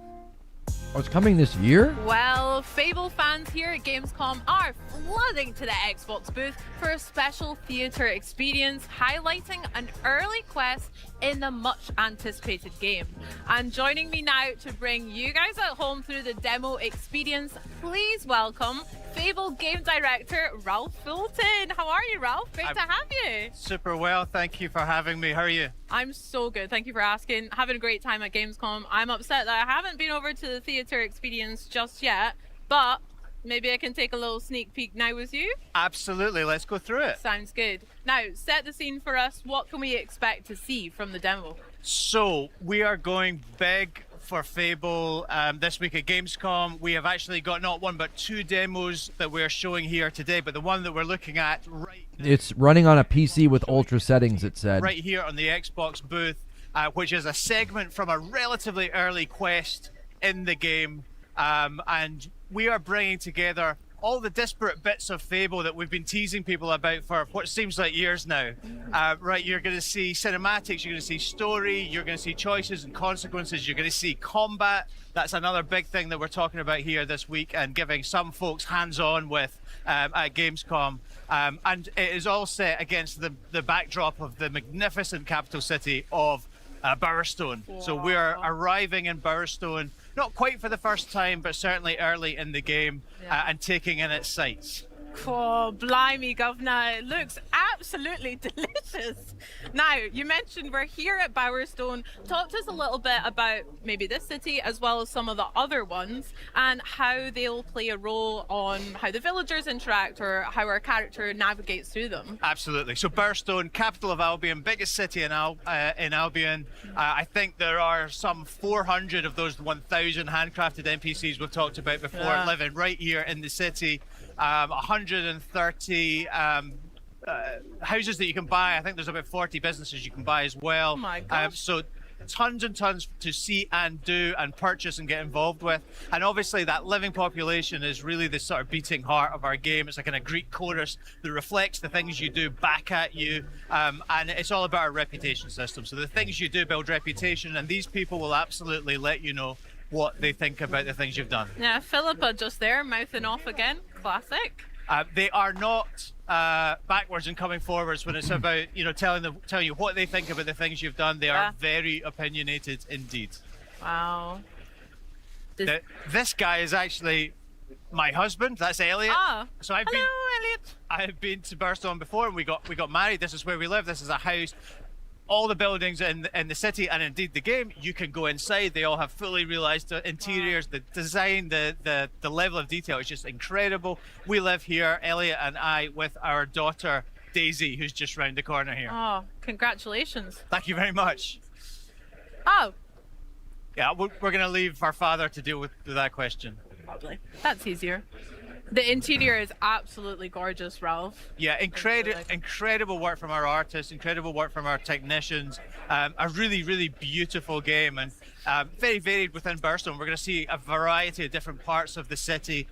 Oh, it's coming this year? Well, Fable fans here at Gamescom are flooding to the Xbox booth for a special theater experience highlighting an early quest in the much anticipated game. And joining me now to bring you guys at home through the demo experience, please welcome Fable game director Ralph Fulton. How are you, Ralph? Great to have you. Super well, thank you for having me. How are you? I'm so good, thank you for asking. Having a great time at Gamescom. I'm upset that I haven't been over to the theater experience just yet, but maybe I can take a little sneak peek now with you. Absolutely, let's go through it. Sounds good. Now, set the scene for us. What can we expect to see from the demo? So, we are going big for Fable this week at Gamescom. We have actually got not one but two demos that we're showing here today, but the one that we're looking at right now, It's running on a PC with ultra settings, it said. right here on the Xbox booth, which is a segment from a relatively early quest in the game, and we are bringing together all the disparate bits of Fable that we've been teasing people about for what seems like years now. Right, you're going to see cinematics, you're going to see story, you're going to see choices and consequences, you're going to see combat. That's another big thing that we're talking about here this week and giving some folks hands-on with at Gamescom. And it is all set against the backdrop of the magnificent capital city of Bowerstone. So we're arriving in Bowerstone, not quite for the first time, but certainly early in the game, and taking in its sights. Oh, blimey, governor. It looks absolutely delicious. Now, you mentioned we're here at Bowerstone. Talk to us a little bit about maybe this city as well as some of the other ones and how they'll play a role on how the villagers interact or how our character navigates through them. Absolutely. So Bowerstone, capital of Albion, biggest city in Albion. I think there are some 400 of those 1,000 handcrafted NPCs we've talked about before living right here in the city. 130 houses that you can buy. I think there's about 40 businesses you can buy as well. Oh my gosh. So tons and tons to see and do and purchase and get involved with. And obviously that living population is really the sort of beating heart of our game. It's like a Greek chorus that reflects the things you do back at you. And it's all about our reputation system. So the things you do build reputation, and these people will absolutely let you know what they think about the things you've done. Yeah, Philippa just there, mouthing off again. Classic. They are not backwards and coming forwards when it's about telling you what they think about the things you've done. They are very opinionated indeed. Wow. This guy is actually my husband. That's Elliot. Ah, so hello, Elliot. I've been to Bowerstone before, and we got married. This is where we live. This is a house. All the buildings in the city and indeed the game, you can go inside. They all have fully realized interiors. The design, the level of detail is just incredible. We live here, Elliot and I, with our daughter Daisy, who's just round the corner here. Oh, congratulations. Thank you very much. Oh. Yeah, we're going to leave our father to deal with that question. Probably. That's easier. The interior is absolutely gorgeous, Ralph. Yeah, incredible work from our artists, incredible work from our technicians. A really, really beautiful game, and very varied within Bowerstone. We're going to see a variety of different parts of the city,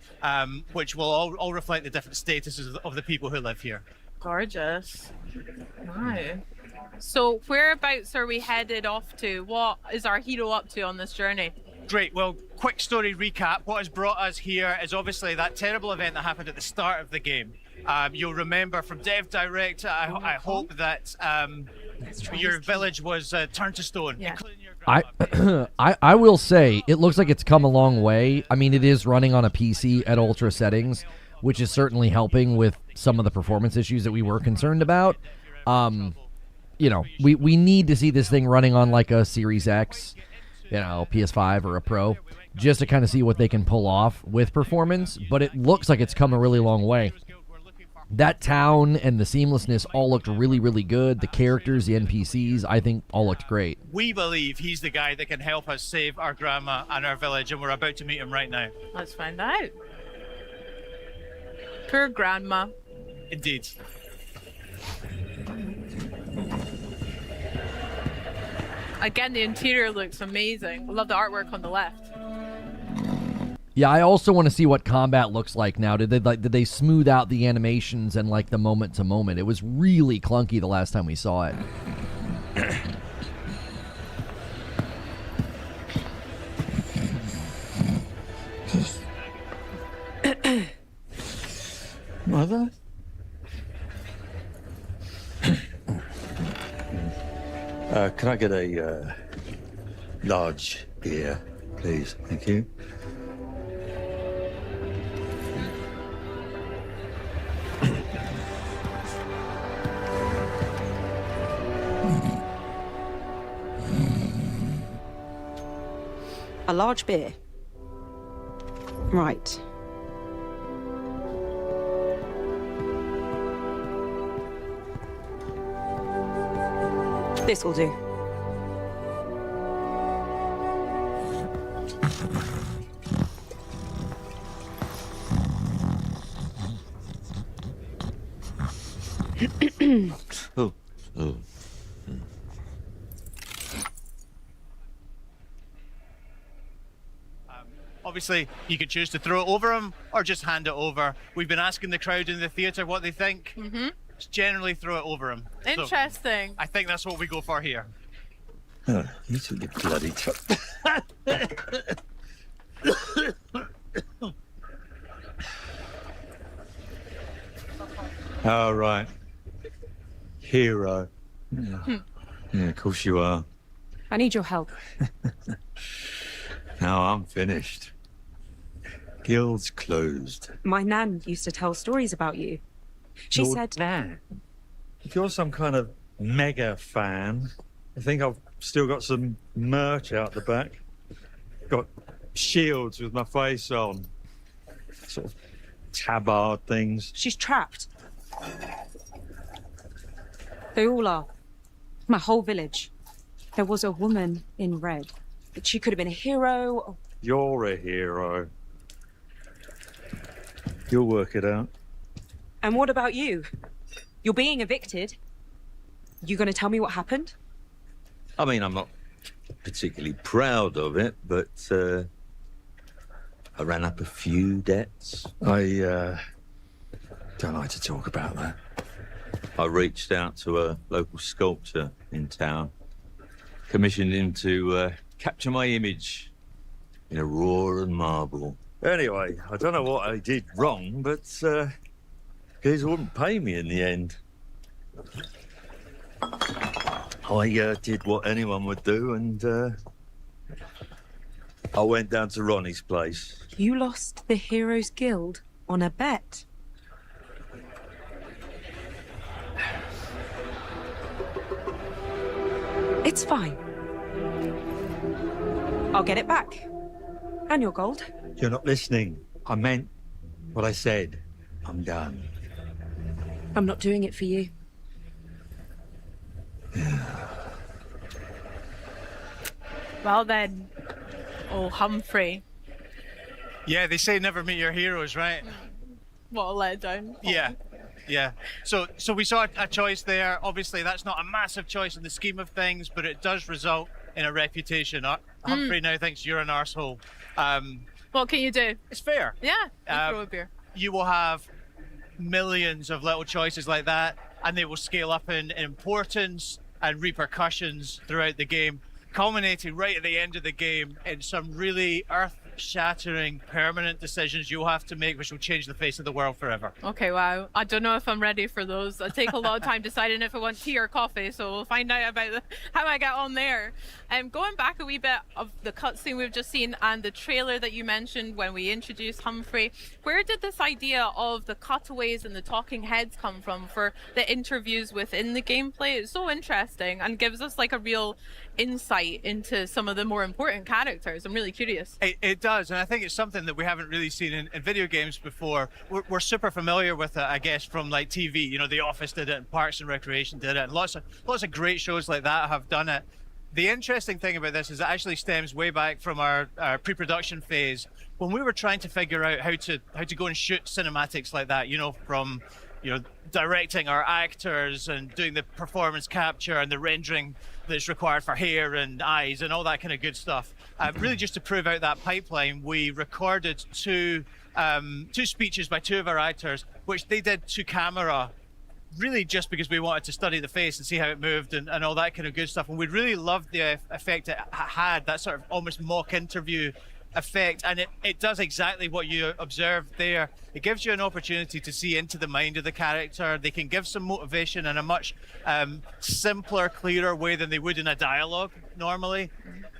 which will all reflect the different statuses of the people who live here. Gorgeous. Wow. So whereabouts are we headed off to? What is our hero up to on this journey? Great. Well, quick story recap. What has brought us here is obviously that terrible event that happened at the start of the game. You'll remember from Dev Direct, I hope that your village was turned to stone. Yeah. I will say, it looks like it's come a long way. I mean, it is running on a PC at ultra settings, which is certainly helping with some of the performance issues that we were concerned about. We need to see this thing running on like a Series X, PS5 or a Pro, just to kind of see what they can pull off with performance. But it looks like it's come a really long way. That town and the seamlessness all looked really, really good. The characters, the NPCs, I think all looked great. We believe he's the guy that can help us save our grandma and our village, and we're about to meet him right now. Let's find out. Poor grandma. Indeed. Again, the interior looks amazing. I love the artwork on the left. Yeah, I also want to see what combat looks like now. Did they smooth out the animations and like the moment to moment? It was really clunky the last time we saw it. Mother? Can I get a large beer, please? Thank you. A large beer. Right. This will do. Oh. Obviously, you could choose to throw it over him or just hand it over. We've been asking the crowd in the theatre what they think. Mm-hmm. Just generally throw it over him. Interesting. So I think that's what we go for here. Oh, you two get bloody All right. Hero. Yeah. Yeah, of course you are. I need your help. Now I'm finished. Guild's closed. My nan used to tell stories about you. She Your said... nan? If you're some kind of mega fan, I think I've still got some merch out the back. Got shields with my face on. Sort of tabard things. She's trapped. They all are. My whole village. There was a woman in red. She could have been a hero. You're a hero. You'll work it out. And what about you? You're being evicted. You gonna tell me what happened? I mean, I'm not particularly proud of it, but I ran up a few debts. I don't like to talk about that. I reached out to a local sculptor in town, commissioned him to capture my image in Aurora and marble. Anyway, I don't know what I did wrong, but guys wouldn't pay me in the end. I did what anyone would do, and I went down to Ronnie's place. You lost the Heroes Guild on a bet. It's fine. I'll get it back. And your gold. You're not listening. I meant what I said. I'm done. I'm not doing it for you. Well then, oh Humphrey. Yeah, they say never meet your heroes, right? What a letdown. Yeah. Yeah. So we saw a choice there. Obviously, that's not a massive choice in the scheme of things, but it does result in a reputation. Humphrey now thinks you're an arsehole. What can you do? It's fair. Yeah, you throw a beer. You will have millions of little choices like that, and they will scale up in importance and repercussions throughout the game, culminating right at the end of the game in some really earth-shattering permanent decisions you'll have to make, which will change the face of the world forever. Okay, wow. I don't know if I'm ready for those. I take a lot of time deciding if I want tea or coffee, so we'll find out about how I get on there. Going back a wee bit of the cutscene we've just seen and the trailer that you mentioned when we introduced Humphrey, where did this idea of the cutaways and the talking heads come from for the interviews within the gameplay? It's so interesting and gives us like a real insight into some of the more important characters. I'm really curious. It does, and I think it's something that we haven't really seen in video games before. We're super familiar with it, I guess, from like TV. You know, The Office did it, and Parks and Recreation did it, and lots of great shows like that have done it. The interesting thing about this is it actually stems way back from our pre-production phase when we were trying to figure out how to go and shoot cinematics like that. You know, from directing our actors and doing the performance capture and the rendering that's required for hair and eyes and all that kind of good stuff. Really, just to prove out that pipeline, we recorded two speeches by two of our actors, which they did to camera, really just because we wanted to study the face and see how it moved and all that kind of good stuff. And we really loved the effect it had, that sort of almost mock interview effect, and it does exactly what you observed there. It gives you an opportunity to see into the mind of the character. They can give some motivation in a much simpler, clearer way than they would in a dialogue normally.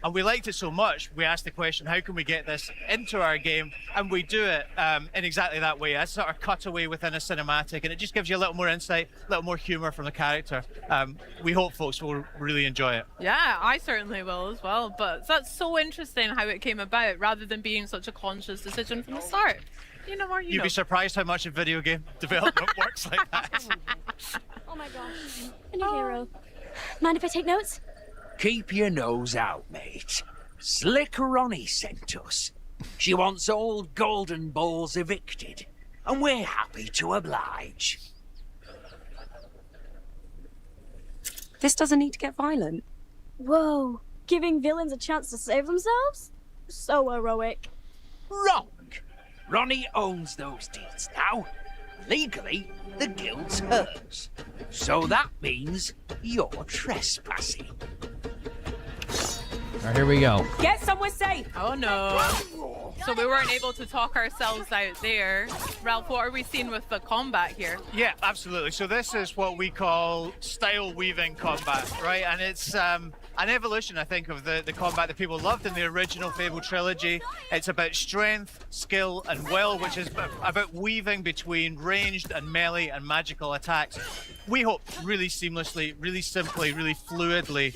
And we liked it so much, we asked the question, how can we get this into our game? And we do it in exactly that way, a sort of cutaway within a cinematic, and it just gives you a little more insight, a little more humor from the character. We hope folks will really enjoy it. Yeah, I certainly will as well, but that's so interesting how it came about rather than being such a conscious decision from the start. You'd be surprised how much a video game development works like that. Oh my gosh. A new hero. Mind if I take notes? Keep your nose out, mate. Slick Ronnie sent us. She wants all Golden Balls evicted, and we're happy to oblige. This doesn't need to get violent. Whoa. Giving villains a chance to save themselves? So heroic. Wrong. Ronnie owns those deeds now. Legally, the guild's hers. So that means you're trespassing. All right, here we go. Get somewhere safe. Oh no. So we weren't able to talk ourselves out there. Ralph, what are we seeing with the combat here? Yeah, absolutely. So this is what we call style weaving combat, right? And it's an evolution, I think, of the combat that people loved in the original Fable trilogy. It's about strength, skill, and will, which is about weaving between ranged and melee and magical attacks. We hope really seamlessly, really simply, really fluidly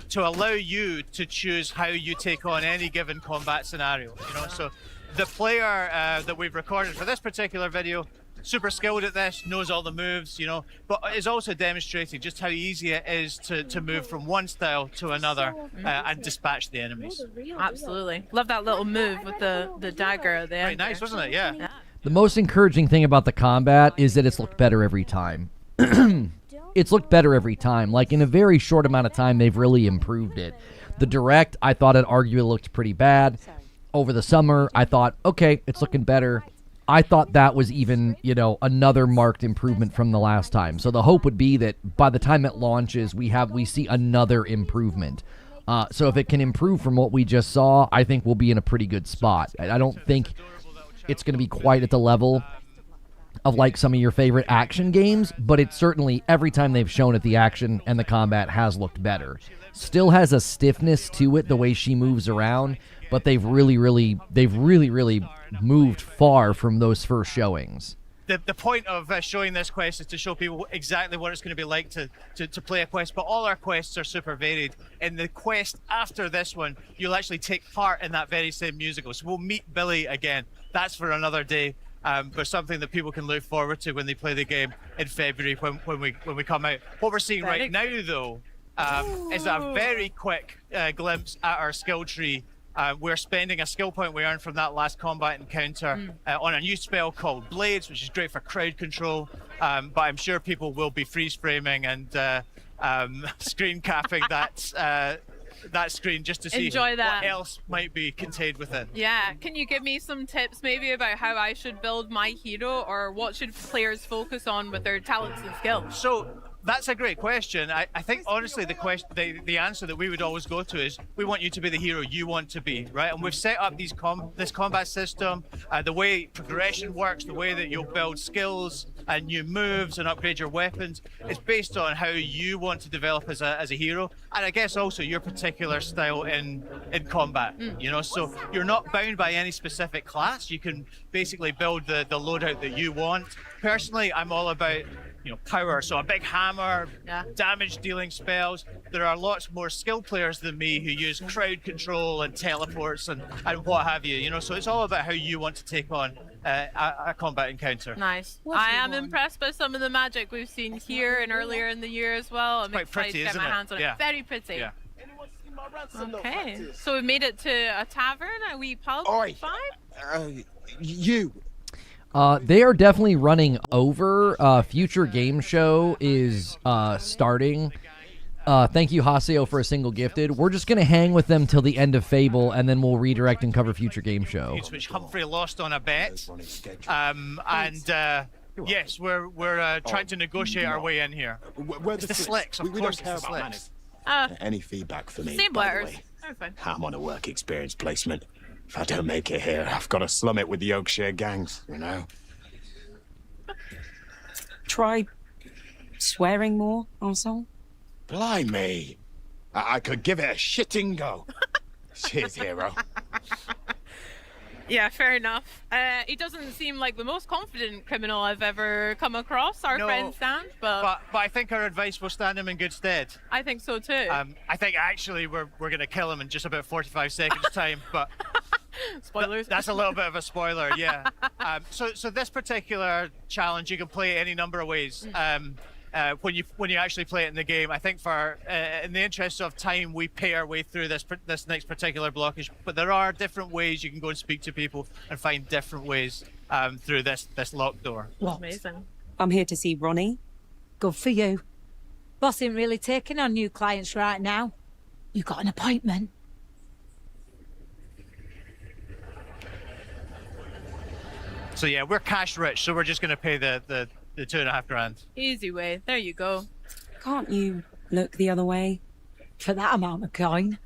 to allow you to choose how you take on any given combat scenario. You know, so the player that we've recorded for this particular video, super skilled at this, knows all the moves, you know, but is also demonstrating just how easy it is to move from one style to another and dispatch the enemies. Absolutely. Love that little move with the dagger there. Very nice, wasn't it? Yeah. The most encouraging thing about the combat is that it's looked better every time. It's looked better every time. Like, in a very short amount of time, they've really improved it. The Direct, I thought it arguably looked pretty bad. Over the summer, I thought, okay, it's looking better. I thought that was even, you know, another marked improvement from the last time. So the hope would be that by the time it launches, we see another improvement. So if it can improve from what we just saw, I think we'll be in a pretty good spot. I don't think it's going to be quite at the level of like some of your favorite action games, but it's certainly, every time they've shown it, the action and the combat has looked better. Still has a stiffness to it, the way she moves around, but they've really moved far from those first showings. The point of showing this quest is to show people exactly what it's going to be like to play a quest, but all our quests are super varied. In the quest after this one, you'll actually take part in that very same musical. So we'll meet Billy again. That's for another day, but something that people can look forward to when they play the game in February when we come out. What we're seeing right now, though, is a very quick glimpse at our skill tree. We're spending a skill point we earned from that last combat encounter on a new spell called Blades, which is great for crowd control, but I'm sure people will be freeze framing and screen capping that screen just to see Enjoy that. what else might be contained within. Yeah, can you give me some tips maybe about how I should build my hero, or what should players focus on with their talents and skills? So that's a great question. I think honestly the answer that we would always go to is we want you to be the hero you want to be, right? And we've set up this combat system, the way progression works, the way that you'll build skills and new moves and upgrade your weapons. It's based on how you want to develop as a hero, and I guess also your particular style in combat. You know, so you're not bound by any specific class. You can basically build the loadout that you want. Personally, I'm all about, you know, power, so a big hammer, damage dealing spells. There are lots more skilled players than me who use crowd control and teleports and what have you, you know, so it's all about how you want to take on a combat encounter. Nice. I am impressed by some of the magic we've seen here and earlier in the year as well. I'm quite excited pretty, to get isn't my it? hands on Yeah. it. Very pretty. Yeah. Okay, so we made it to a tavern, a wee pub vibe? You. They are definitely running over. Future Game Show is starting. Thank you, Haseo, for a single gifted. We're just going to hang with them till the end of Fable, and then we'll redirect and cover Future Game Show. Which Humphrey lost on a bet. Yes, we're trying to negotiate our way in here. It's the slicks, of course, it's the slicks. Any feedback for me? Same by the letters. way? I'm fine. I'm on a work experience placement. If I don't make it here, I've got to slum it with the Yorkshire gangs, you know? Try swearing more, also. Blimey. I could give it a shitting go. Cheers, hero. Yeah, fair enough. He doesn't seem like the most confident criminal I've ever come across, our friend Stan, but I think our advice will stand him in good stead. I think so too. I think actually we're going to kill him in just about 45 seconds time, but spoilers. That's a little bit of a spoiler, yeah. So this particular challenge you can play any number of ways. When you actually play it in the game, I think for in the interest of time, we pay our way through this next particular blockage. But there are different ways you can go and speak to people and find different ways through this locked door. What? Amazing. I'm here to see Ronnie. Good for you. Boss ain't really taking on new clients right now. You got an appointment. So yeah, we're cash rich, so we're just going to pay the $2.5 grand. Easy way. There you go. Can't you look the other way? For that amount of coin,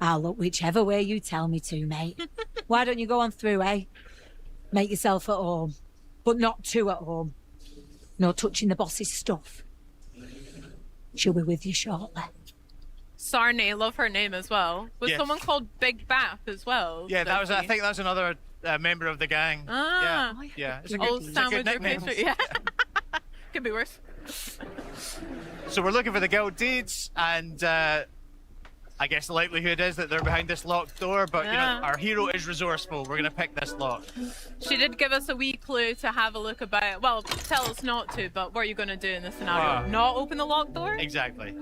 I'll look whichever way you tell me to, mate. Why don't you go on through, eh? Make yourself at home, but not too at home. No touching the boss's stuff. She'll be with you shortly. Sarney, love her name as well. Was Yes. someone called Big Bap as well? Yeah, that was. I think that was another member of the gang. Ah. Yeah. It's a Old good sandwich nickname. replacer, yeah. Could be worse. So we're looking for the guild deeds, and I guess the likelihood is that they're behind this locked door. But you know, our hero is resourceful. We're gonna pick this lock. She did give us a wee clue to have a look about. Well, tell us not to, but what are you going to do in this scenario? Not open the locked door? Exactly.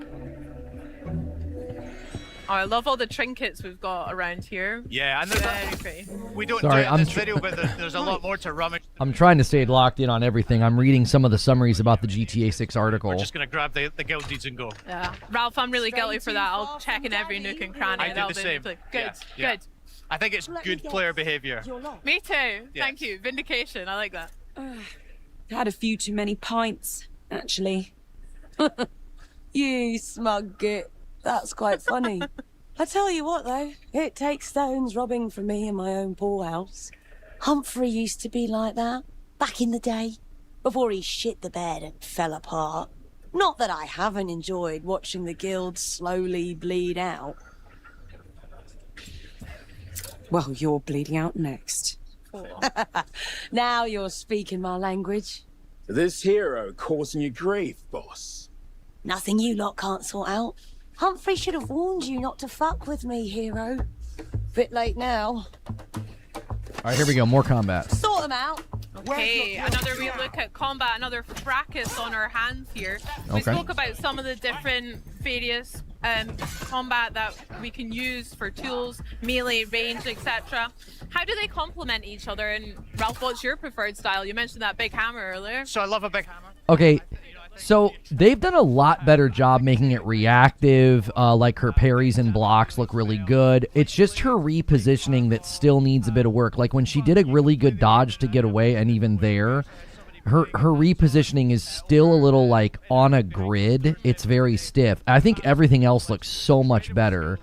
Oh, I love all the trinkets we've got around here. Yeah, and Very pretty. we don't Sorry, do it in this video, but there's a lot more to rummage. I'm trying to stay locked in on everything. I'm reading some of the summaries about the GTA 6 article. We're just gonna grab the guild deeds and go. Yeah. Ralph, I'm really guilty for that. I'll check in every nook and cranny. I do That'll the be same. good, Yeah, yeah. good. I think it's good player behavior. Me too. Thank you. Vindication. I like that. Had a few too many pints, actually. You smug git. That's quite funny. I tell you what, though, it takes stones robbing from me in my own poorhouse. Humphrey used to be like that, back in the day, before he shit the bed and fell apart. Not that I haven't enjoyed watching the guild slowly bleed out. Well, you're bleeding out next. Now you're speaking my language. This hero causing you grief, boss. Nothing you lot can't sort out. Humphrey should have warned you not to fuck with me, hero. Bit late now. All right, here we go. More combat. Sort them out. Okay, another wee look at combat, another fracas on our hands here. We Okay. spoke about some of the different various combat that we can use for tools, melee, range, etc. How do they complement each other? And Ralph, what's your preferred style? You mentioned that big hammer earlier. So I love a big hammer. Okay, so they've done a lot better job making it reactive. Like her parries and blocks look really good. It's just her repositioning that still needs a bit of work. Like when she did a really good dodge to get away, and even there, her repositioning is still a little like on a grid. It's very stiff. I think everything else looks so much better.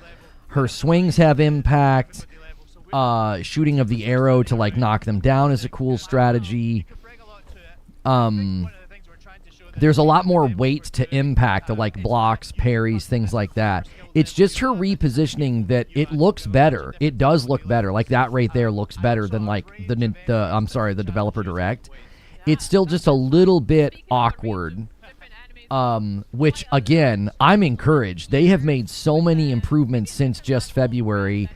Her swings have impact. Shooting of the arrow to like knock them down is a cool strategy. There's a lot more weight to impact, of like blocks, parries, things like that. It's just her repositioning that it looks better. It does look better. Like that right there looks better than like the developer direct. It's still just a little bit awkward. Which again, I'm encouraged. They have made so many improvements since just February.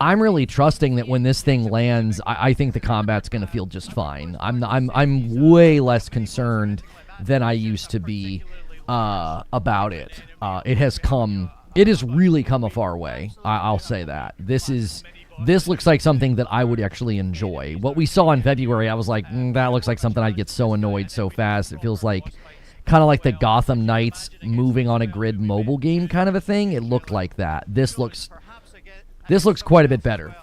I'm really trusting that when this thing lands, I think the combat's going to feel just fine. I'm way less concerned than I used to be about it. It has really come a far way. I'll say that. This looks like something that I would actually enjoy. What we saw in February, I was like, that looks like something I'd get so annoyed so fast. It feels like kind of like the Gotham Knights moving on a grid mobile game kind of a thing. It looked like that. This looks quite a bit better.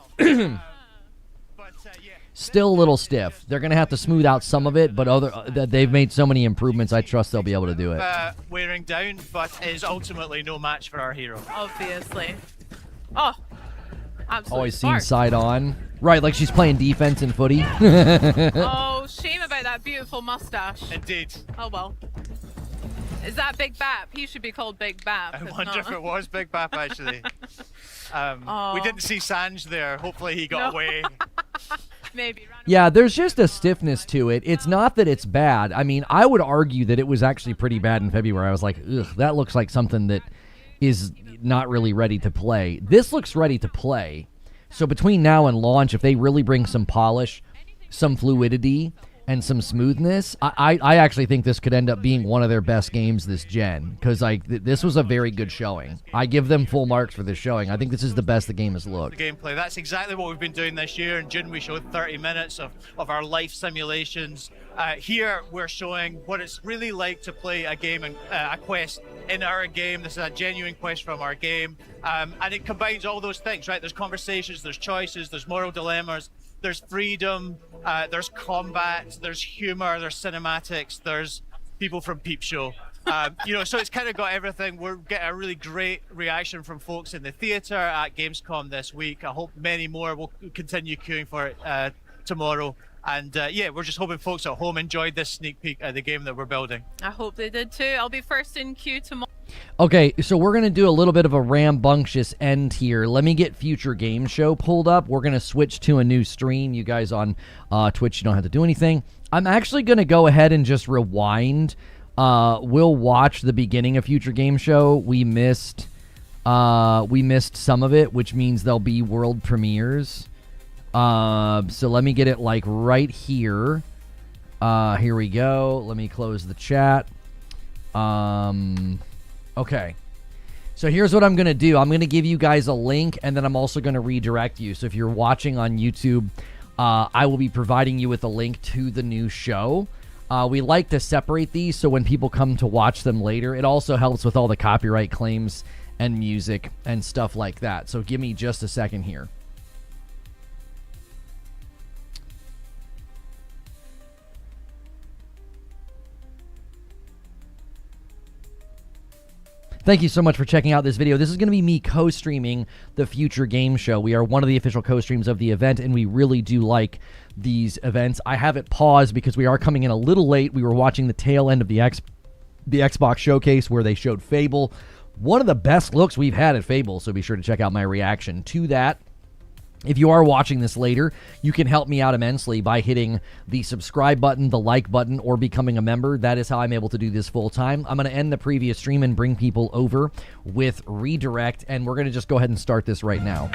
Still a little stiff. They're going to have to smooth out some of it, but they've made so many improvements, I trust they'll be able to do it. Wearing down, but is ultimately no match for our hero. Obviously. Oh, absolutely. Always seen side on. Right, like she's playing defense in footy. Oh, shame about that beautiful mustache. Indeed. Oh, well. Is that Big Bap? He should be called Big Bap. I wonder if it was Big Bap, actually. We didn't see Sanj there. Hopefully he got away. Maybe. Yeah, there's just a stiffness to it. It's not that it's bad. I mean, I would argue that it was actually pretty bad in February. I was like, ugh, that looks like something that is not really ready to play. This looks ready to play. So between now and launch, if they really bring some polish, some fluidity, and some smoothness, I actually think this could end up being one of their best games this gen, because this was a very good showing. I give them full marks for this showing. I think this is the best the game has looked. The gameplay. That's exactly what we've been doing this year. In June, we showed 30 minutes of our life simulations. Here, we're showing what it's really like to play a game and a quest in our game. This is a genuine quest from our game, and it combines all those things, right? There's conversations, there's choices, there's moral dilemmas. There's freedom, there's combat, there's humor, there's cinematics, there's people from Peep Show. So it's kind of got everything. We're getting a really great reaction from folks in the theater at Gamescom this week. I hope many more will continue queuing for it tomorrow. And we're just hoping folks at home enjoyed this sneak peek at the game that we're building. I hope they did too. I'll be first in queue tomorrow. Okay, so we're going to do a little bit of a rambunctious end here. Let me get Future Game Show pulled up. We're going to switch to a new stream. You guys on Twitch, you don't have to do anything. I'm actually going to go ahead and just rewind. We'll watch the beginning of Future Game Show. We missed some of it, which means there'll be world premieres. So let me get it like right here. Here we go. Let me close the chat. Okay, so here's what I'm going to do. I'm going to give you guys a link, and then I'm also going to redirect you. So if you're watching on YouTube, I will be providing you with a link to the new show. We like to separate these so when people come to watch them later, it also helps with all the copyright claims and music and stuff like that. So give me just a second here. Thank you so much for checking out this video. This is going to be me co-streaming the Future Game Show. We are one of the official co-streams of the event, and we really do like these events. I have it paused because we are coming in a little late. We were watching the tail end of the Xbox showcase where they showed Fable. One of the best looks we've had at Fable, so be sure to check out my reaction to that. If you are watching this later, you can help me out immensely by hitting the subscribe button, the like button, or becoming a member. That is how I'm able to do this full time. I'm going to end the previous stream and bring people over with redirect, and we're going to just go ahead and start this right now.